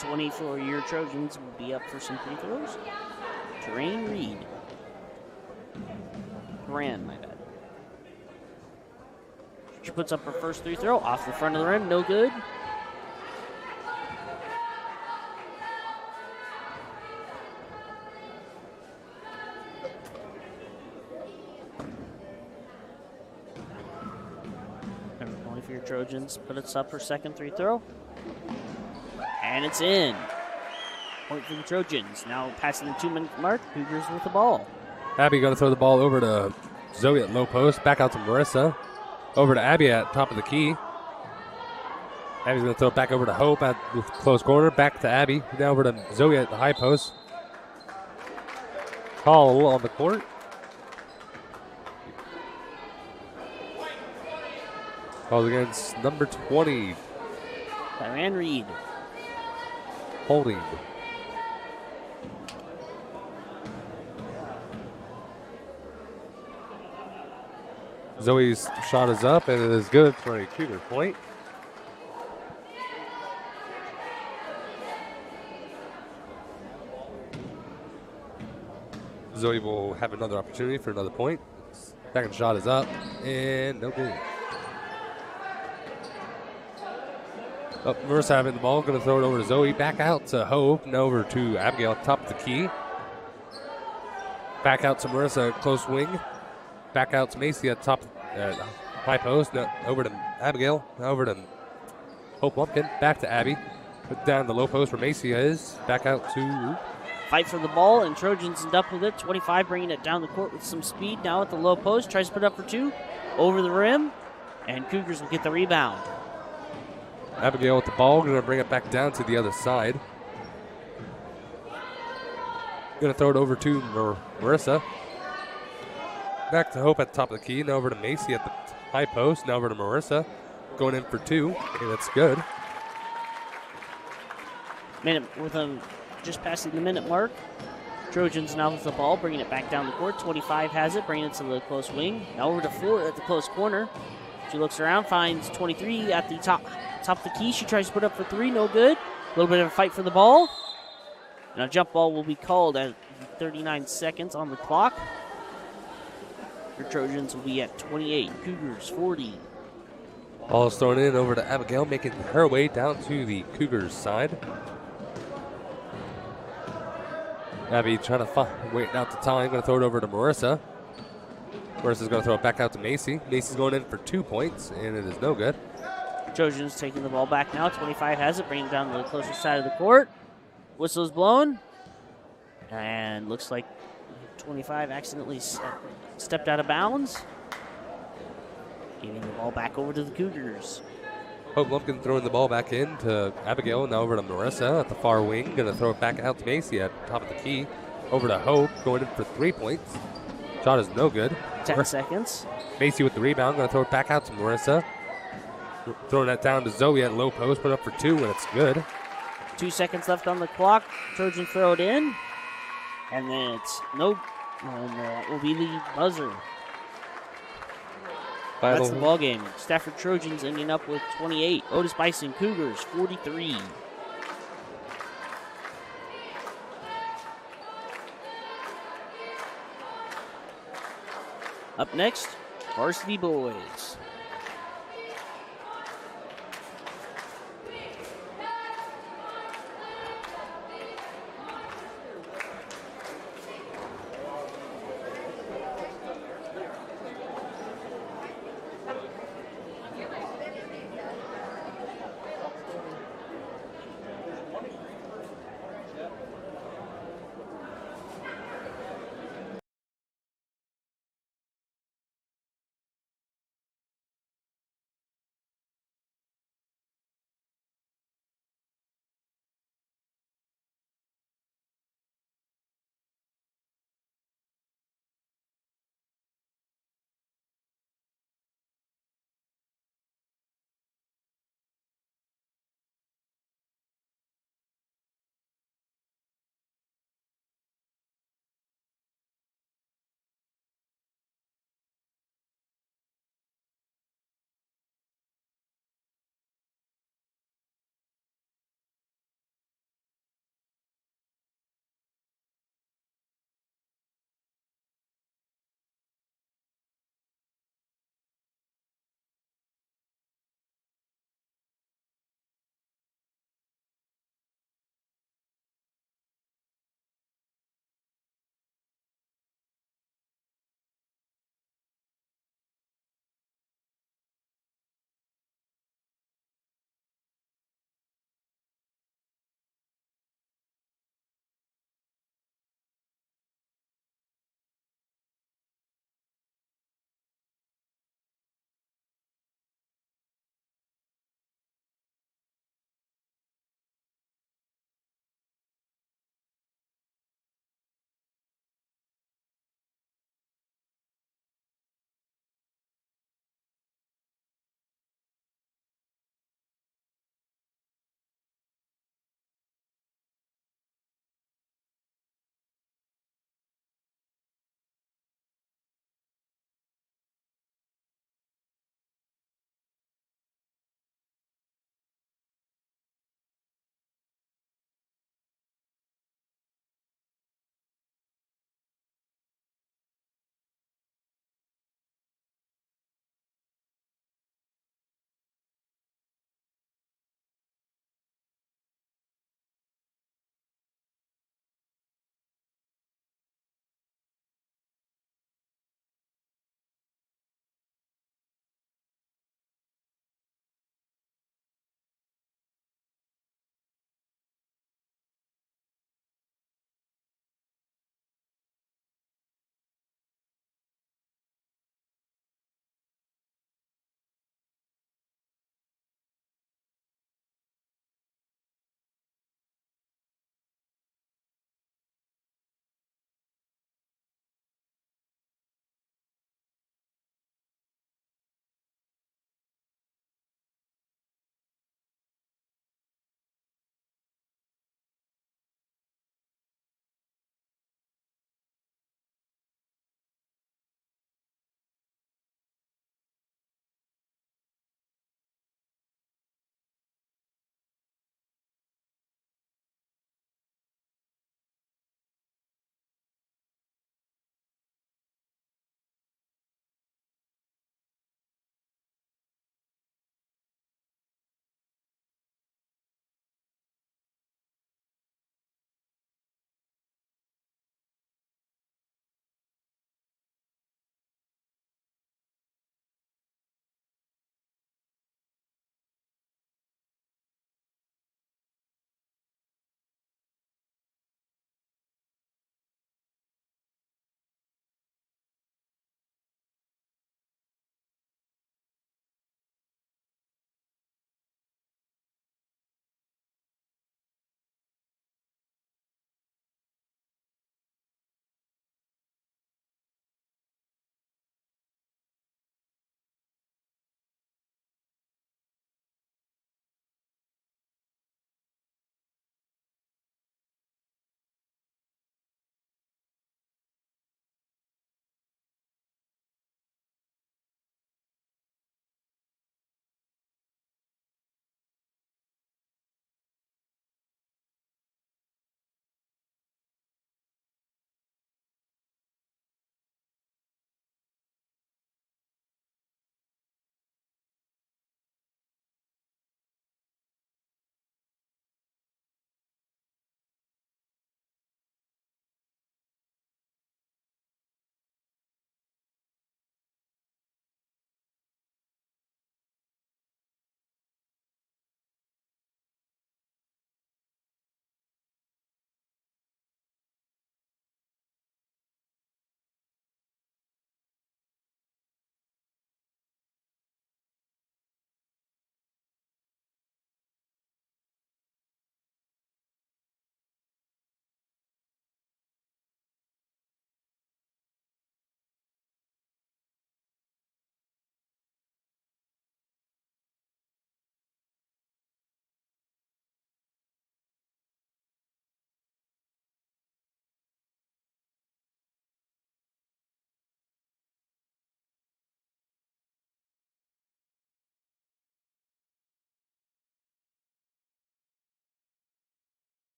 24-year Trojans will be up for some free throws. Terrain Reed. Moran, my bad. She puts up her first free throw off the front of the rim. No good. for your Trojans. But it's up her second free throw. And it's in. Point for the Trojans. Now passing the 2-minute mark. Cougars with the ball. Abby going to throw the ball over to Zoe at low post. Back out to Marissa. Over to Abby at top of the key. Abby's going to throw it back over to Hope at the close corner. Back to Abby. Now over to Zoe at the high post. Call on the court. Calls against number 20. Tyran Reed. Holding. Zoe's shot is up, and it is good for a Cougar point. Zoe will have another opportunity for another point. Second shot is up, and no good. Oh, Marissa having the ball, going to throw it over to Zoe. Back out to Hope, and over to Abigail, top of the key. Back out to Marissa, close wing. Back out to Macy at top, high post. No, over to Abigail, over to Hope Lumpkin. Back to Abby. Put down the low post where Macy is. Back out to... Fight for the ball, and Trojans end up with it. 25 bringing it down the court with some speed. Now at the low post, tries to put up for two. Over the rim, and Cougars will get the rebound. Abigail with the ball, going to bring it back down to the other side. Going to throw it over to Marissa. Back to Hope at the top of the key. Now over to Macy at the high post. Now over to Marissa. Going in for two, and that's good. Minute with them just passing the minute mark. Trojans now with the ball, bringing it back down the court. 25 has it, bringing it to the close wing. Now over to Ford at the close corner. She looks around, finds 23 at the top of the key. She tries to put up for three, no good. A little bit of a fight for the ball. And a jump ball will be called at 39 seconds on the clock. Your Trojans will be at 28, Cougars 40. Ball is thrown in over to Abigail, making her way down to the Cougars side. Abby trying to wait out the time. Going to throw it over to Marissa. Marissa's going to throw it back out to Macy. Macy's going in for 2 points, and it is no good. Trojans taking the ball back now. 25 has it, bringing it down to the closer side of the court. Whistle's blown. And looks like 25 accidentally stepped out of bounds. Giving the ball back over to the Cougars. Hope Lumpkin throwing the ball back in to Abigail, now over to Marissa at the far wing. Going to throw it back out to Macy at top of the key. Over to Hope, going in for 3 points. Shot is no good. 10 seconds. Macy with the rebound, going to throw it back out to Marissa. Throwing that down to Zoe at low post, put up for two, and it's good. 2 seconds left on the clock. Trojan throw it in. And then it's no, and it will be the buzzer. That's the ball game. Stafford Trojans ending up with 28. Otis-Bison Cougars 43. Up next, Varsity Boys.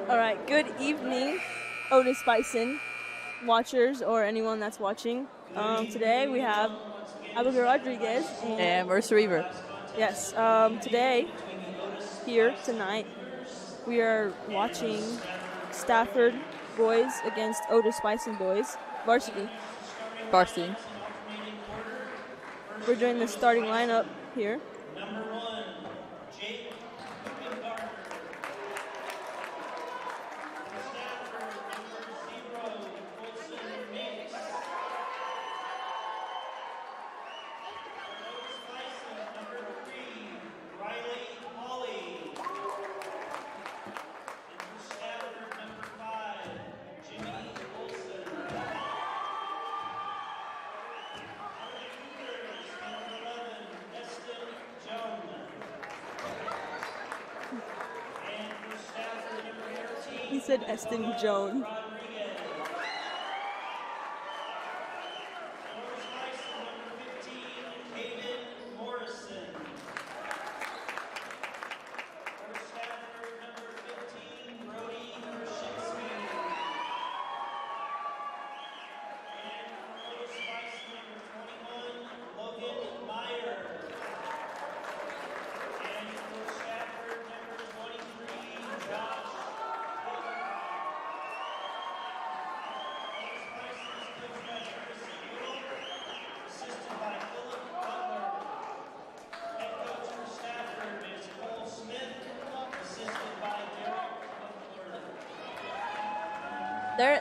All right, good evening, Otis-Bison watchers or anyone that's watching. Today we have Abigail Rodriguez And Mercer Reaver. yes, today, here, tonight, we are watching Stafford boys against Otis-Bison boys, varsity. Varsity. We're doing the starting lineup here. He said Eston Jones.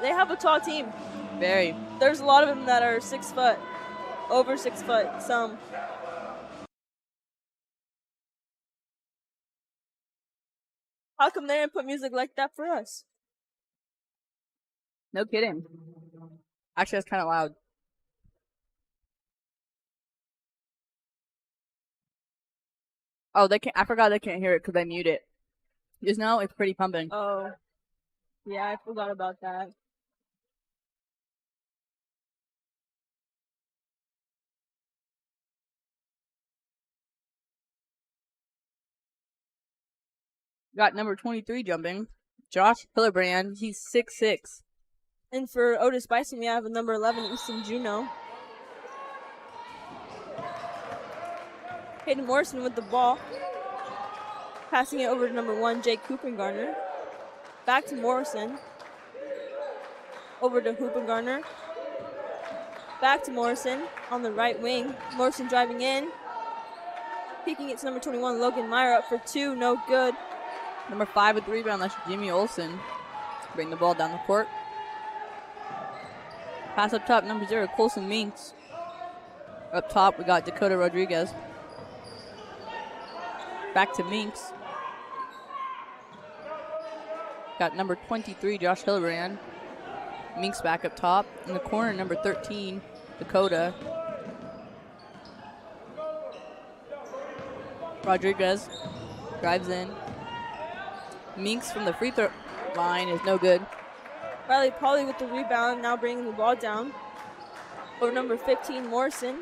They have a tall team. Very. There's a lot of them that are 6 foot, over 6 foot. Some. How come they didn't put music like that for us? No kidding. Actually, that's kind of loud. Oh, they can't. I forgot they can't hear it because I mute it. Just now, it's pretty pumping. Oh, yeah, I forgot about that. Got number 23 jumping. Josh Hillebrand. He's 6'6". And for Otis-Bison, we have a number 11, Easton Juno. Hayden Morrison with the ball. Passing it over to number 1, Jake Hoopengarner. Back to Morrison. Over to Hoopengarner. Back to Morrison on the right wing. Morrison driving in. Peeking it to number 21, Logan Meyer, up for 2, no good. Number 5 with the rebound. That's Jimmy Olsen. Bring the ball down the court. Pass up top, number 0, Colson Minks. Up top, we got Dakota Rodriguez. Back to Minks. Got number 23, Josh Hillebrand. Minks back up top. In the corner, number 13, Dakota. Rodriguez drives in. Minks from the free throw line is no good. Riley Pauly with the rebound, now bringing the ball down. Over number 15, Morrison.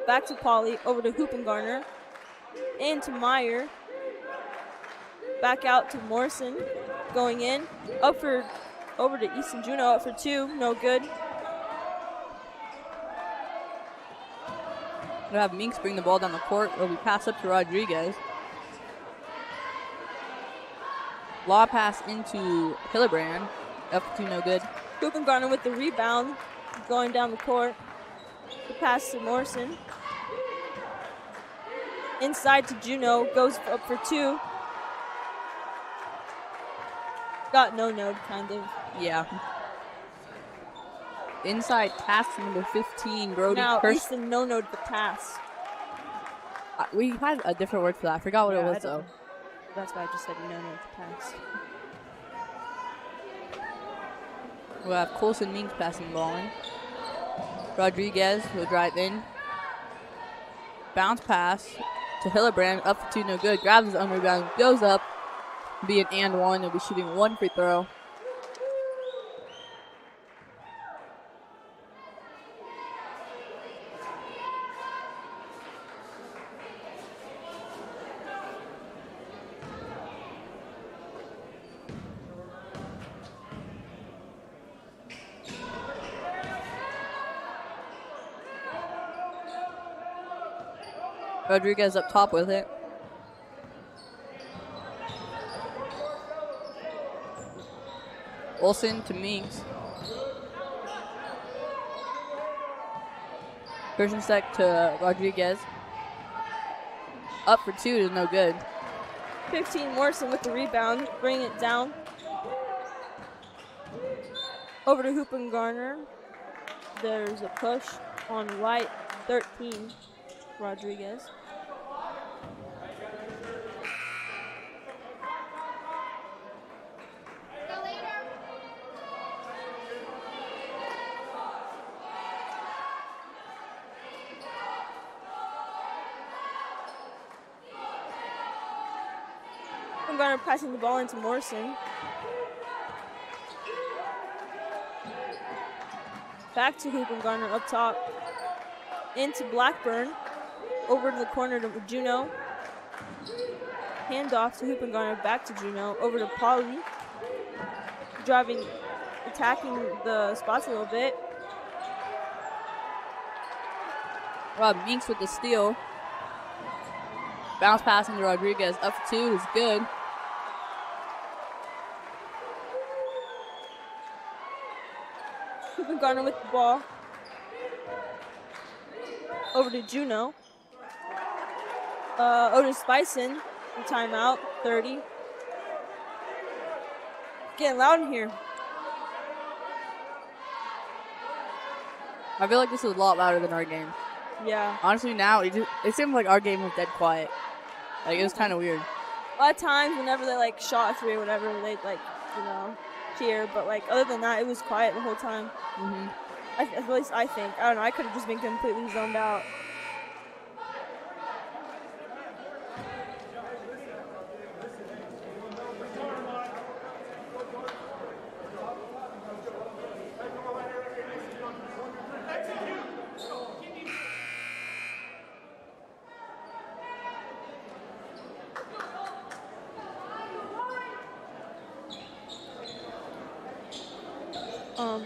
Back to Pauly, over to Hoopengarner. In to Meyer. Back out to Morrison. Going in. Over to Easton Juno, up for 2, no good. We'll have Minks bring the ball down the court. It'll be passed up to Rodriguez. Law pass into Hillebrand. Up to no good. Hoopengarner with the rebound. Going down the court. The pass to Morrison. Inside to Juno. Goes up for 2. Got no-no, kind of. Yeah. Inside pass to number 15, Brody Now, Kirsch. Easton no-no'd the pass. We had a different word for that. I forgot what it was, though. That's why I just said no-no'd the pass. We'll have Colson Minks passing the ball in. Rodriguez will drive in. Bounce pass to Hillebrand. Up for 2, no good. Grabs his own rebound. Goes up. Be an and one. They'll be shooting 1 free throw. Rodriguez up top with it. Olsen to Meeks. Kirschensteck to Rodriguez. Up for 2 is no good. 15 Morrison with the rebound, bring it down. Over to Hoopengarner. There's a push on right, 13, Rodriguez. Hoopengarner passing the ball into Morrison. Back to Hoopengarner up top. Into Blackburn. Over to the corner to Juno. Handoff to Hoopengarner. Back to Juno. Over to Polly. Driving, attacking the spots a little bit. Rob Meeks with the steal. Bounce pass into Rodriguez. Up for 2 is good. Hoopengarner with the ball. Over to Juno. Otis-Bison, timeout, 30. Getting loud in here. I feel like this is a lot louder than our game. Yeah. Honestly, now it seemed like our game was dead quiet. Like, it was kind of weird. A lot of times, whenever they like shot a 3 or whatever, they'd like, cheer. But like, other than that, it was quiet the whole time. Mm-hmm. At least I think. I don't know. I could have just been completely zoned out.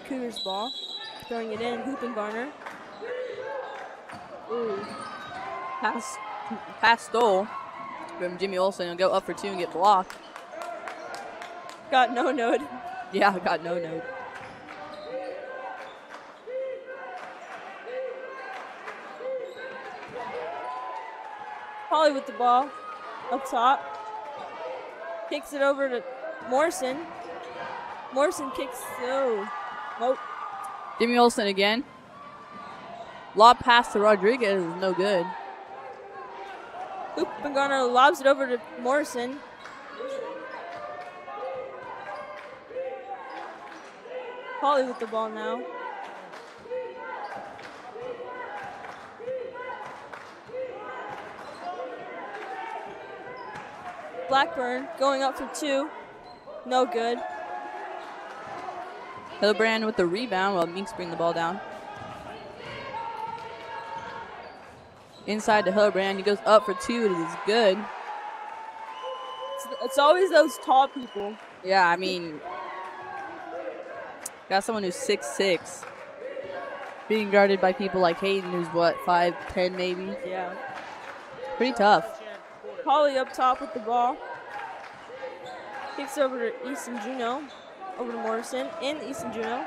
Cougars ball. Throwing it in. Hoopengarner. Ooh. Pass stole from Jimmy Olsen and go up for 2 and get blocked. Got no-noed. Yeah, got no-noed. Polly with the ball. Up top. Kicks it over to Morrison. Morrison kicks. Oh. Nope. Jimmy Olsen again. Lob pass to Rodriguez is no good. Hoopengarner lobs it over to Morrison. Polly with the ball now. Blackburn going up for 2. No good. Hillebrand with the rebound while Meeks bring the ball down. Inside to Hillebrand. He goes up for 2. It is good. It's always those tall people. Yeah, I mean, got someone who's 6'6", being guarded by people like Hayden, who's what, 5'10" maybe? Yeah. Pretty tough. Polly up top with the ball. Kicks over to Easton Juno. Over to Morrison. In Easton Juno.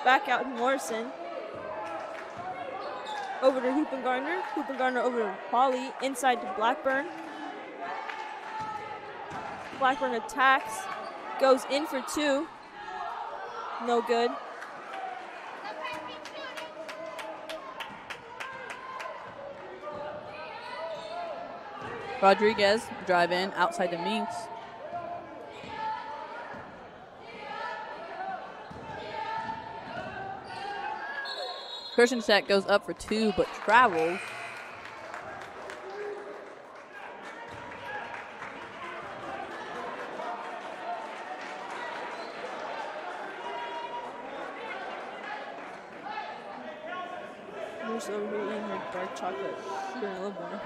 Back out to Morrison. Over to Hoopengarner. Hoopengarner over to Polly. Inside to Blackburn. Blackburn attacks. Goes in for 2. No good. Rodriguez drive in outside to Meeks. Kirschensteck goes up for 2 but travels. We're just over here eating her dark chocolate. Doing a little more.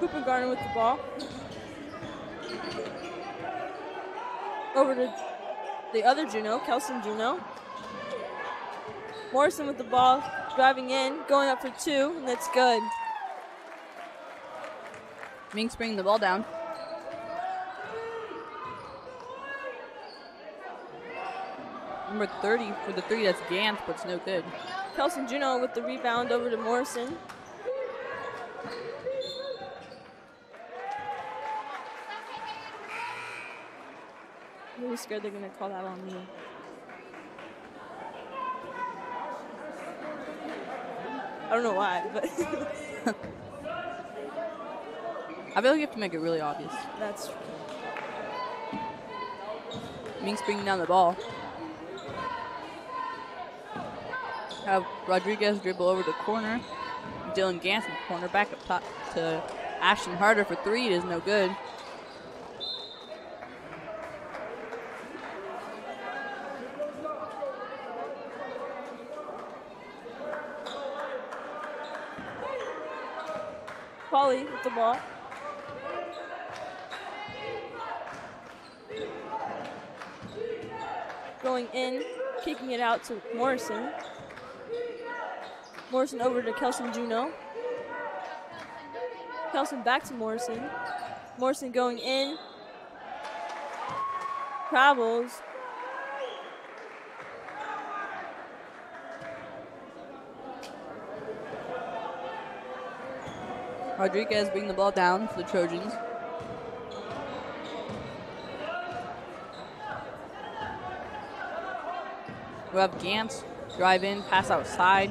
Hoopengarner with the ball. Over to the other Juno, Kelson Juno. Morrison with the ball, driving in, going up for 2, and that's good. Minks bringing the ball down. Number 30 for the 3, that's Gantz, but it's no good. Kelson Juno with the rebound over to Morrison. I'm really scared they're going to call that on me. I don't know why, but I feel like you have to make it really obvious. that's true. Minks bringing down the ball. Have Rodriguez dribble over the corner. Dylan Gantz in the corner. Back up top to Ashton Harder for 3. It is no good. Pauly with the ball. Going in, kicking it out to Morrison. Morrison over to Kelson Juno. Kelson back to Morrison. Morrison going in. Travels. Rodriguez bring the ball down for the Trojans. We have Gantz drive in, pass outside.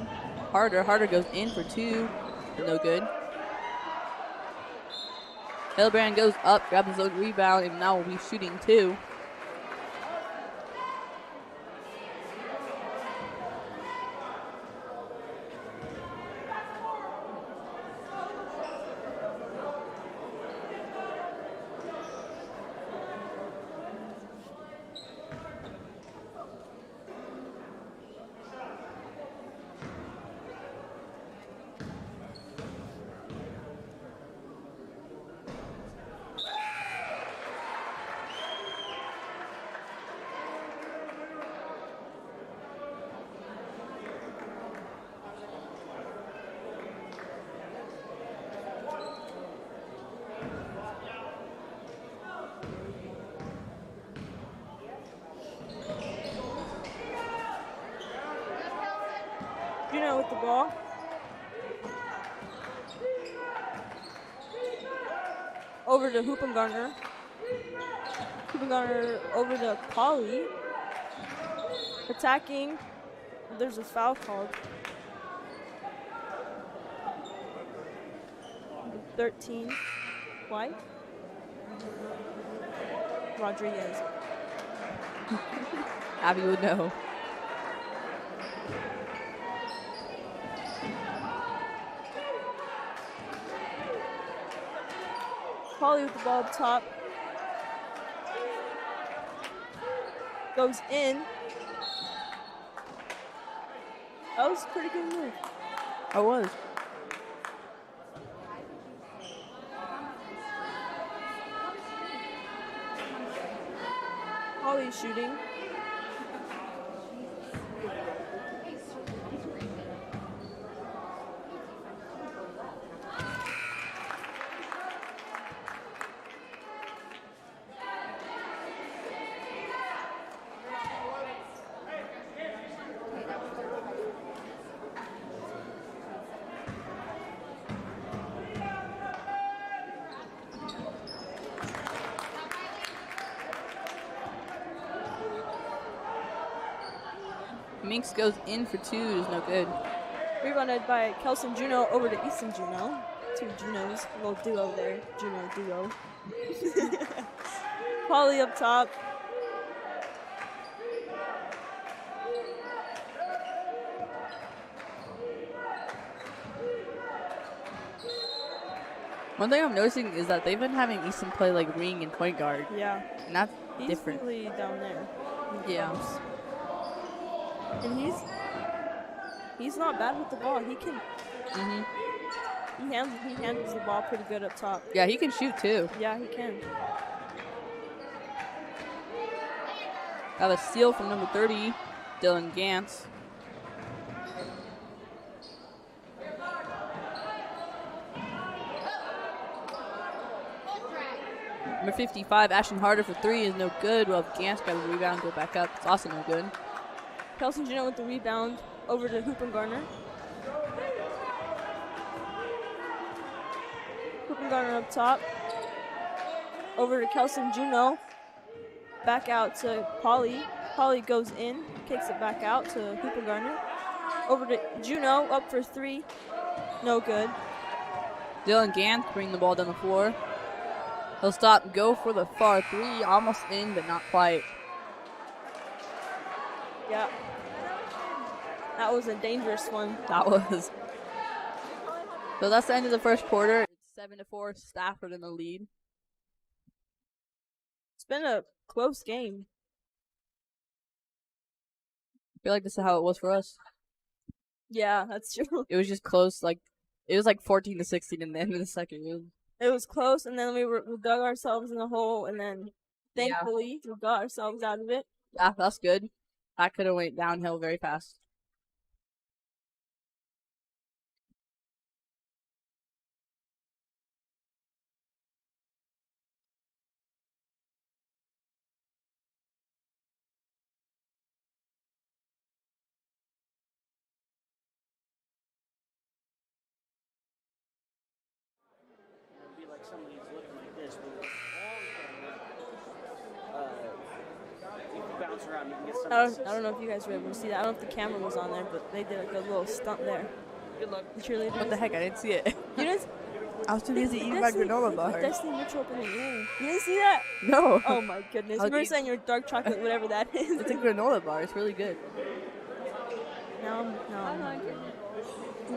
Harder goes in for 2, but no good. Hillebrand goes up, grabs his own rebound, and now will be shooting 2. Juno with the ball. Over to Hoopengarner. Hoopengarner over to Pauly. Attacking. There's a foul called. 13. White. Rodriguez. Abby would know. Pauly with the ball up top. Goes in. That was a pretty good move. I was. Pauly shooting. Minks goes in for 2, it is no good. Rebounded by Kelson Juno over to Easton Juno. 2 Junos, a little duo there. Juno duo. Pauly up top. One thing I'm noticing is that they've been having Easton play like wing and point guard, Yeah, and that's he's different. really down there. Yeah. And he's not bad with the ball. He can Mm-hmm. he handles the ball pretty good up top. Yeah, he can shoot too. Yeah, he can. Got a steal from number 30, Dylan Gantz. Number 55, Ashton Harder for 3 is no good. Well, Gantz got a rebound, go back up. It's also no good. Kelson Juno with the rebound over to Hooper Garner. Hooper Garner up top. Over to Kelson Juno. Back out to Polly. Polly goes in, kicks it back out to Hooper Garner. Over to Juno, up for 3. No good. Dylan Gantz bring the ball down the floor. He'll stop, go for the far 3, almost in, but not quite. Yeah. That was a dangerous one. That was. So that's the end of the first quarter. It's 7-4, Stafford in the lead. It's been a close game. I feel like this is how it was for us. Yeah, that's true. It was just close, it was like 14-16 in the end of the second room. It was close, and then we dug ourselves in the hole, and then thankfully we got ourselves out of it. Yeah, that's good. That could have went downhill very fast. It'd be like somebody's looking like this. You can bounce around. You can get something. I don't know if you guys were able to see that. I don't know if the camera was on there, but they did a good little stunt there. Good luck. The cheerleaders. What the heck? I didn't see it. You didn't? I was too busy eating my granola bar. Destiny Mitchell up in the air. You didn't see that? No. Oh my goodness. I'll You were eat- saying your dark chocolate, whatever that is. It's a granola bar. It's really good. No. Oh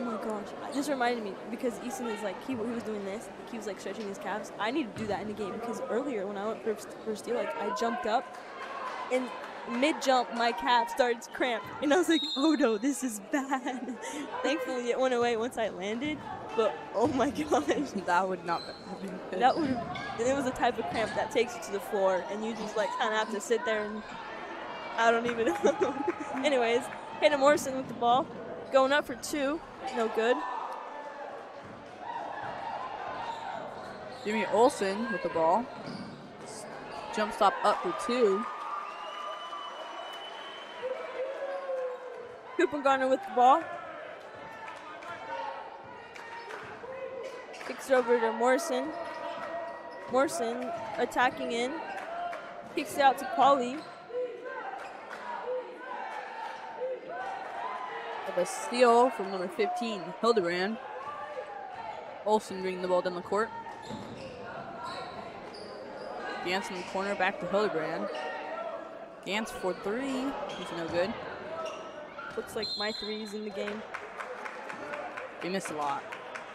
my gosh. This reminded me because Easton is like, he was doing this. He was like stretching his calves. I need to do that in the game because earlier when I went for steal, like I jumped up and mid-jump my calf started to cramp. And I was like, oh no, this is bad. Thankfully it went away once I landed. But oh my gosh. That would not have been good. That would it was a type of cramp that takes you to the floor and you just like kind of have to sit there and I don't even know. Anyways, Hayden Morrison with the ball. Going up for 2. No good. Jimmy Olsen with the ball. Jump stop up for 2. Cooper Garner with the ball. Kicks it over to Morrison. Morrison attacking in. Kicks it out to Pauly. Of a steal from number 15, Hildebrand. Olsen bringing the ball down the court. Gantz in the corner, back to Hildebrand. Gantz for 3. He's no good. Looks like my 3's in the game. We missed a lot.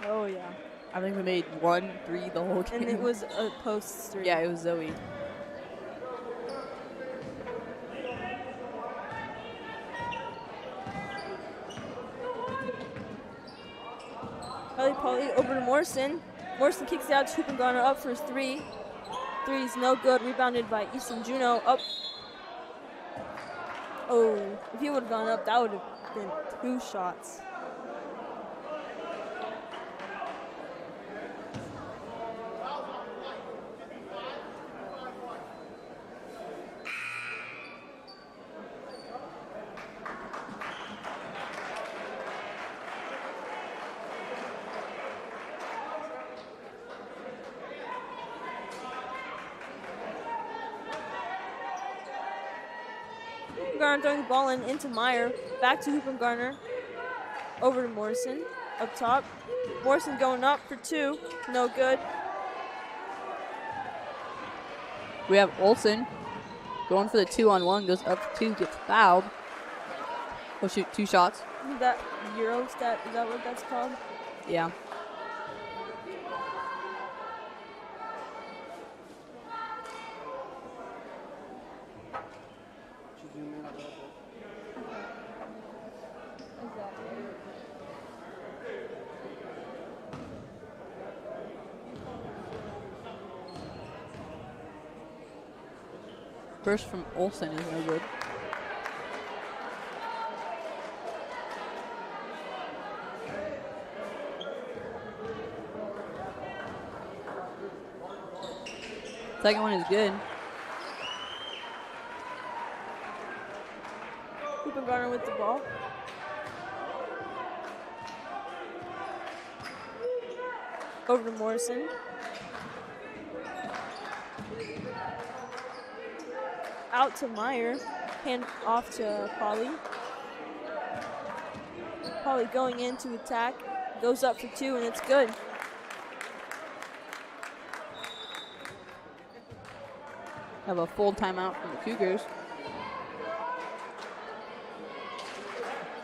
Oh yeah. I think we made 1 3 the whole game. And it was a post 3. Yeah, it was Zoe. Polly over to Morrison. Morrison kicks it out to Cooper Garner up for 3. 3's no good. Rebounded by Easton Juno. Up. Oh, if he would have gone up, that would have been 2 shots. Garner throwing the ball into Meyer. Back to Hooper Garner. Over to Morrison. Up top. Morrison going up for 2. No good. We have Olsen going for the 2-on-1, goes up for 2, gets fouled. He'll shoot 2 shots. Isn't that Euro stat? Is that what that's called? Yeah. First from Olsen is no good. Second one is good. Hoopengarner with the ball. Over to Morrison. Out to Meyer. Hand off to Polly. Polly going in to attack. Goes up for 2, and it's good. Have a full timeout from the Cougars.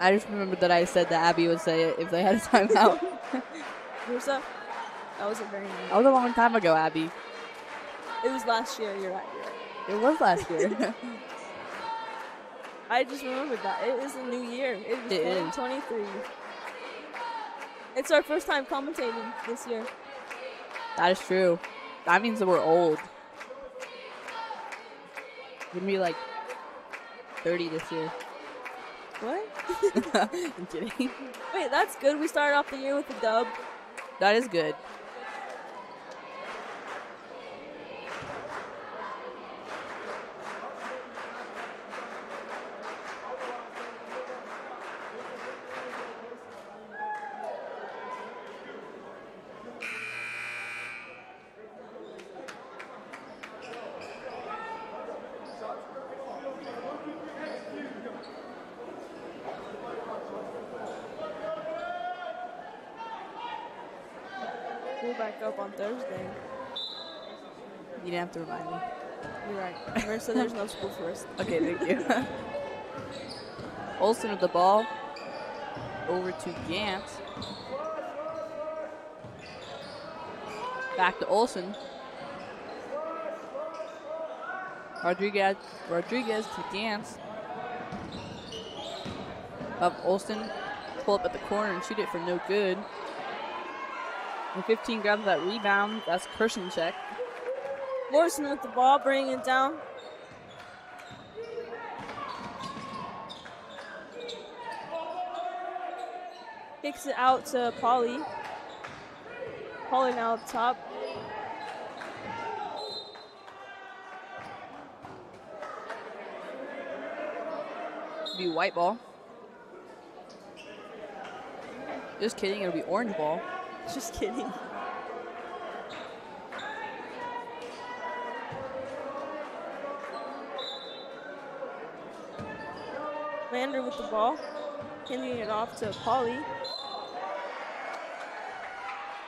I just remembered that I said that Abby would say it if they had a timeout. Where's that? That was a very nice. That was a long time ago, Abby. It was last year. You're right. It was last year. I just remembered that. It is a new year. It is 2023. It's our first time commentating this year. That is true. That means that we're old. We're gonna be like 30 this year. What? I'm kidding. Wait, that's good. We started off the year with a dub. That is good. We'll back up on Thursday. You didn't have to remind me. You're right. Marissa, there's no school first. Okay, thank you. Olsen with the ball. Over to Gantz. Back to Olsen. Rodriguez to Gantz. Up Olsen. Pull up at the corner and shoot it for no good. And 15 grabs that rebound. That's Kirschencheck. Morrison with the ball, bringing it down. Kicks it out to Polly. Polly now up top. Be white ball. Just kidding, it'll be orange ball. Just kidding. Lander with the ball, handing it off to Polly.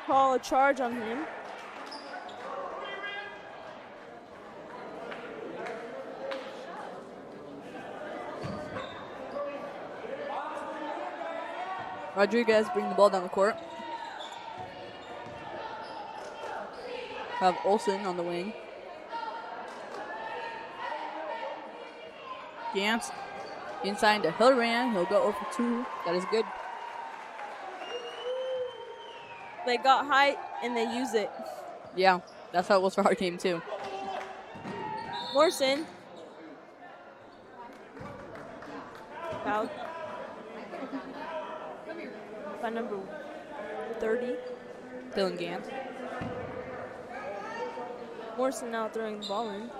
Call a charge on him. Rodriguez bring the ball down the court. Have Olsen on the wing. Gantz inside to Hildebrand. He'll go over 2. That is good. They got height and they use it. Yeah, that's how it was for our game too. Morrison. Fouled. By number 30. Dylan Gantz. Morrison now throwing the ball in.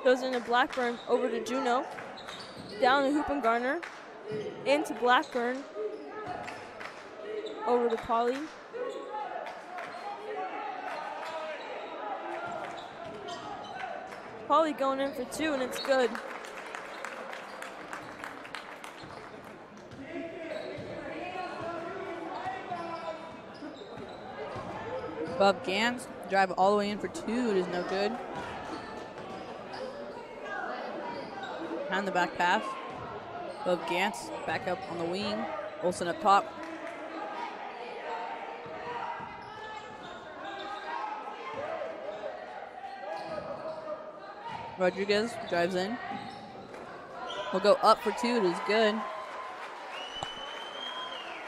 Goes into Blackburn, over to Juneau. Down to Hoopengarner. Into Blackburn. Over to Polly. Polly going in for 2, and it's good. Bob Gantz drive all the way in for 2. It is no good. Behind the back pass. Bob Gantz back up on the wing. Olsen up top. Rodriguez drives in. Will go up for 2. It is good.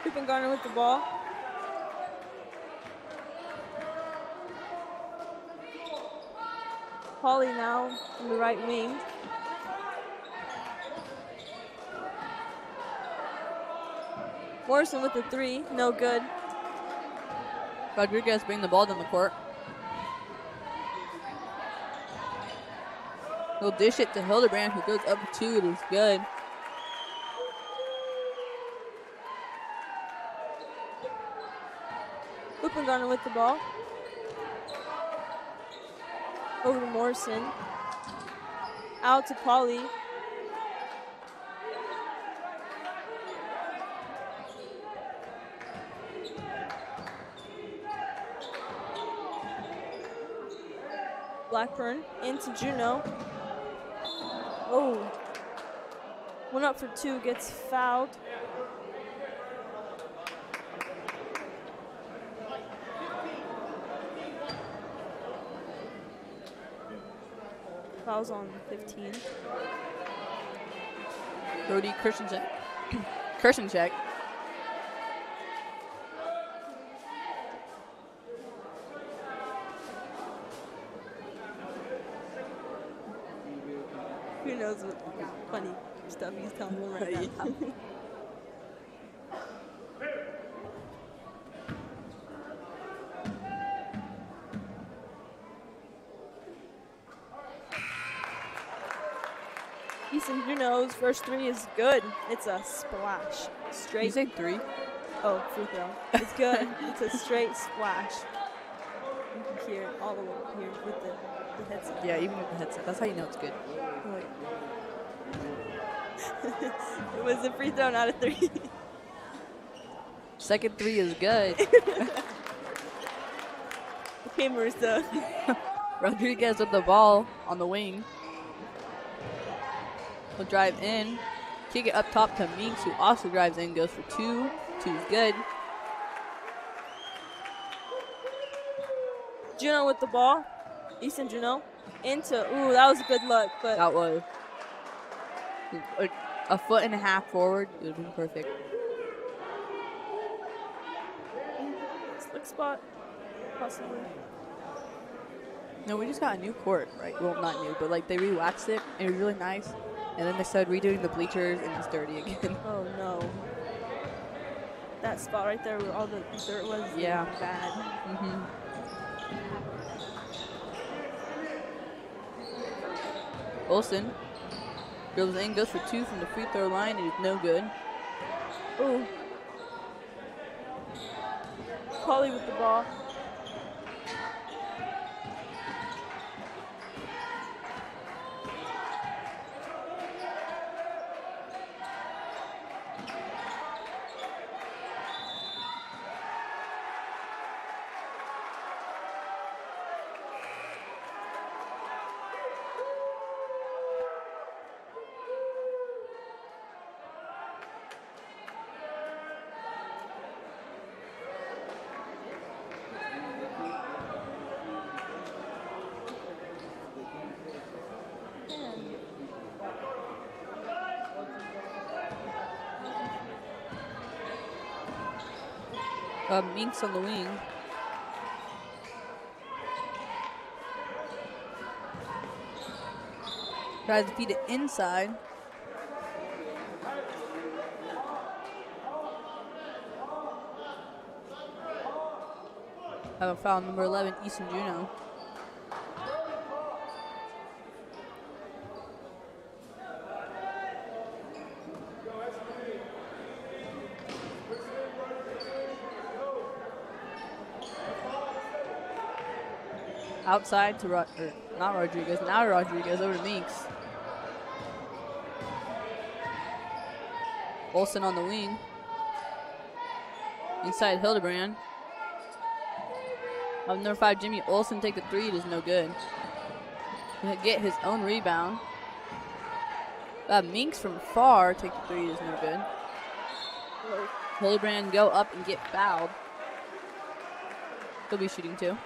Cooper Garner with the ball. Pauly now in the right wing. Morrison with the 3, no good. Rodriguez bring the ball down the court. He'll dish it to Hildebrand, who goes up for 2. It is good. Cooper Garner with the ball. Over to Morrison. Out to Pauly. Blackburn into Juno. Oh. 1 up for 2, gets fouled. Fouls on 15. Brody Kirstencheck. Kirstencheck. Who knows what funny stuff he's telling them right now. Easton Juno's first 3 is good. It's a splash. You Straight. say 3? Oh, free throw. It's good. It's a straight splash. You can hear it all the way here with the headset. Yeah, even with the headset. That's how you know it's good. Like, it was a free throw, not a 3. Second 3 is good. The cameras, though. Rodriguez with the ball on the wing. Will drive in. Kick it up top to Meeks, who also drives in, goes for 2. 2 is good. Juno with the ball. Easton Juno. Into, ooh, that was a good look, but That was a 1.5 foot forward. It would have been perfect. slick spot, possibly. No, we just got a new court, right? Well, not new, but like they re-waxed it, and it was really nice. And then they started redoing the bleachers, and it's dirty again. Oh no. That spot right there where all the dirt was Yeah. bad. Mm-hmm. Olsen dribbles in, goes for 2 from the free throw line. It is no good. Ooh. Pauly with the ball. Minks on the wing. Tries to feed it inside. Have a foul, number 11, Easton Juno. Outside to not Rodriguez, now Rodriguez over to Meeks. Olsen on the wing. Inside Hildebrand. Number 5, Jimmy Olsen take the 3. It is no good. He'll get his own rebound. Meeks from far take the 3. It is no good. Hildebrand go up and get fouled. He'll be shooting 2.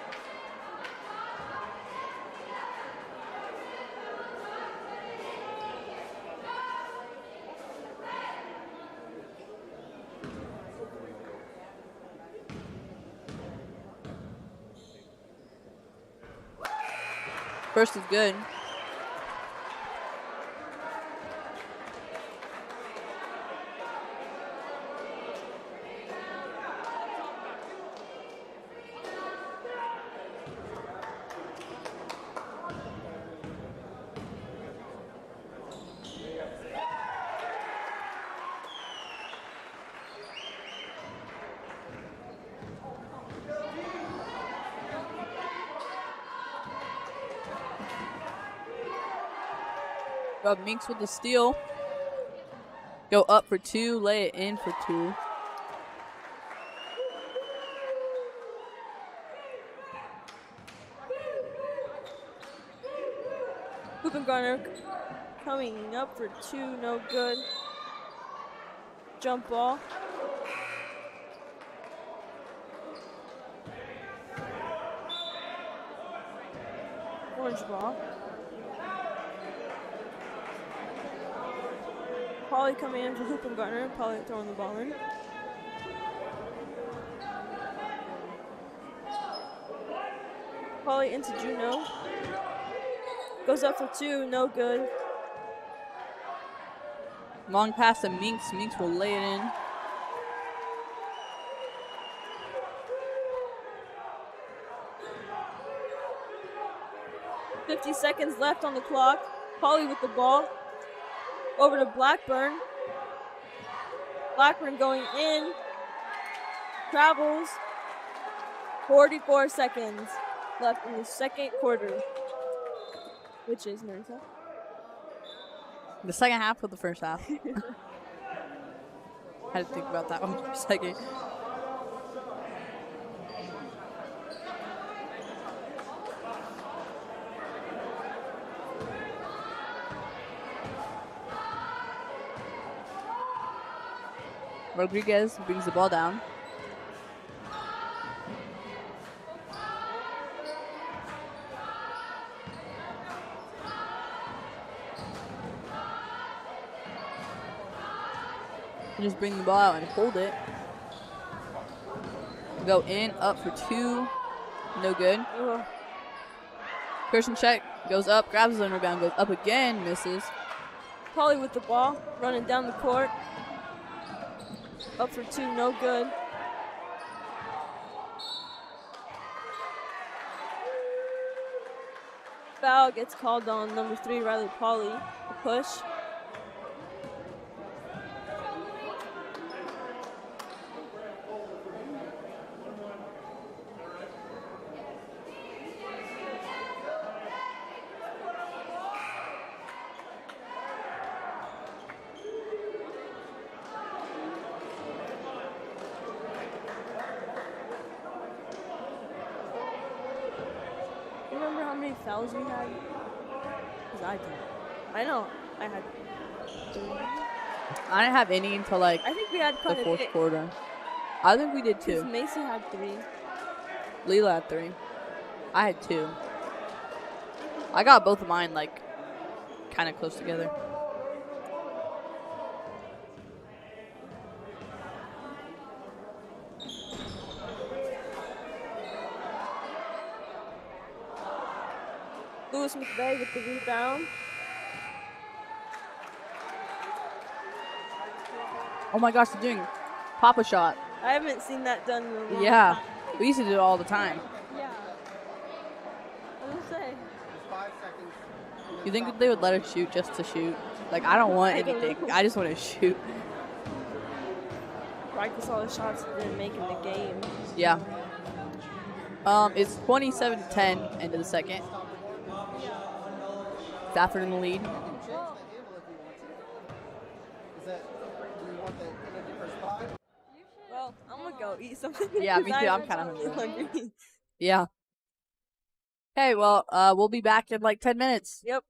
First is good. Rob Minks with the steal. Go up for 2, lay it in for 2. Garner coming up for 2, no good. Jump ball. Orange ball. Polly coming in for Garner. Polly throwing the ball in. Polly into Juno. Goes up for 2, no good. Long pass to Minks. Minks will lay it in. .50 seconds left on the clock. Polly with the ball. Over to Blackburn. Blackburn going in. Travels. 44 seconds left in the second quarter. Which is Marissa? The second half of the first half. I had to think about that one for a second. Rodriguez brings the ball down. Just bring the ball out and hold it. Go in, up for 2. No good. Kirsten check. Goes up, grabs his own rebound, goes up again, misses. Polly with the ball, running down the court. Up for 2, no good. Foul gets called on number 3, Riley Polly. A push. Fouls we had? Because I did. I know. I had 3. I didn't have any until like I think we had the fourth quarter. I think we did 2. Because Macy had 3. Leela had 3. I had 2. I got both of mine like kind of close together. Lewis McVeigh with the rebound. Oh my gosh, they're doing Papa shot. I haven't seen that done in a long Yeah, time. we used to do it all the time. Yeah. I was gonna say. You think that they would let us shoot just to shoot? Like, I don't want I don't anything. know. I just want to shoot. Practice all the shots that didn't make in the game. Yeah. It's 27-10 end of the second. Stafford in the lead. Well, I'm gonna go eat something. Yeah, me because too. I I'm was kind of hungry. Yeah. Okay, well, we'll be back in like 10 minutes. Yep.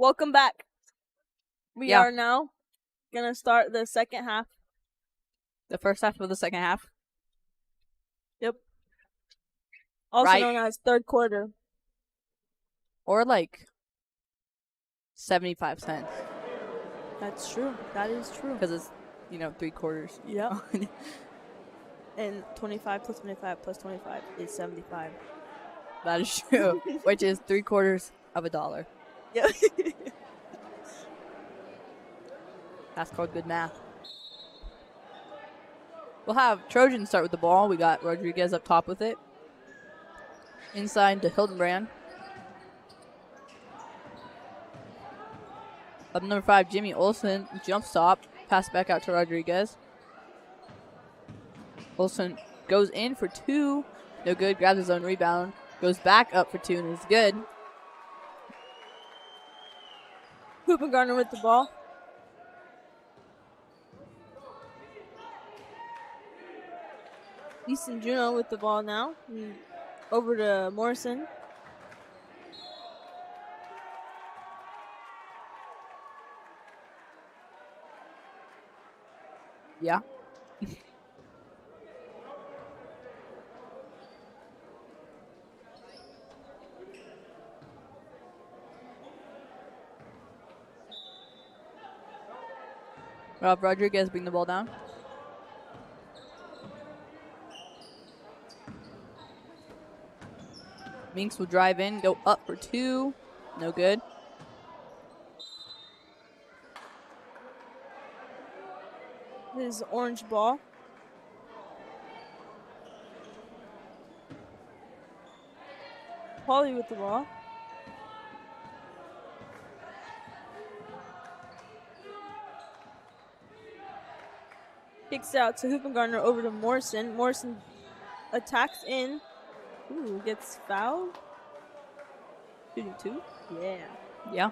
Welcome back. We Yeah. are now gonna start the second half. The first half of the second half. Yep. Also Right. known as third quarter. Or like 75 cents. That's true. That is true. Because it's, 3 quarters. Yep. And 25 plus 25 plus 25 is 75. That is true. Which is 3/4 of a dollar. Yep. That's called good math. We'll have Trojans start with the ball. We got Rodriguez up top with it. Inside to Hildenbrand. Up number 5, Jimmy Olsen. Jump stop. Pass back out to Rodriguez. Olsen goes in for 2. No good. Grabs his own rebound. Goes back up for 2 and is good. Garner with the ball. Easton Juno with the ball now. Over to Morrison. Yeah. Rob Rodriguez bring the ball down. Minks will drive in, go up for 2. No good. His orange ball. Pauly with the ball. Kicks out to Hoopengarner over to Morrison. Morrison attacks in. Ooh, gets fouled. Shooting 2? Yeah.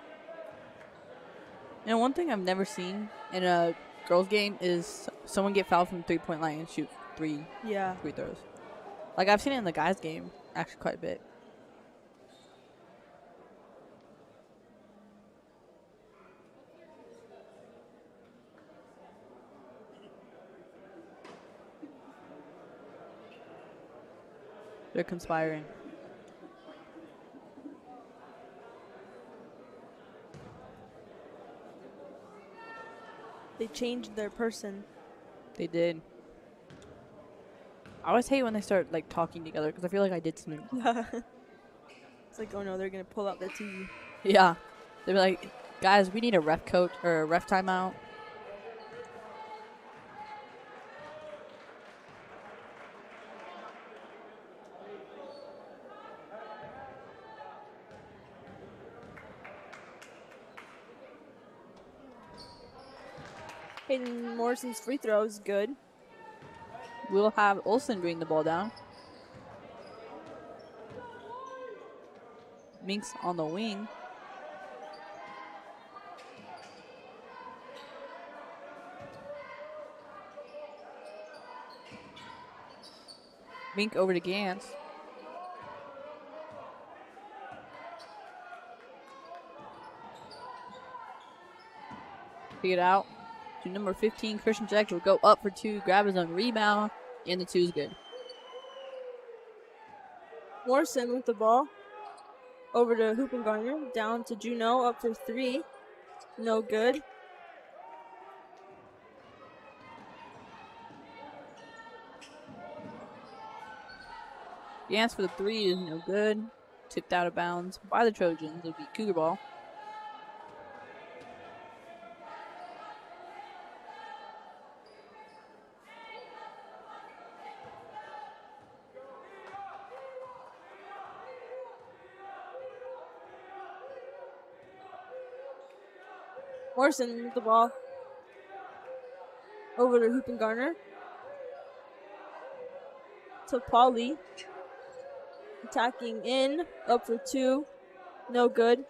Yeah. One thing I've never seen in a girls' game is someone get fouled from 3-point line and shoot 3 Yeah. free throws. Like, I've seen it in the guys' game actually quite a bit. They're conspiring. They changed their person. They did. I always hate when they start like talking together because I feel like I did something. It's like, oh no, they're gonna pull out the TV. Yeah. They're like, guys, we need a ref coach or a ref timeout. Hayden Morrison's free throw is good. We'll have Olsen bring the ball down. Minks on the wing. Mink over to Gantz. Pick it out to number 15, Christian Jack will go up for 2, grab his own rebound, and the 2 is good. Morrison with the ball. Over to Hoopengarner. Down to Juno. Up for 3. No good. Gantz for the 3 is no good. Tipped out of bounds by the Trojans. It'll be Cougar ball. Morrison with the ball. Over to Hoopengarner. To Pauly. Attacking in. Up for 2. No good.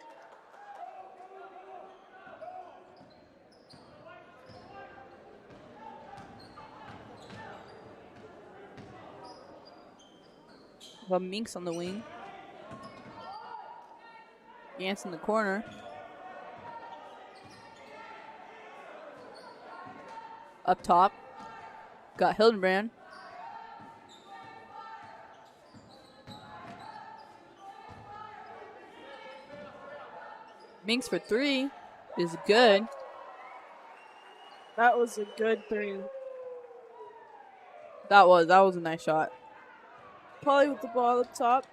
Well, Minks on the wing. Gantz in the corner. Up top, got Hildenbrand. Minks for 3 is good. That was a good 3. That was a nice shot. Polly with the ball up top.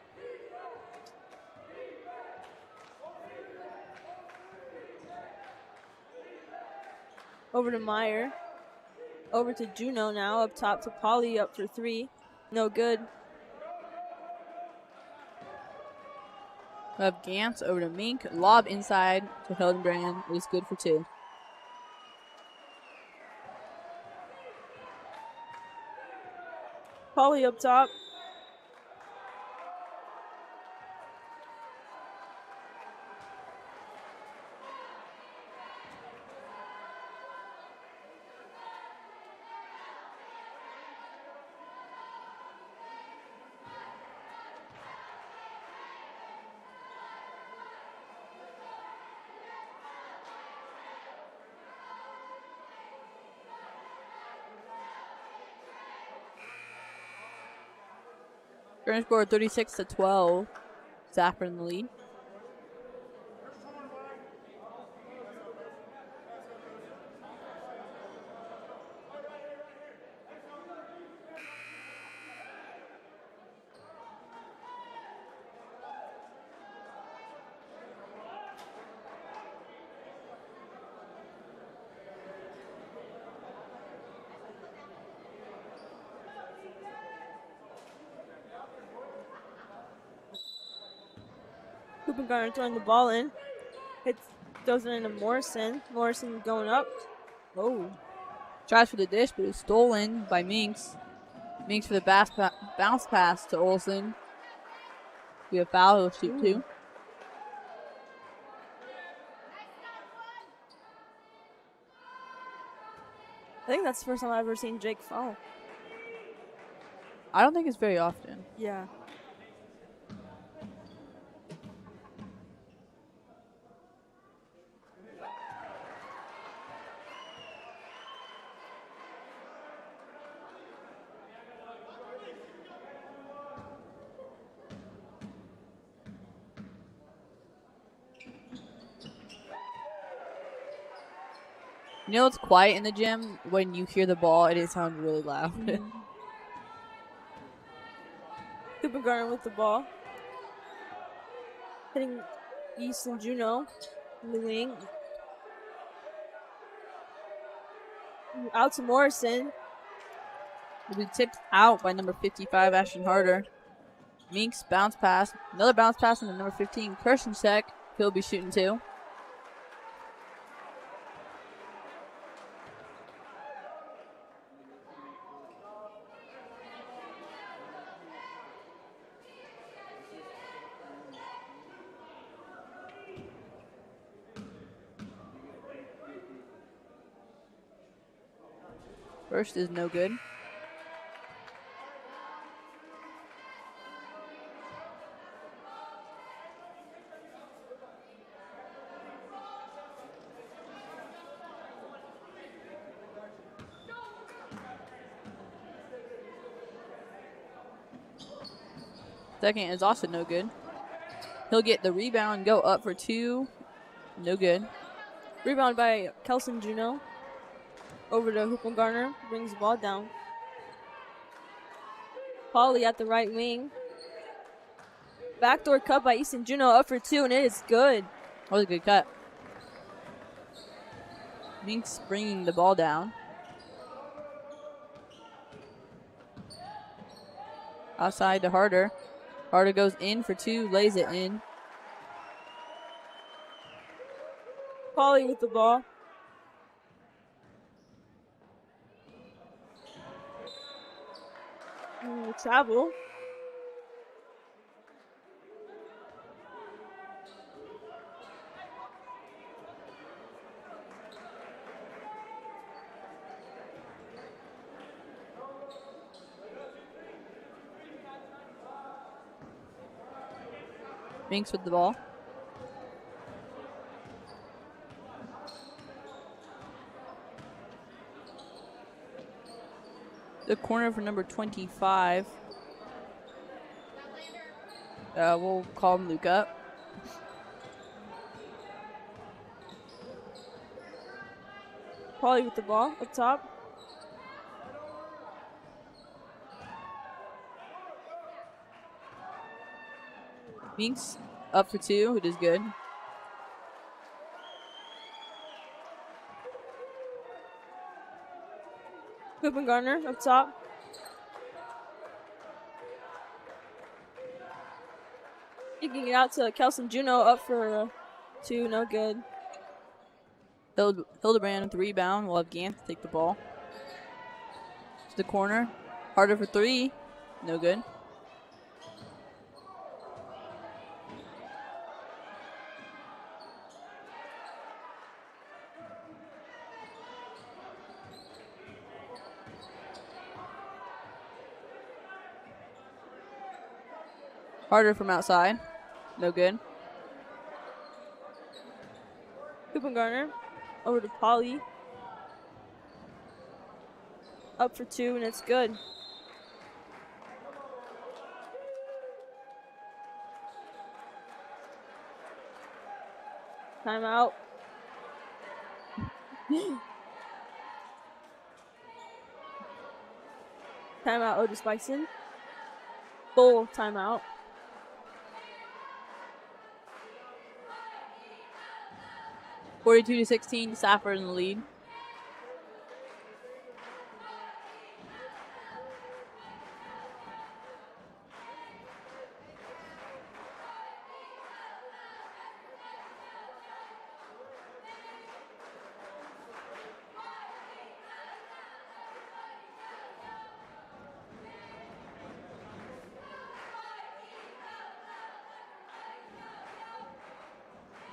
Over to Meyer. Over to Juno now. Up top to Polly. Up for 3. No good. We have Gantz over to Mink. Lob inside to Hildenbrand. It is good for 2. Polly up top. Current score 36-12. Stafford in the lead. Garner throwing the ball in. Throws it into Morrison. Morrison going up. Oh. Tries for the dish, but it's stolen by Minks. Minks for the bounce pass to Olsen. We have foul. He'll shoot 2. I think that's the first time I've ever seen Jake foul. I don't think it's very often. Yeah. You know it's quiet in the gym? When you hear the ball, it sounds really loud. Cooper Garner with the ball. Hitting Easton Juno in the wing. Out to Morrison. Will be tipped out by number 55, Ashton Harder. Minks bounce pass. Another bounce pass on the number 15, Kirschensek. He'll be shooting 2. First is no good. Second is also no good. He'll get the rebound, go up for 2. No good. Rebound by Kelson Juno. Over to Hooper Garner. Brings the ball down. Pauly at the right wing. Backdoor cut by Easton Juno. Up for 2, and it is good. That was a good cut. Minks bringing the ball down. Outside to Harder. Harder goes in for 2, lays it in. Pauly with the ball. Travel. Minks with the ball. The corner for number 25. We'll call him Luca. Pauly with the ball up top. Minks up for 2, who does good. Cooper Garner up top. Kicking it out to Kelson Juno up for 2, no good. Hildebrand with the rebound. We'll have Gant take the ball. To the corner. Harder for 3. No good. Harder from outside. No good. Cooper Garner over to Pauly. Up for 2, and it's good. Timeout. Timeout, Otis-Bison. Full timeout. (42-16), Stafford in the lead.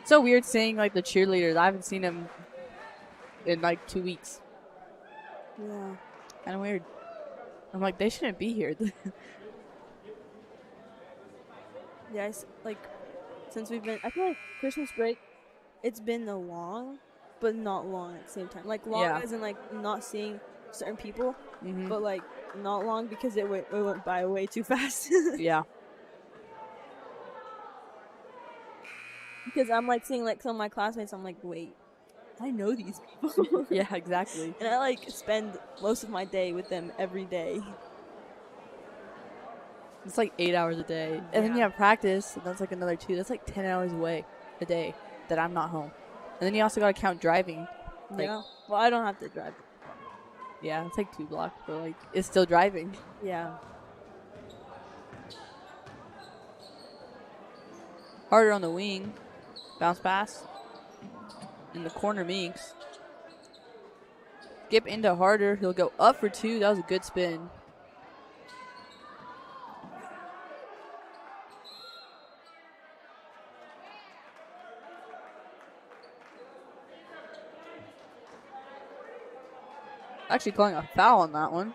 It's so weird seeing like the cheerleaders. I haven't seen them in like 2 weeks. Yeah. Kind of weird. I'm like, they shouldn't be here. Yeah, like, since we've been, I feel like Christmas break, it's been long, but not long at the same time. Like, long Yeah. as in, like, not seeing certain people, Mm-hmm. but, like, not long because it went by way too fast. Yeah. Because I'm, like, seeing, like, some of my classmates, I'm like, wait, I know these people. Yeah, exactly. And I, like, spend most of my day with them every day. It's like 8 hours a day. And then you Yeah. have practice, and that's like another 2. That's like 10 hours away a day that I'm not home. And then you also got to count driving. Like, Yeah. Well, I don't have to drive. yeah, it's like 2 blocks, but like, it's still driving. Yeah. Harder on the wing. Bounce pass. In the corner, Minks. Skip into Harder. He'll go up for 2. That was a good spin. Actually calling a foul on that one.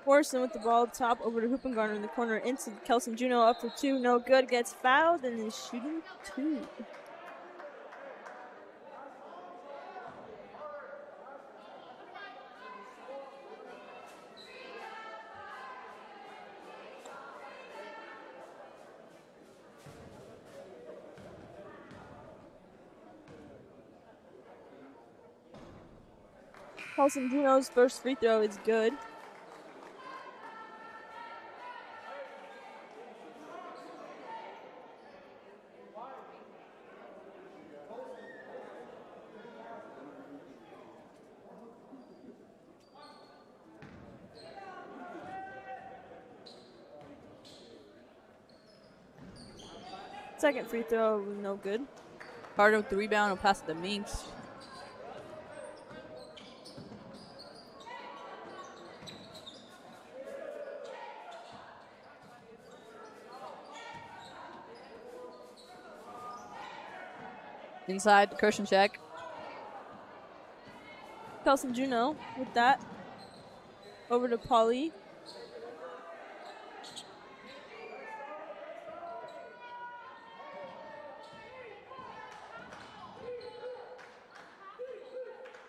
Morrison with the ball up top over to Hoopengarner in the corner into Kelson Juno up for 2, no good, gets fouled and is shooting 2. Kelson Juno's first free throw is good. Second free throw, no good. Harder with the rebound. Will pass it to Minks. Inside, cushion check. Kelson Juno with that. Over to Polly.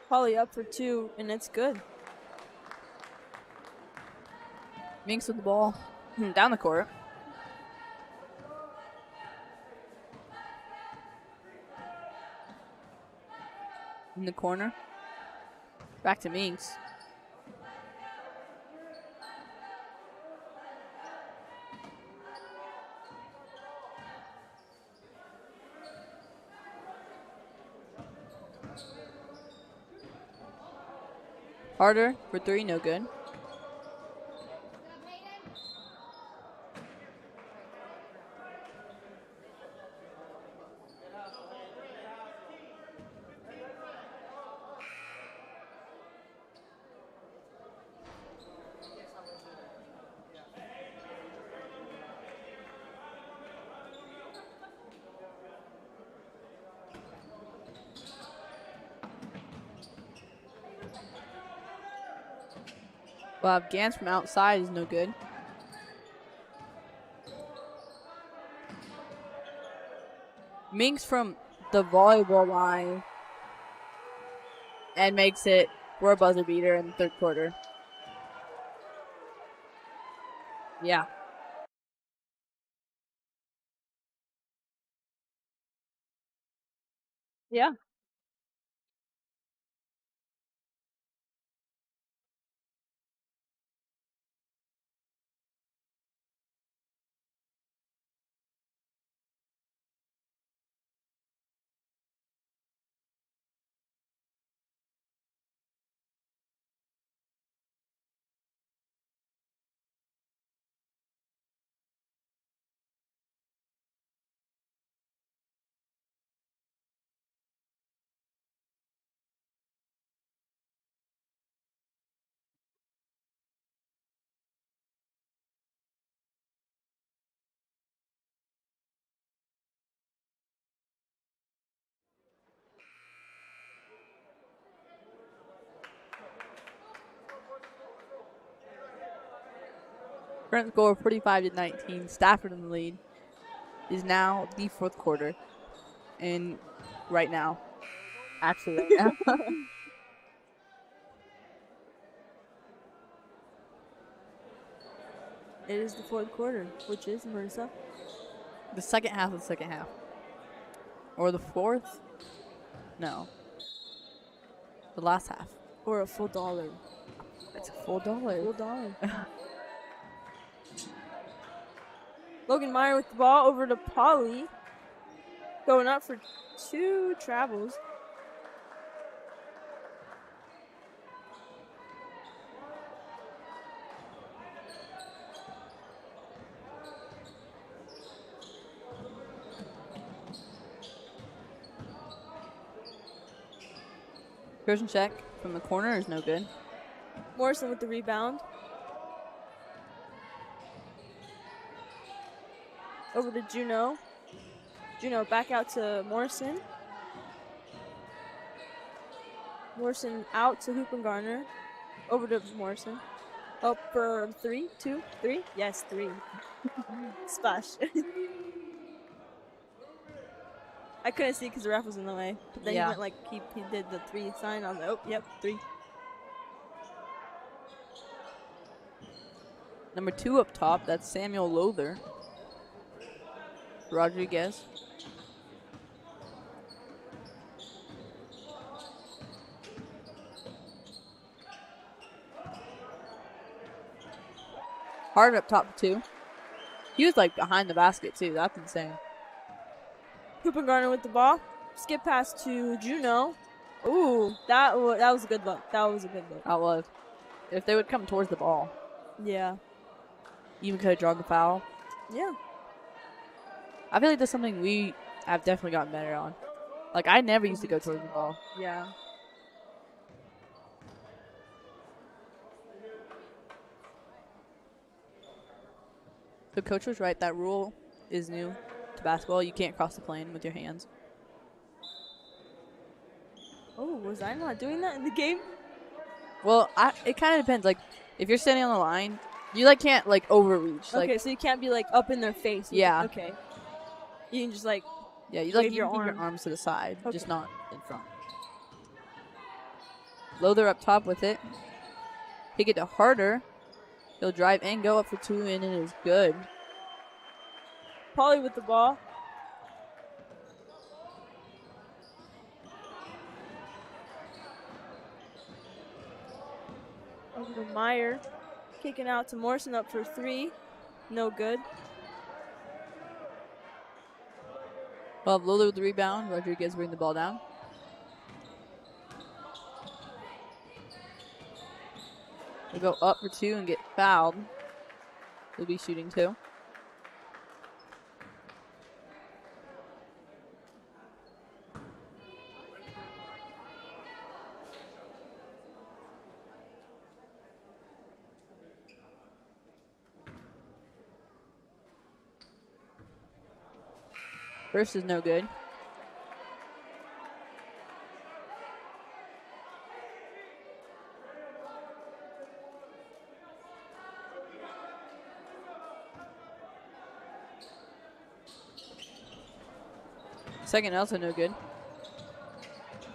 Polly up for 2, and it's good. Minks with the ball. Down the court. In the corner. Back to Minks. Harder for 3, no good. Bob Gans from outside is no good. Minks from the volleyball line and makes it for a buzzer beater in the third quarter. Yeah. Yeah. Current score 45-19. Stafford in the lead. Is now the fourth quarter. And right now. Actually, right now. It is the fourth quarter, which is, Marissa? The second half of the second half. Or the fourth? No. The last half. Or a full dollar. It's a full dollar. Full dollar. Logan Meyer with the ball over to Polly. Going up for 2 travels. Persian check from the corner is no good. Morrison with the rebound. Over to Juno. Juno back out to Morrison. Morrison out to Hoopengarner. Over to Morrison. Up for 3, 2, 3. Yes, 3. Splash. I couldn't see because the ref was in the way. But then he went like he did the 3 sign on the. Oh, yep, 3. Number 2 up top, that's Samuel Lother. Rodriguez. Hard up top 2. He was like behind the basket too. That's insane. Hoopengarner with the ball. Skip pass to Juno. Ooh, that was a good look. That was a good look. That was. If they would come towards the ball. Yeah. Even could have drawn the foul. Yeah. I feel like that's something we have definitely gotten better on. Like, I never used to go towards the ball. Yeah. The coach was right. That rule is new to basketball. You can't cross the plane with your hands. Oh, was I not doing that in the game? Well, it kind of depends. Like, if you're standing on the line, you like can't like overreach. Like, Okay, so you can't be like up in their face. Yeah. Okay. You can just like yeah, you wave can your keep your arm. arms to the side, just Okay. not in front. Lother up top with it. Kick it to Harder. He'll drive in, go up for 2, and it is good. Pauly with the ball. Over to Meyer. Kicking out to Morrison up for 3. No good. Well, Lother with the rebound. Rodriguez bring the ball down. He'll go up for 2 and get fouled. He'll be shooting 2. First is no good. Second also no good.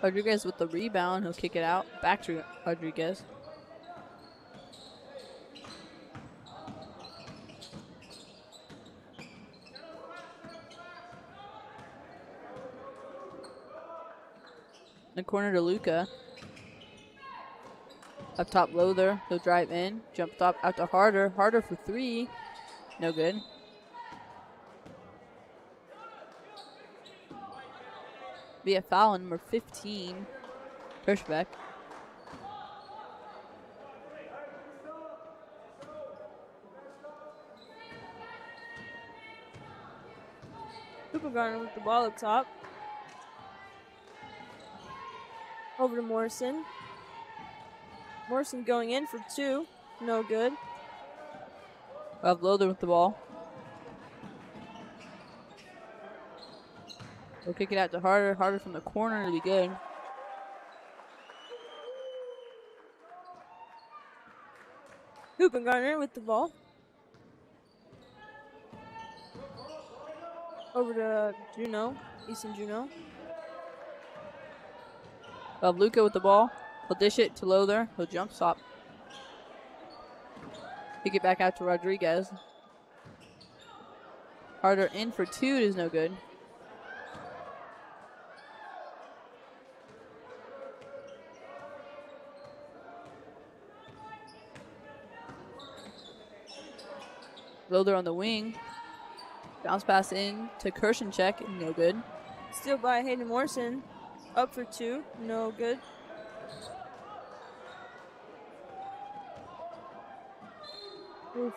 Rodriguez with the rebound. He'll kick it out. Back to Rodriguez. In the corner to Luca. Up top Lother. He'll drive in. Jump top out to Harder. Harder for 3. No good. Be a foul on number 15. Hirschbeck. Garner with the ball up top. Over to Morrison. Morrison going in for 2. No good. We'll have Lother with the ball. We'll kick it out to Harder. Harder from the corner to be good. Garner with the ball. Over to Juno. Easton Juno. We'll have Luca with the ball. He'll dish it to Lother. He'll jump stop. Kick it back out to Rodriguez. Harder in for 2 is no good. Lother on the wing. Bounce pass in to Kirshencheck. No good. Steal by Hayden Morrison. Up for 2. No good. Oof.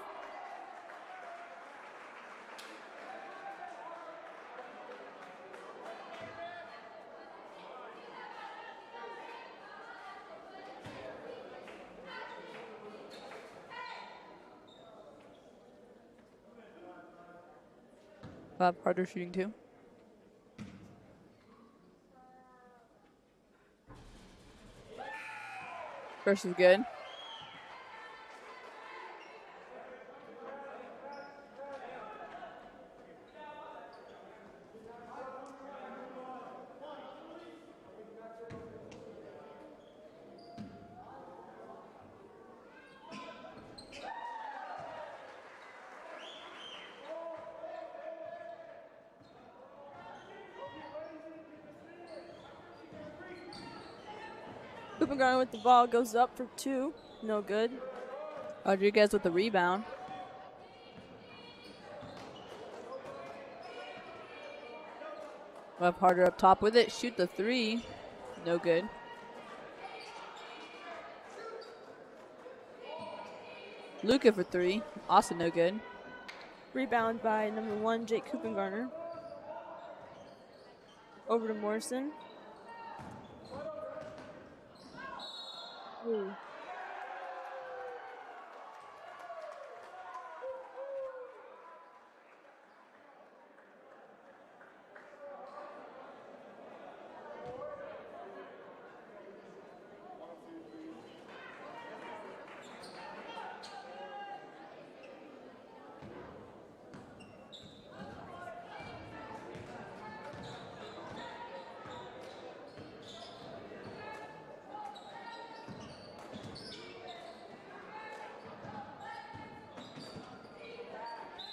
Bob Harder shooting 2. First is good. Garner with the ball goes up for 2. No good. Rodriguez with the rebound. We'll have Harder up top with it. Shoot the 3. No good. Luca for 3. Also no good. Rebound by number 1, Jake Garner. Over to Morrison. Ooh.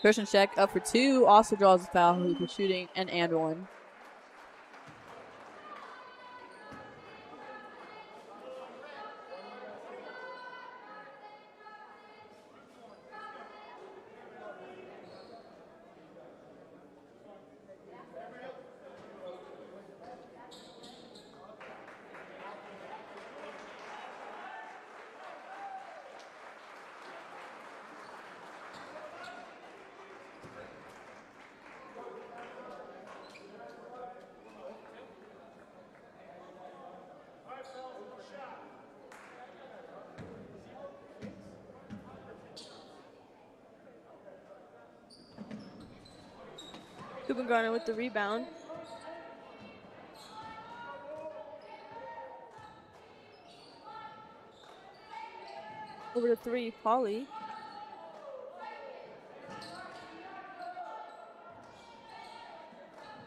Christian Sheck up for 2. Also draws a foul for shooting and one. Garner with the rebound. Over to 3, Polly.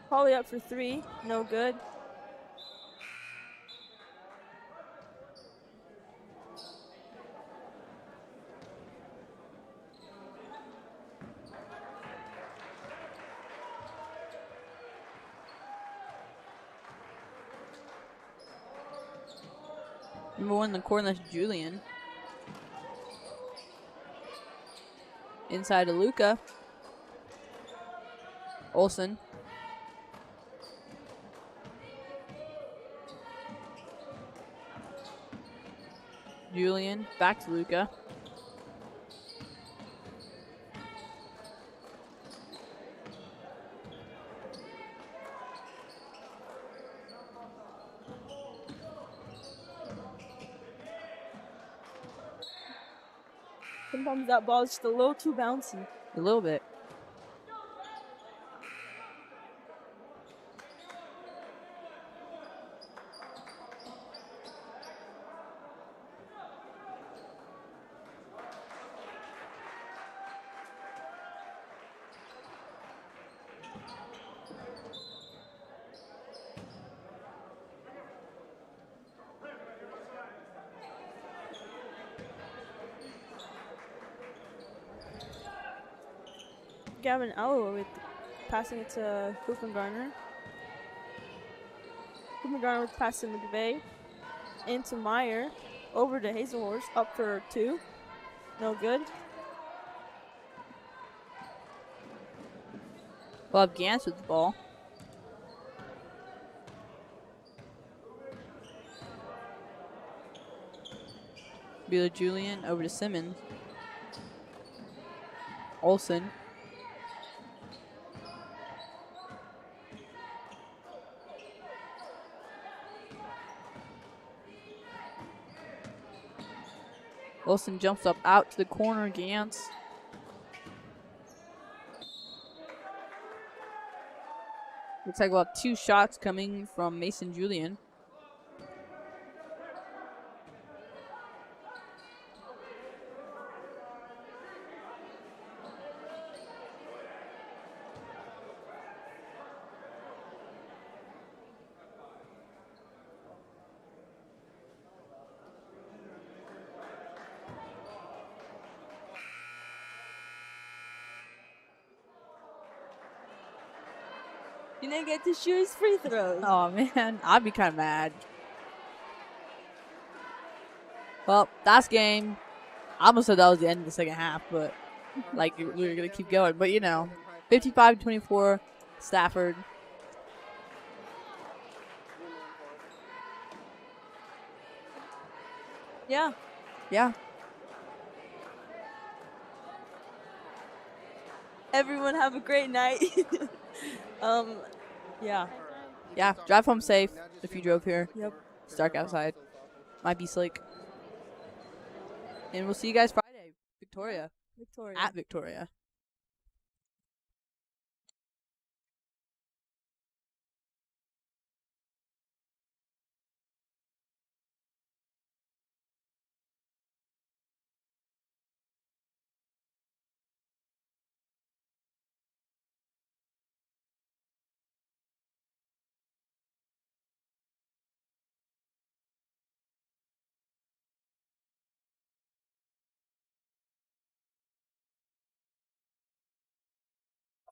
Polly up for 3, no good. Number 1 in the corner, that's Julian. Inside to Luca. Olsen. Julian, back to Luca. Sometimes that ball is just a little too bouncy. A little bit. Gavin Alloa with passing it to Garner. Garner with pass to McVeigh. Into Meyer. Over to Hazelhorse. Up for 2. No good. We'll have Gantz with the ball. Bueller Julian over to Simmons. Olsen. Olsen jumps up out to the corner. Gantz. Looks like we'll have 2 shots coming from Mason Julian. You didn't get to shoot his free throws. Oh, man. I'd be kind of mad. Well, that's game. I almost said that was the end of the second half, but like we were going to keep going. But, 55-24, Stafford. Yeah. Yeah. Everyone have a great night. Yeah. Yeah, drive home safe if you drove here. Yep. It's dark outside. Might be slick. And we'll see you guys Friday. Victoria. At Victoria.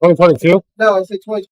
2022? No, I said 20.